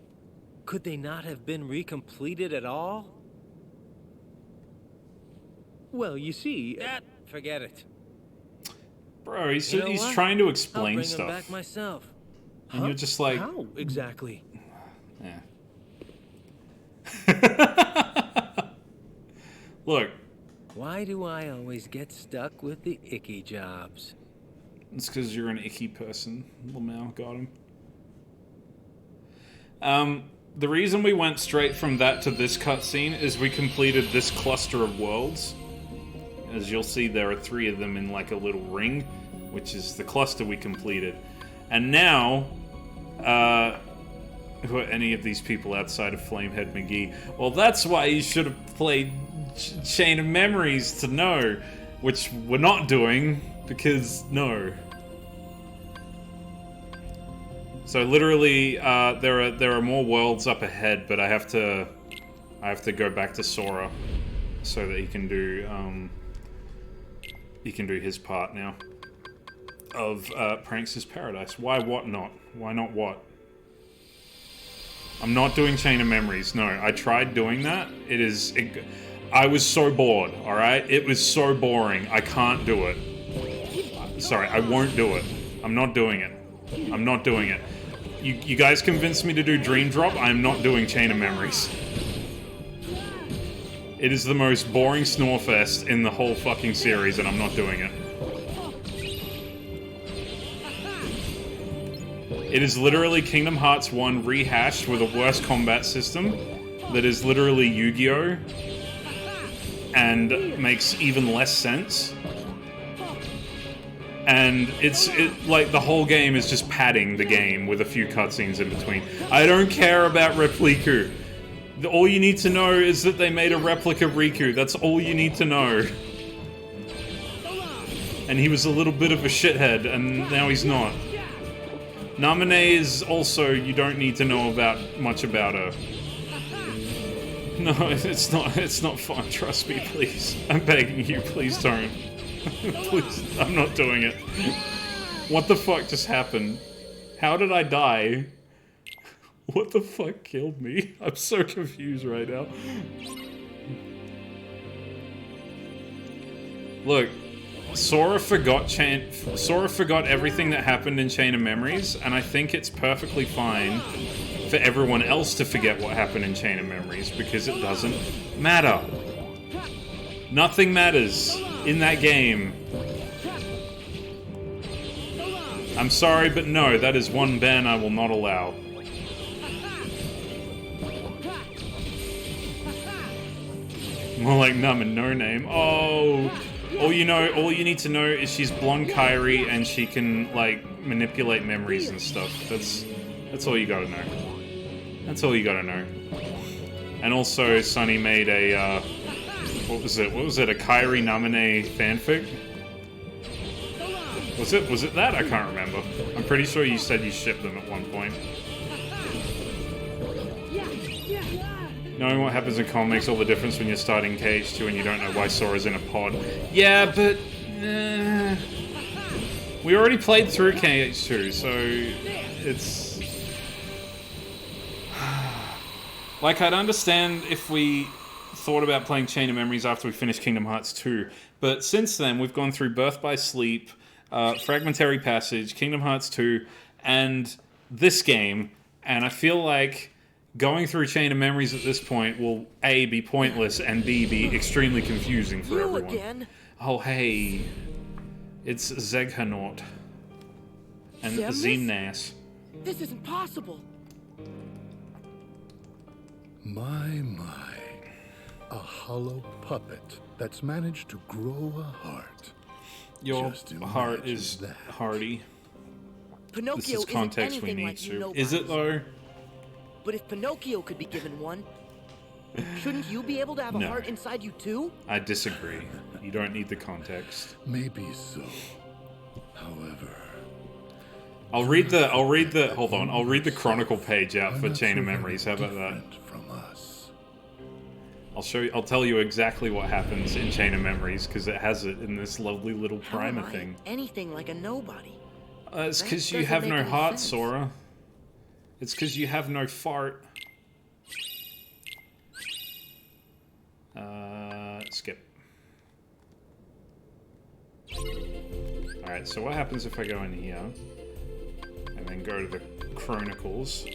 Could they not have been recompleted at all? Well, you see... Forget it. Bro, he's You know he's what? trying to I'll explain bring stuff. them back myself. And you're just like... How exactly? Yeah. Look. Why do I always get stuck with the icky jobs? It's because you're an icky person. Lamau got him. The reason we went straight from that to this cutscene is we completed this cluster of worlds. As you'll see, there are 3 of them in like a little ring, which is the cluster we completed. And now, who are any of these people outside of Flamehead McGee? Well, that's why you should have played Chain of Memories to know, which we're not doing, because no. So literally, there are more worlds up ahead, but I have to go back to Sora so that he can do his part now of Pranks' Paradise. Why what not? Why not what? I'm not doing Chain of Memories. No, I tried doing that. I was so bored. All right, it was so boring. I can't do it. Sorry, I won't do it. I'm not doing it. I'm not doing it. You guys convinced me to do Dream Drop. I'm not doing Chain of Memories. It is the most boring snorefest in the whole fucking series, and I'm not doing it. It is literally Kingdom Hearts 1 rehashed with a worse combat system that is literally Yu-Gi-Oh! And makes even less sense. And like the whole game is just padding the game with a few cutscenes in between. I don't care about Repliku. All you need to know is that they made a replica Riku. That's all you need to know. and he was a little bit of a shithead, and now he's not. Namine is also, you don't need to know much about her. No, it's not fun, trust me, please. I'm begging you, please don't. Please, I'm not doing it. What the fuck just happened? How did I die? What the fuck killed me? I'm so confused right now. Look, Sora forgot everything that happened in Chain of Memories, and I think it's perfectly fine for everyone else to forget what happened in Chain of Memories, because it doesn't matter. Nothing matters in that game. I'm sorry, but no, that is one ban I will not allow. More like Numb and No Name. Oh, all you need to know is she's blonde Kairi and she can like manipulate memories and stuff. That's all you gotta know. That's all you gotta know. And also, Sunny made a what was it? A Kairi Namine fanfic? Was it that? I can't remember. I'm pretty sure you said you shipped them at one point. Knowing what happens in comics makes all the difference when you're starting KH2 and you don't know why Sora's in a pod. Yeah, but... we already played through KH2, so... it's... like, I'd understand if we thought about playing Chain of Memories after we finished Kingdom Hearts 2, but since then, we've gone through Birth by Sleep, Fragmentary Passage, Kingdom Hearts 2, and this game, and I feel like going through Chain of Memories at this point will A, be pointless, and B, be extremely confusing for everyone. Again? Oh, hey. It's Zeghanaut. And Zemnas. This isn't possible. My. A hollow puppet that's managed to grow a heart. Your heart is hardy. Pinocchio this is context we need, Supe. Is it, though? But if Pinocchio could be given one, shouldn't you be able to have a heart inside you too? I disagree. You don't need the context. Maybe so. However, I'll read the Chronicle page out for Chain of Memories. How about that? From us. I'll tell you exactly what happens in Chain of Memories, because it has it in this lovely little primer thing. Anything like a nobody. It's because you have no heart, Sora. It's because you have no fart. Skip. Alright, so what happens if I go in here and then go to the Chronicles?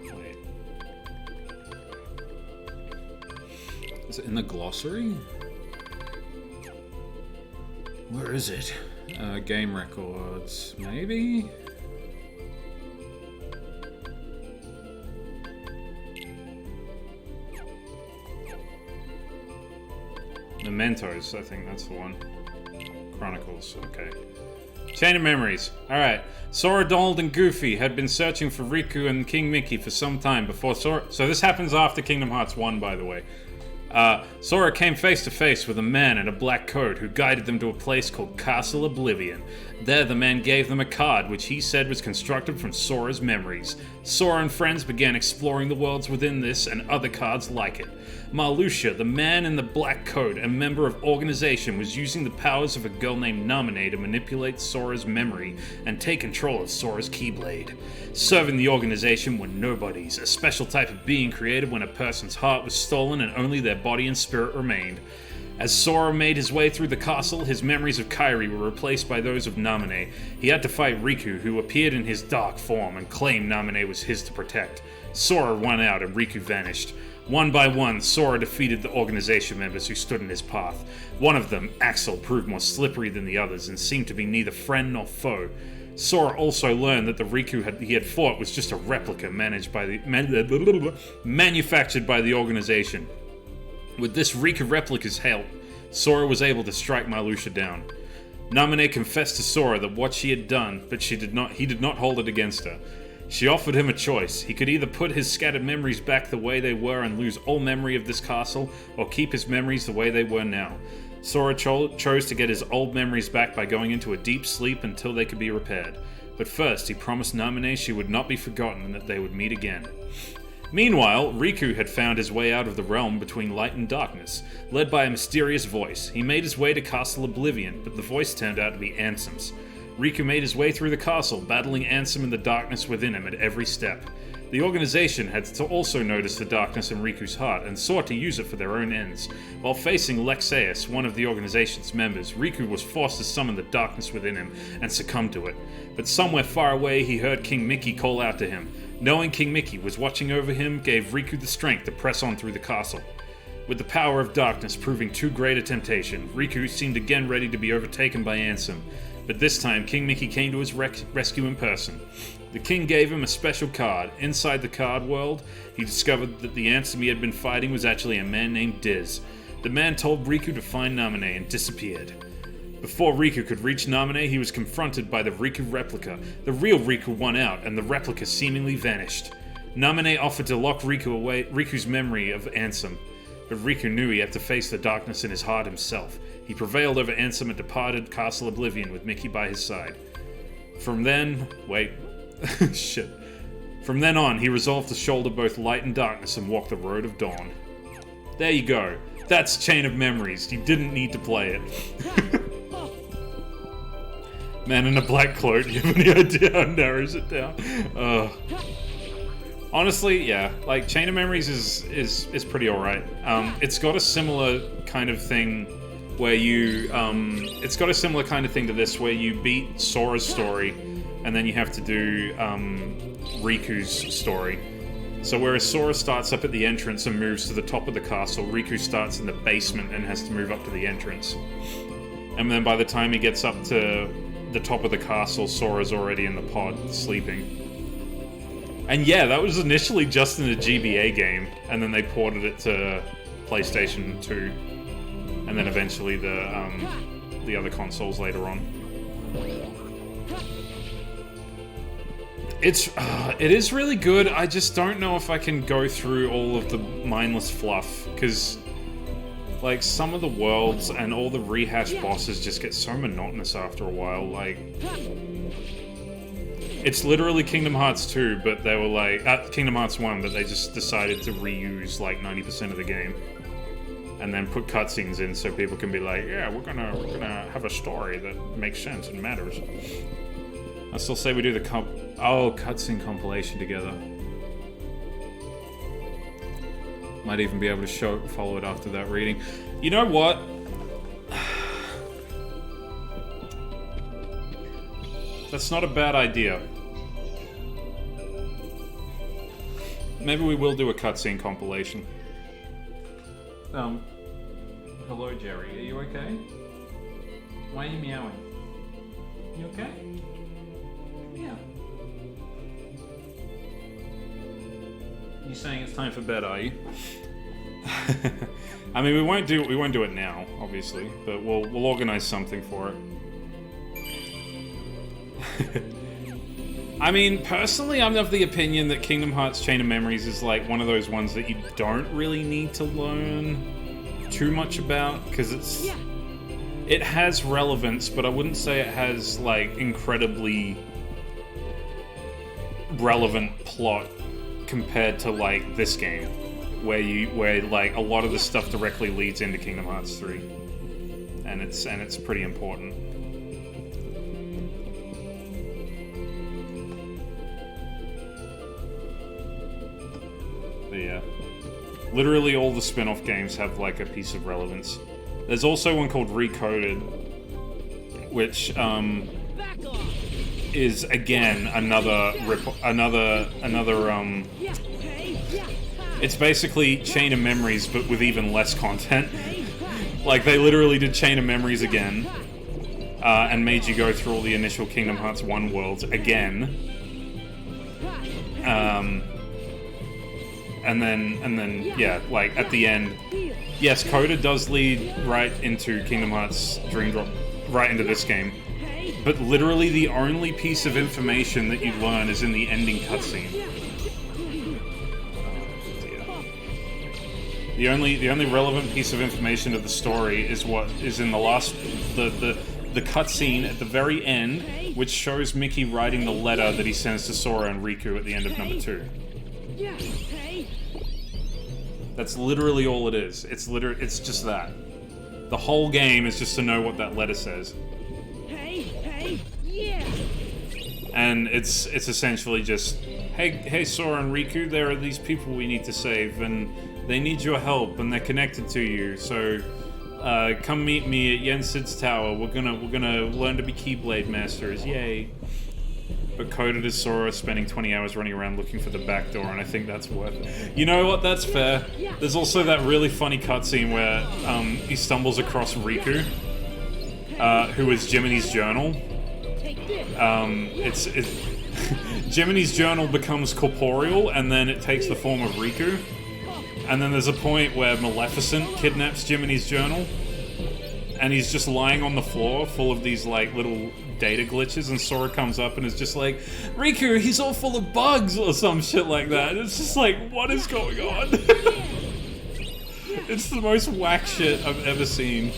Wait. Is it in the glossary? Where is it? Game records, maybe? Mementos, I think that's the one. Chronicles, okay. Chain of Memories. Alright. Sora, Donald, and Goofy had been searching for Riku and King Mickey for some time before Sora... So this happens after Kingdom Hearts 1, by the way. Sora came face to face with a man in a black coat who guided them to a place called Castle Oblivion. There, the man gave them a card which he said was constructed from Sora's memories. Sora and friends began exploring the worlds within this and other cards like it. Marluxia, the man in the black coat and member of organization, was using the powers of a girl named Namine to manipulate Sora's memory and take control of Sora's Keyblade. Serving the organization were nobodies, a special type of being created when a person's heart was stolen and only their body and spirit remained. As Sora made his way through the castle, his memories of Kairi were replaced by those of Namine. He had to fight Riku, who appeared in his dark form and claimed Namine was his to protect. Sora won out and Riku vanished. One by one, Sora defeated the organization members who stood in his path. One of them, Axel, proved more slippery than the others and seemed to be neither friend nor foe. Sora also learned that the Riku he had fought was just a replica manufactured by the organization. With this Riku replica's help, Sora was able to strike Marluxia down. Namine confessed to Sora that what she had done, but he did not hold it against her. She offered him a choice. He could either put his scattered memories back the way they were and lose all memory of this castle, or keep his memories the way they were now. Sora chose to get his old memories back by going into a deep sleep until they could be repaired. But first, he promised Namine she would not be forgotten and that they would meet again. Meanwhile, Riku had found his way out of the realm between light and darkness. Led by a mysterious voice, he made his way to Castle Oblivion, but the voice turned out to be Ansem's. Riku made his way through the castle, battling Ansem and the darkness within him at every step. The organization had to also notice the darkness in Riku's heart and sought to use it for their own ends. While facing Lexaeus, one of the organization's members, Riku was forced to summon the darkness within him and succumb to it. But somewhere far away, he heard King Mickey call out to him. Knowing King Mickey was watching over him gave Riku the strength to press on through the castle. With the power of darkness proving too great a temptation, Riku seemed again ready to be overtaken by Ansem. But this time, King Mickey came to his rescue in person. The king gave him a special card. Inside the card world, he discovered that the Ansem he had been fighting was actually a man named Diz. The man told Riku to find Namine and disappeared. Before Riku could reach Namine, he was confronted by the Riku replica. The real Riku won out, and the replica seemingly vanished. Namine offered to lock Riku's memory of Ansem, but Riku knew he had to face the darkness in his heart himself. He prevailed over Ansem and departed Castle Oblivion with Mickey by his side. From then on, he resolved to shoulder both light and darkness and walk the road of dawn. There you go. That's Chain of Memories. You didn't need to play it. Man in a black cloak, you have any idea how it narrows it down? Honestly, yeah, like Chain of Memories is pretty alright. It's got a similar kind of thing where you, it's got a similar kind of thing to this where you beat Sora's story and then you have to do Riku's story. So whereas Sora starts up at the entrance and moves to the top of the castle, Riku starts in the basement and has to move up to the entrance. And then by the time he gets up to the top of the castle, Sora's already in the pod, sleeping. And yeah, that was initially just in a GBA game, and then they ported it to PlayStation 2, and then eventually the other consoles later on. It is really good. I just don't know if I can go through all of the mindless fluff, because like some of the worlds and all the rehashed bosses just get so monotonous after a while. Like, it's literally Kingdom Hearts 2, but they were like Kingdom Hearts 1, but they just decided to reuse like 90% of the game, and then put cutscenes in so people can be like, yeah, we're gonna have a story that makes sense and matters. I still say we do the cutscene compilation together. Might even be able to follow it after that reading. You know what? That's not a bad idea. Maybe we will do a cutscene compilation. Hello Jerry, are you okay? Why are you meowing? You okay? Yeah. You saying it's time for bed, are you? I mean, we won't do it now, obviously, but we'll organize something for it. I mean, personally, I'm of the opinion that Kingdom Hearts Chain of Memories is like one of those ones that you don't really need to learn too much about, because it has relevance, but I wouldn't say it has like incredibly relevant plot compared to like this game, where like a lot of the stuff directly leads into Kingdom Hearts 3, and it's pretty important. But yeah, literally all the spin-off games have like a piece of relevance. There's also one called Recoded, which is again another it's basically Chain of Memories but with even less content. Like they literally did Chain of Memories again and made you go through all the initial Kingdom Hearts 1 worlds again. And then yeah, like at the end, yes, Coda does lead right into Kingdom Hearts Dream Drop, right into this game. But literally the only piece of information that you learn is in the ending cutscene. The only relevant piece of information to the story is what is in the cutscene at the very end, which shows Mickey writing the letter that he sends to Sora and Riku at the end of number 2. That's literally all it is. It's just that. The whole game is just to know what that letter says. And it's essentially just, hey Sora and Riku, there are these people we need to save, and they need your help, and they're connected to you. So come meet me at Yensid's tower. We're gonna learn to be Keyblade masters. Yay! But coded as Sora spending 20 hours running around looking for the back door, and I think that's worth it. You know what? That's fair. There's also that really funny cutscene where he stumbles across Riku, who is Jiminy's journal. Jiminy's journal becomes corporeal, and then it takes the form of Riku. And then there's a point where Maleficent kidnaps Jiminy's journal, and he's just lying on the floor full of these like little data glitches, and Sora comes up and is just like, Riku, he's all full of bugs or some shit like that. It's just like, what is going on? It's the most whack shit I've ever seen.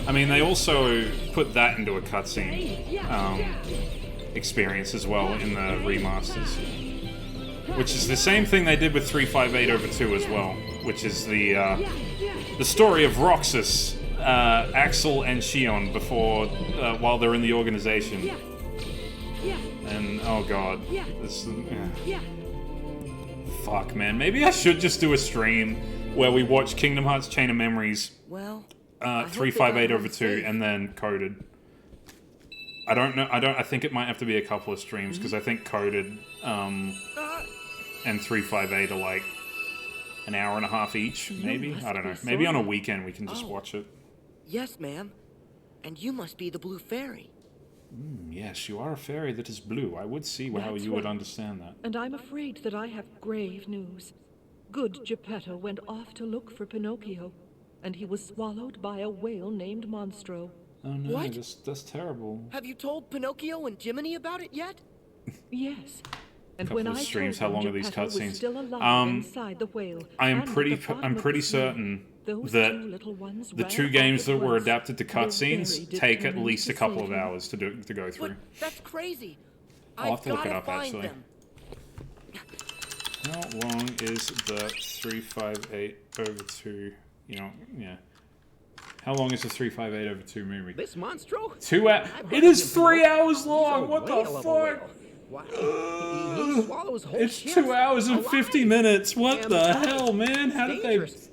I mean, they also put that into a cutscene experience as well in the remasters, which is the same thing they did with 358/2 as well, which is the story of Roxas, Axel, and Shion before while they're in the organization. And oh god, this. Fuck, man. Maybe I should just do a stream where we watch Kingdom Hearts Chain of Memories. Well, 358/2 and then coded. I don't know. I think it might have to be a couple of streams because I think coded and 358 are like an hour and a half each, maybe. I don't know. Maybe on a weekend we can just watch it. Yes, ma'am. And you must be the Blue Fairy. Yes, you are a fairy that is blue. I would see how you would understand that. And I'm afraid that I have grave news. Good Geppetto went off to look for Pinocchio, and he was swallowed by a whale named Monstro. Oh no, What? That's terrible. Have you told Pinocchio and Jiminy about it yet? Yes. And Couple when of I streams, told how long them are these Geppetto was cutscenes? still alive inside the whale, I'm and pretty the bottom I'm of pretty the sea, certain those that two little ones the ran two off games at that were once. adapted to They're cutscenes very take at determined least to a couple save of him. hours to go through. That's crazy. I'll have to look it gotta up find actually. them. How long is the 358/2? You know, yeah. How long is the 358/2 movie? This monstro? 2 hours. It is 3 hours long. What the fuck? He swallows whole It's ships 2 hours and alive. 50 minutes. What Damn the right. hell, man? How did they? Dangerous.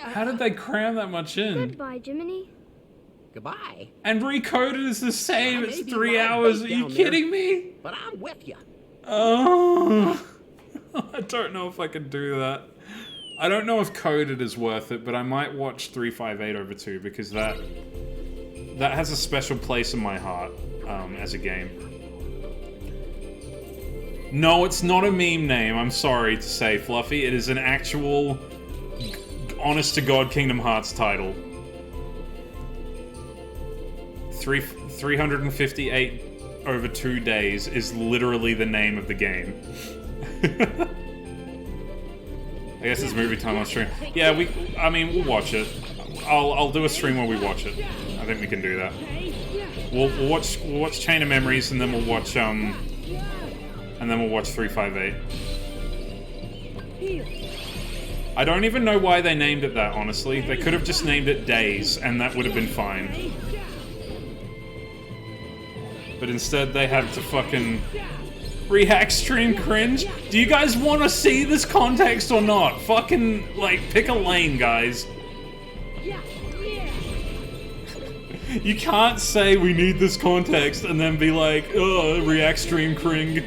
How did they cram that much in? Goodbye, Jiminy. Goodbye. And recoded is the same. I It's may be 3 live hours. Are bait you down kidding there, me? But I'm with you. Oh, I don't know if I can do that. I don't know if coded is worth it, but I might watch 358/2 because that has a special place in my heart as a game. No, it's not a meme name. I'm sorry to say, Fluffy. It is an actual, honest-to-God Kingdom Hearts title. 358/2 days is literally the name of the game. I guess it's movie time on stream. Yeah, we'll watch it. I'll do a stream where we watch it. I think we can do that. We'll watch Chain of Memories, and then we'll watch 358. I don't even know why they named it that, honestly. They could have just named it Days, and that would have been fine. But instead, they had to fucking rehack stream cringe. Do you guys want to see this context or not? Fucking, like, pick a lane, guys. You can't say we need this context and then be like, oh, react stream cring.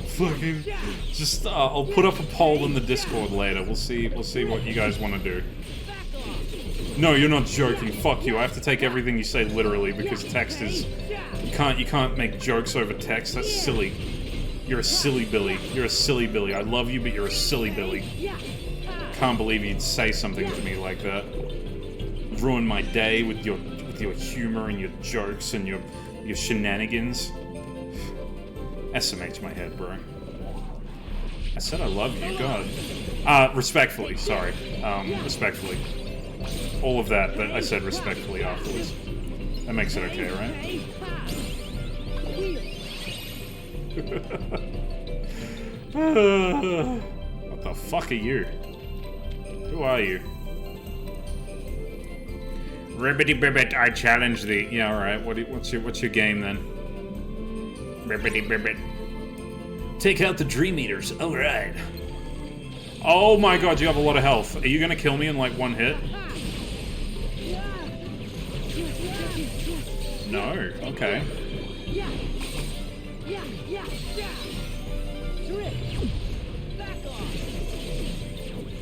Fucking, just I'll put up a poll in the Discord later. We'll see what you guys want to do. No, you're not joking. Fuck you. I have to take everything you say literally because text is you can't make jokes over text. That's silly. You're a silly Billy. You're a silly Billy. I love you, but you're a silly Billy. Can't believe you'd say something to me like that. Ruin my day with with your humor and your jokes and your shenanigans. SMH my head, bro. I said I love you, God. Respectfully, sorry. Respectfully. All of that, but I said respectfully afterwards. That makes it okay, right? What the fuck are you? Who are you? Ribbity bibbit, I challenge thee. Yeah, alright. What's your game then? Ribbity bibbit. Take out the Dream Eaters. Alright. Oh my god, you have a lot of health. Are you gonna kill me in like one hit? No. Okay.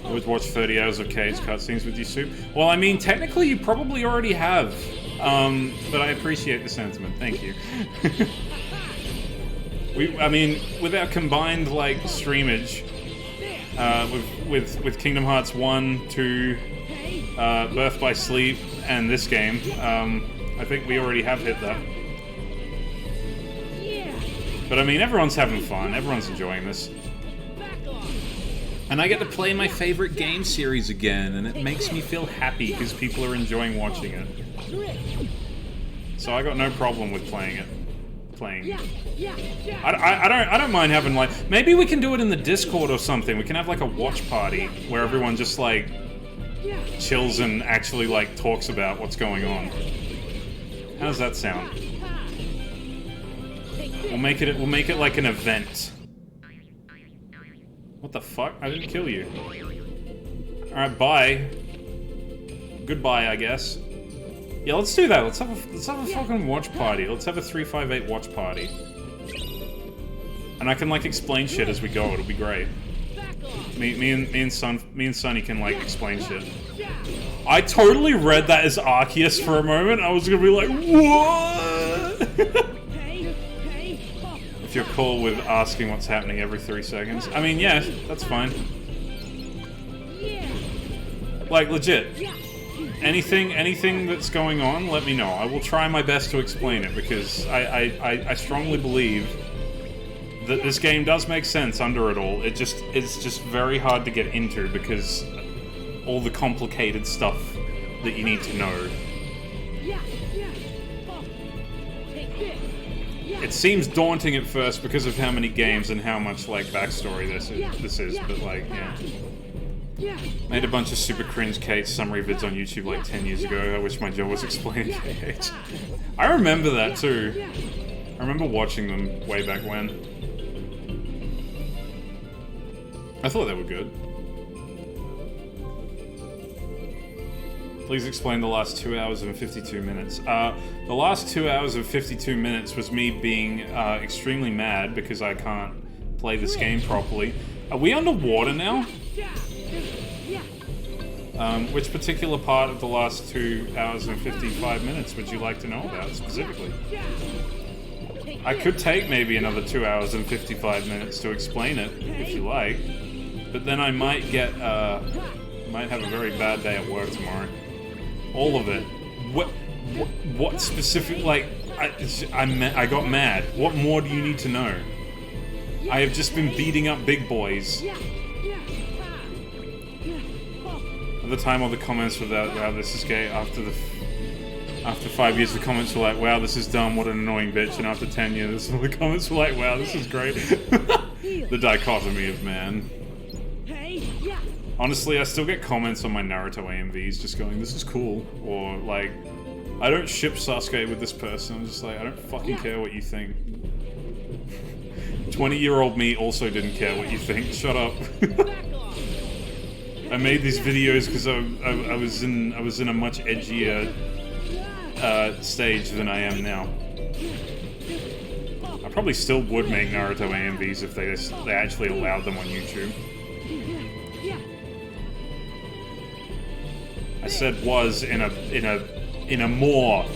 I always watch 30 hours of Cage cutscenes with you, Supe. Well, I mean, technically you probably already have. But I appreciate the sentiment. Thank you. I mean, with our combined, like, streamage, with Kingdom Hearts 1, 2, Birth by Sleep, and this game, I think we already have hit that. But I mean, everyone's having fun. Everyone's enjoying this. And I get to play my favorite game series again, and it makes me feel happy because people are enjoying watching it. So I got no problem with playing it. I don't mind having, like, maybe we can do it in the Discord or something. We can have like a watch party where everyone just like chills and actually like talks about what's going on. How does that sound? We'll make it like an event. What the fuck? I didn't kill you. Alright, bye. Goodbye, I guess. Yeah, let's do that. Let's have a fucking watch party. Let's have a 358 watch party. And I can like explain shit as we go. It'll be great. Me and Sonny can like explain shit. I totally read that as Arceus for a moment. I was gonna be like, what? If you're cool with asking what's happening every 3 seconds. I mean, yeah, that's fine. Like, legit. Anything that's going on, let me know. I will try my best to explain it, because I strongly believe that this game does make sense under it all. It's just very hard to get into, because all the complicated stuff that you need to know. It seems daunting at first because of how many games and how much, like, backstory this is, but, like, yeah. Made a bunch of super cringe Kate summary vids on YouTube like 10 years ago. I wish my job was explaining Kate. I remember that too. I remember watching them way back when. I thought they were good. Please explain the last 2 hours and 52 minutes. The last 2 hours and 52 minutes was me being extremely mad because I can't play this game properly. Are we underwater now? Which particular part of the last 2 hours and 55 minutes would you like to know about specifically? I could take maybe another 2 hours and 55 minutes to explain it, if you like. But then I might might have a very bad day at work tomorrow. All of it. What specific, like, I got mad. What more do you need to know? I have just been beating up big boys. At the time, all the comments were that, wow, this is gay. After 5 years, the comments were like, wow, this is dumb, what an annoying bitch. And after 10 years, all the comments were like, wow, this is great. The dichotomy of man. Honestly, I still get comments on my Naruto AMVs just going, this is cool. Or, like, I don't ship Sasuke with this person. I'm just like, I don't fucking care what you think. 20-year-old me also didn't care what you think. Shut up. I made these videos because I was in a much edgier stage than I am now. I probably still would make Naruto AMVs if they actually allowed them on YouTube. I said was in a more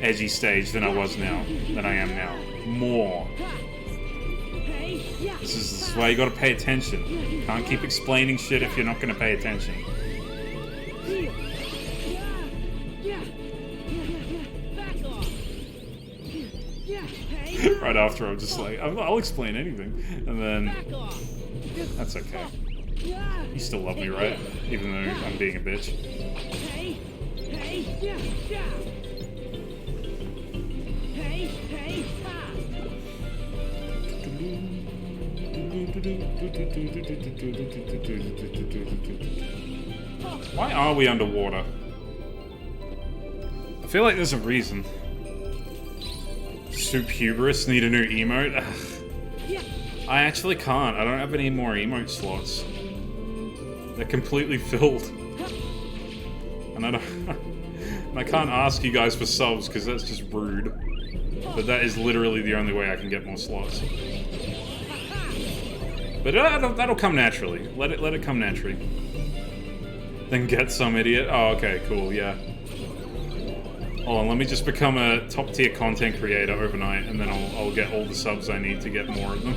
edgy stage than I was now, than I am now. More. This is why you gotta pay attention. You can't keep explaining shit if you're not gonna pay attention. Right after, I'm just like, I'll explain anything. And then, that's okay. You still love me, right? Even though I'm being a bitch. Why are we underwater? I feel like there's a reason. Supe Hubris need a new emote? Ugh. I actually can't. I don't have any more emote slots. They're completely filled. And I can't ask you guys for subs because that's just rude. But that is literally the only way I can get more slots. But that'll come naturally. Let it come naturally. Then get some idiot. Oh, okay, cool, yeah. Hold on, let me just become a top tier content creator overnight, and then I'll get all the subs I need to get more of them.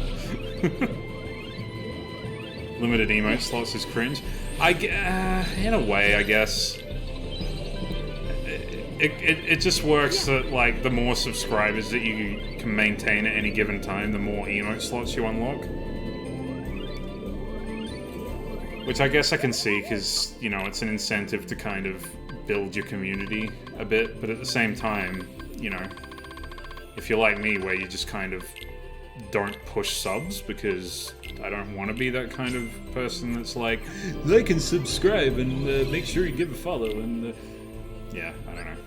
Limited emote slots is cringe. In a way, I guess. It just works that, like, the more subscribers that you can maintain at any given time, the more emote slots you unlock. Which I guess I can see, because, you know, it's an incentive to kind of build your community a bit, but at the same time, you know, if you're like me, where you just kind of don't push subs, because I don't want to be that kind of person that's like, like and subscribe, and make sure you give a follow, and, yeah, I don't know.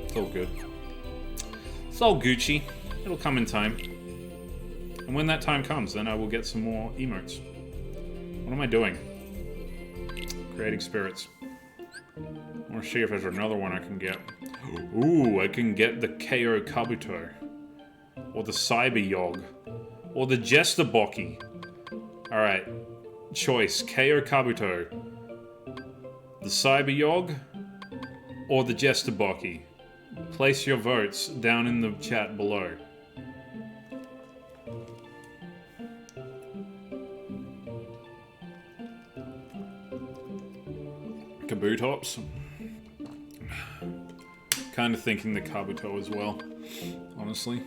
It's all good. It's all Gucci. It'll come in time. And when that time comes, then I will get some more emotes. What am I doing? Creating spirits. I want to see if there's another one I can get. Ooh, I can get the KO Kabuto. Or the Cyber Yogg. Or the Jester Boki. Alright. Choice. KO Kabuto. The Cyber Yogg. Or the Jester Boki. Place your votes down in the chat below. Kabutops. Kind of thinking the Kabuto as well, honestly.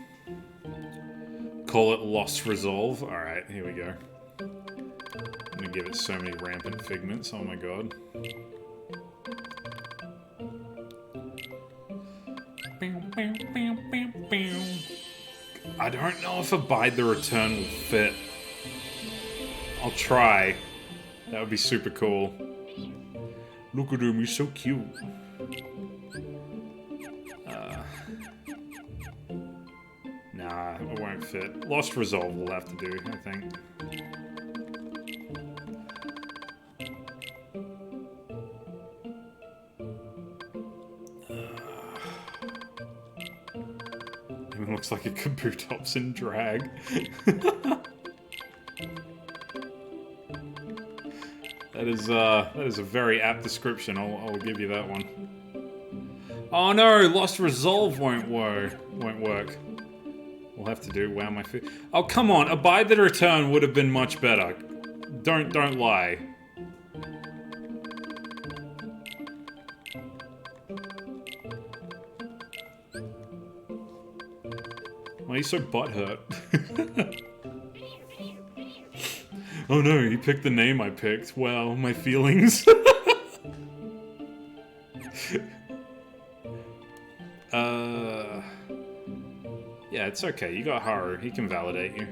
Call it Lost Resolve. Alright, here we go. I'm gonna give it so many rampant figments, oh my god. I don't know if Abide the Return will fit. I'll try. That would be super cool. Look at him, he's so cute. Nah, it won't fit. Lost Resolve will have to do, I think. It looks like a Kabutops in drag. That is a very apt description. I'll give you that one. Oh no, Lost Resolve won't work. We'll have to do wow my feet. Oh come on, Abide the Return would have been much better. Don't lie. Why are you so butthurt? Oh no, he picked the name I picked. Wow, my feelings. Yeah, it's okay. You got Haru. He can validate you.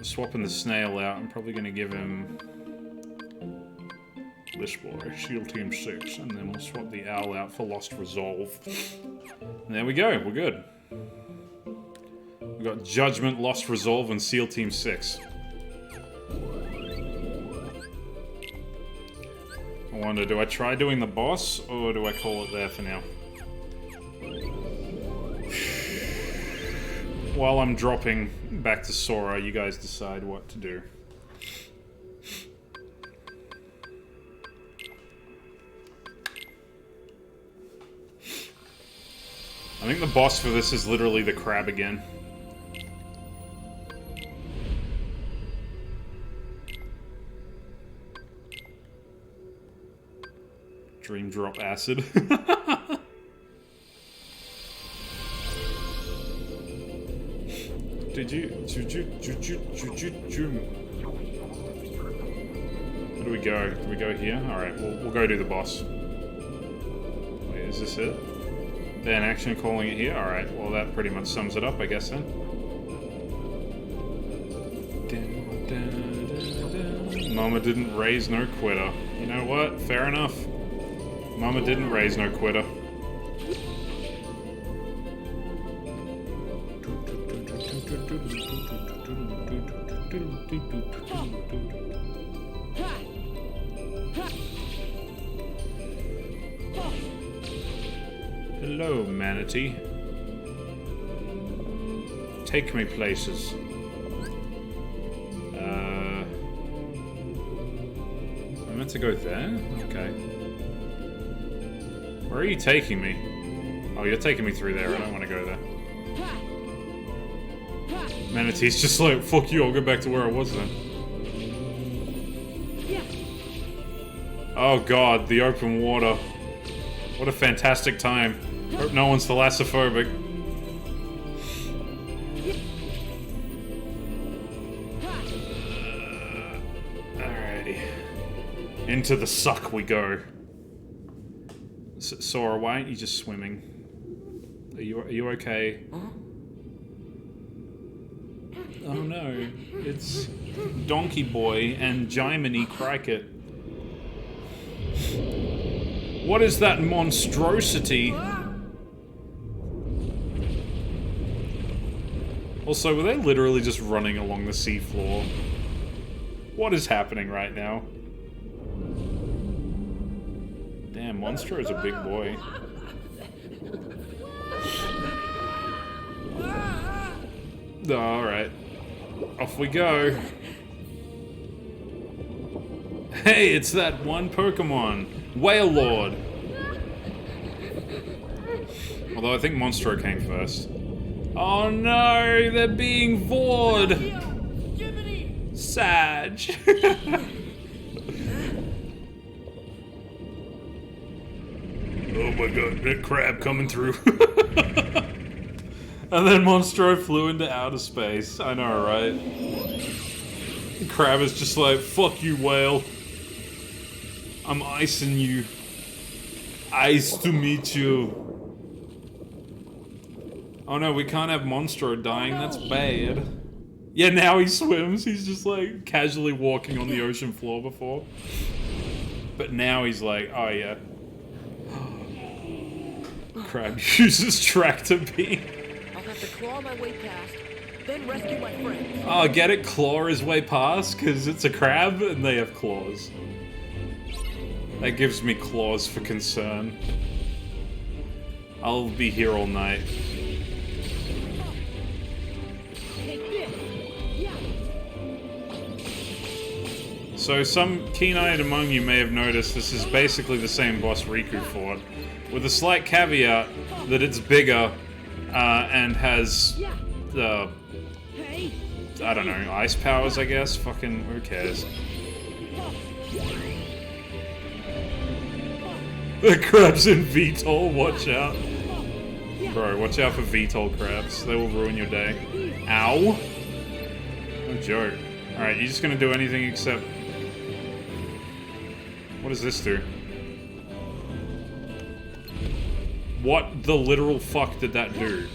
Swapping the snail out, I'm probably going to give him this boy, SEAL Team 6, and then we'll swap the owl out for Lost Resolve. And there we go, we're good. We've got Judgment, Lost Resolve, and SEAL Team 6. wonder, do I try doing the boss, or do I call it there for now? While I'm dropping back to Sora, you guys decide what to do. I think the boss for this is literally the crab again. Dream drop acid. Where do we go? Do we go here? Alright, we'll go do the boss. Wait, is this it? Ban action calling it here? Alright, well that pretty much sums it up, I guess then. Mama didn't raise no quitter. You know what? Fair enough. Mama didn't raise no quitter. Hello, manatee. Take me places. I'm meant to go there? Okay. Where are you taking me? Oh, you're taking me through there. I don't want to go there. Manatee's just like, fuck you, I'll go back to where I was then. Oh god, the open water. What a fantastic time. Hope no one's thalassophobic. Alrighty. Into the suck we go. Sora, why aren't you just swimming? Are you okay? Oh no, it's Donkey Boy and Jiminy Cricket. What is that monstrosity? Also, were they literally just running along the seafloor? What is happening right now? Damn, Monstro is a big boy. Alright. Off we go. Hey, it's that one Pokemon. Whale Lord. Although I think Monstro came first. Oh no, they're being vored. Sag. Oh my god, that crab coming through. And then Monstro flew into outer space. I know, right? The crab is just like, fuck you, whale. I'm icing you. Ice to meet you. Oh no, we can't have Monstro dying, that's bad. Yeah, now he swims. He's just like casually walking on the ocean floor before. But now he's like, oh yeah. Crab uses tractor beam. I'll have to claw my way past, then rescue my friends. Oh, get it? Claw his way past? Because it's a crab and they have claws. That gives me cause for concern. I'll be here all night. So some keen-eyed among you may have noticed this is basically the same boss Riku fought, with a slight caveat that it's bigger and has I don't know, ice powers, I guess? Fucking, who cares? The crabs in VTOL, watch out. Bro, watch out for VTOL crabs. They will ruin your day. Ow! No joke. Alright, you just gonna do anything except... What does this do? What the literal fuck did that do?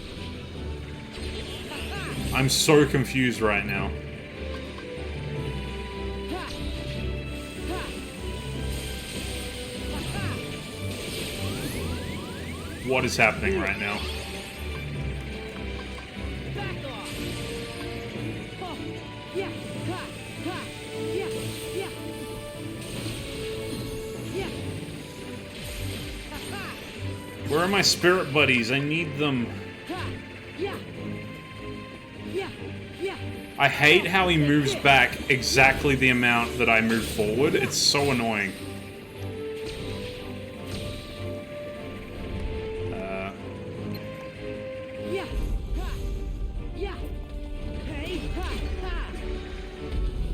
I'm so confused right now. What is happening right now? Where are my spirit buddies? I need them. I hate how he moves back exactly the amount that I move forward. It's so annoying.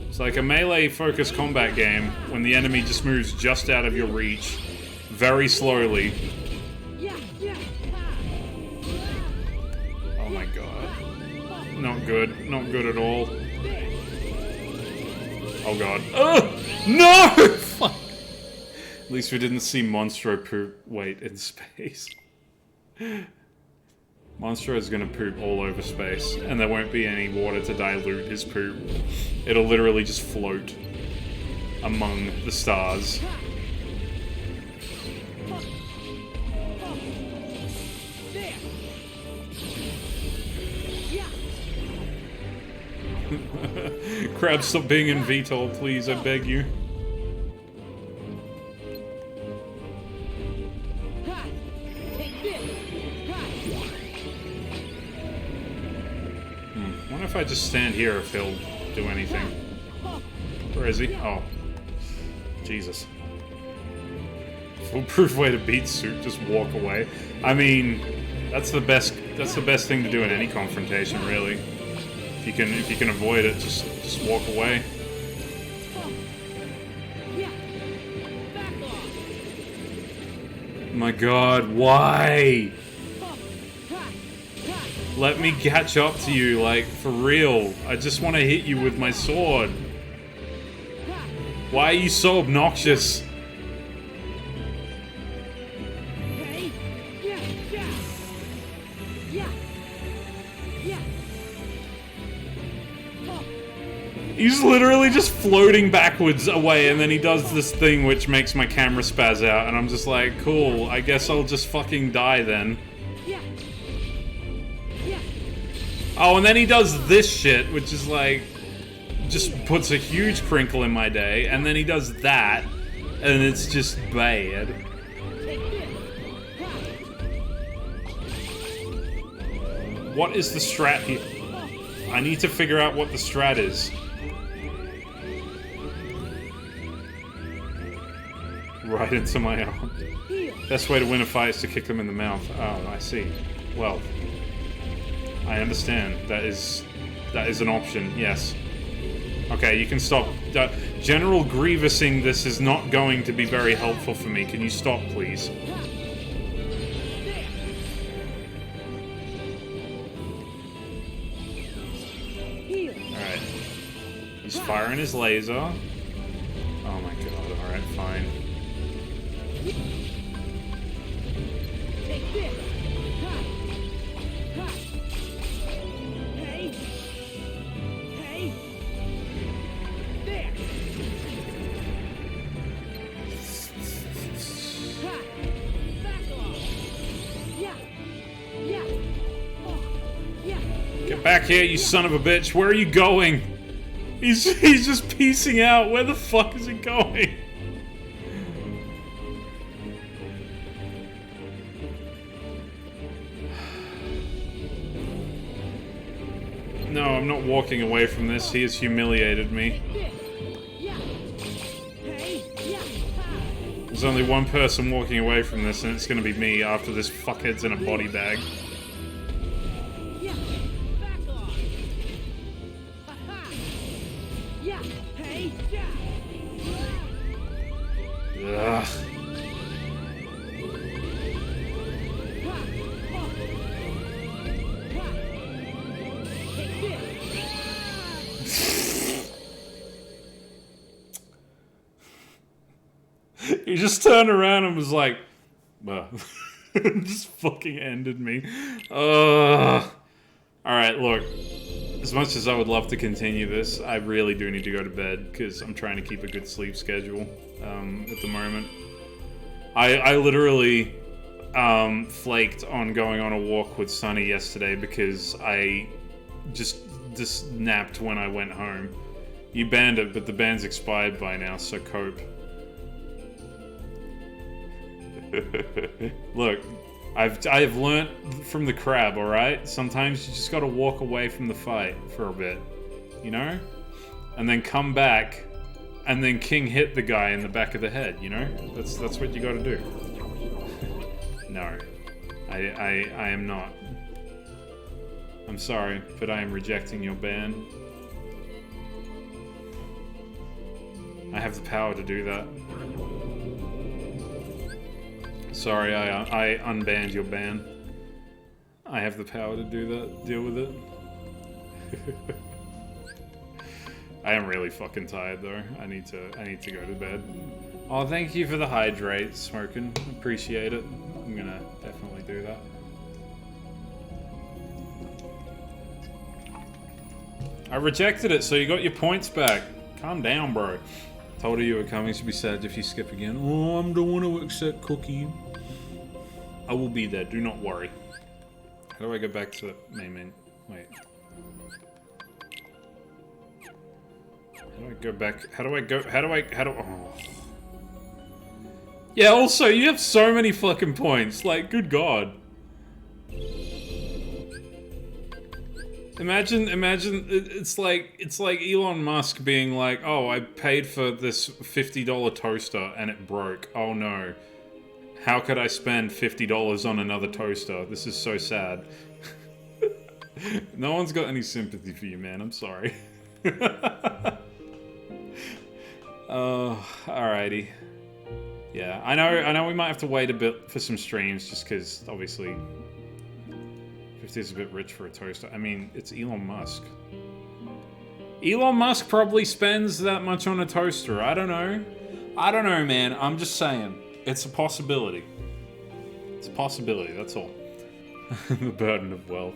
It's like a melee-focused combat game when the enemy just moves just out of your reach, very slowly. Oh my god. Not good. Not good at all. Oh god. Ugh! No! Fuck! At least we didn't see Monstro poop. Wait, in space. Monstro is gonna poop all over space, and there won't be any water to dilute his poop. It'll literally just float among the stars. Crab, stop being in VTOL, please, I beg you. Wonder if I just stand here if he'll do anything. Where is he? Oh. Jesus. Foolproof way to beat Supe, just walk away. I mean, that's the best thing to do in any confrontation, really. If you can avoid it, just walk away. My god, why? Let me catch up to you, like, for real. I just want to hit you with my sword. Why are you so obnoxious? He's literally just floating backwards away, and then he does this thing which makes my camera spaz out, and I'm just like, cool, I guess I'll just fucking die then. Oh, and then he does this shit, which is like, just puts a huge crinkle in my day, and then he does that, and it's just bad. What is the strat here? I need to figure out what the strat is. Right into my arm. Best way to win a fight is to kick them in the mouth. Oh, I see. Well, I understand. That is an option, yes. Okay, you can stop. General Grievousing this is not going to be very helpful for me. Can you stop, please? Alright. He's firing his laser. Oh my god, alright, fine. Get back here, you son of a bitch. Where are you going? He's just piecing out. Where the fuck is he going? No, I'm not walking away from this. He has humiliated me. There's only one person walking away from this, and it's gonna be me after this fuckhead's in a body bag. Ugh. He just turned around and was like, just fucking ended me. Alright, look. As much as I would love to continue this, I really do need to go to bed because I'm trying to keep a good sleep schedule at the moment. I literally flaked on going on a walk with Sunny yesterday because I just napped when I went home. You banned it, but the ban's expired by now, so cope. Look, I have learnt from the crab, alright? Sometimes you just gotta walk away from the fight for a bit. You know? And then come back, and then King hit the guy in the back of the head, you know? That's what you gotta do. No. I am not. I'm sorry, but I am rejecting your ban. I have the power to do that. Sorry, I unbanned your ban. I have the power to do that. Deal with it. I am really fucking tired though. I need to go to bed. Oh, thank you for the hydrate, Smokin'. Appreciate it. I'm gonna definitely do that. I rejected it, so you got your points back. Calm down, bro. Told her you were coming, she'd be sad if you skip again. Oh, I don't want to accept Cookie. I will be there, do not worry. How do I go back to the main menu? Wait. How do I go back? How do I go? Oh. Yeah, also, you have so many fucking points. Like, good god. Imagine, it's like Elon Musk being like, oh, I paid for this $50 toaster and it broke. Oh no. How could I spend $50 on another toaster? This is so sad. No one's got any sympathy for you, man. I'm sorry. Oh, alrighty. Yeah, I know we might have to wait a bit for some streams just because, obviously, 50 is a bit rich for a toaster. I mean, it's Elon Musk. Elon Musk probably spends that much on a toaster. I don't know. I don't know, man. I'm just saying. It's a possibility. It's a possibility, that's all. The burden of wealth.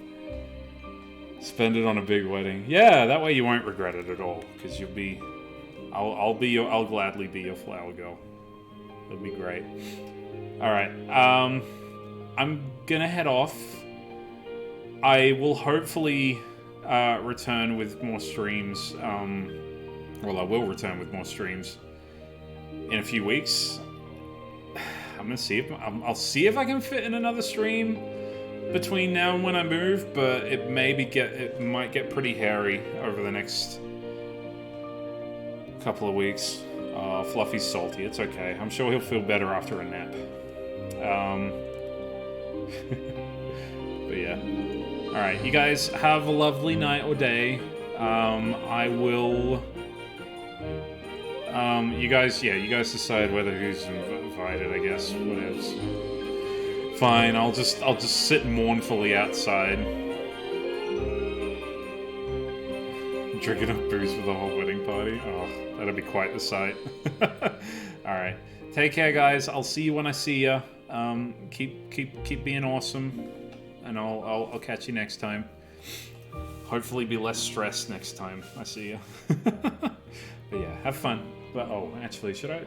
Spend it on a big wedding. Yeah, that way you won't regret it at all. Because you'll be... I'll gladly be your flower girl. It'll be great. Alright, I'm gonna head off. I will hopefully return with more streams. Well, I will return with more streams in a few weeks. I'm gonna see if I'll see if I can fit in another stream between now and when I move, but it might get pretty hairy over the next couple of weeks. Oh, Fluffy's salty. It's okay. I'm sure he'll feel better after a nap. But yeah. Alright, you guys have a lovely night or day. I will... you guys decide whether who's invited, I guess. Whatever. Fine, I'll just sit mournfully outside. Drinking up booze for the whole wedding party. Oh, that'll be quite the sight. Alright. Take care, guys. I'll see you when I see ya. Keep being awesome. And I'll catch you next time. Hopefully be less stressed next time I see you. But yeah, have fun. But oh, actually, should I?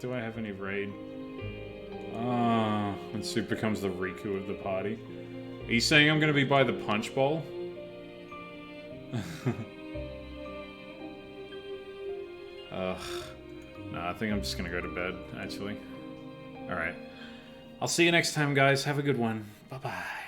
Do I have any raid? Ah, when Supe becomes the Riku of the party. Are you saying I'm gonna be by the punch bowl? Ugh. Nah, I think I'm just gonna go to bed, actually. Alright. I'll see you next time, guys. Have a good one. Bye-bye.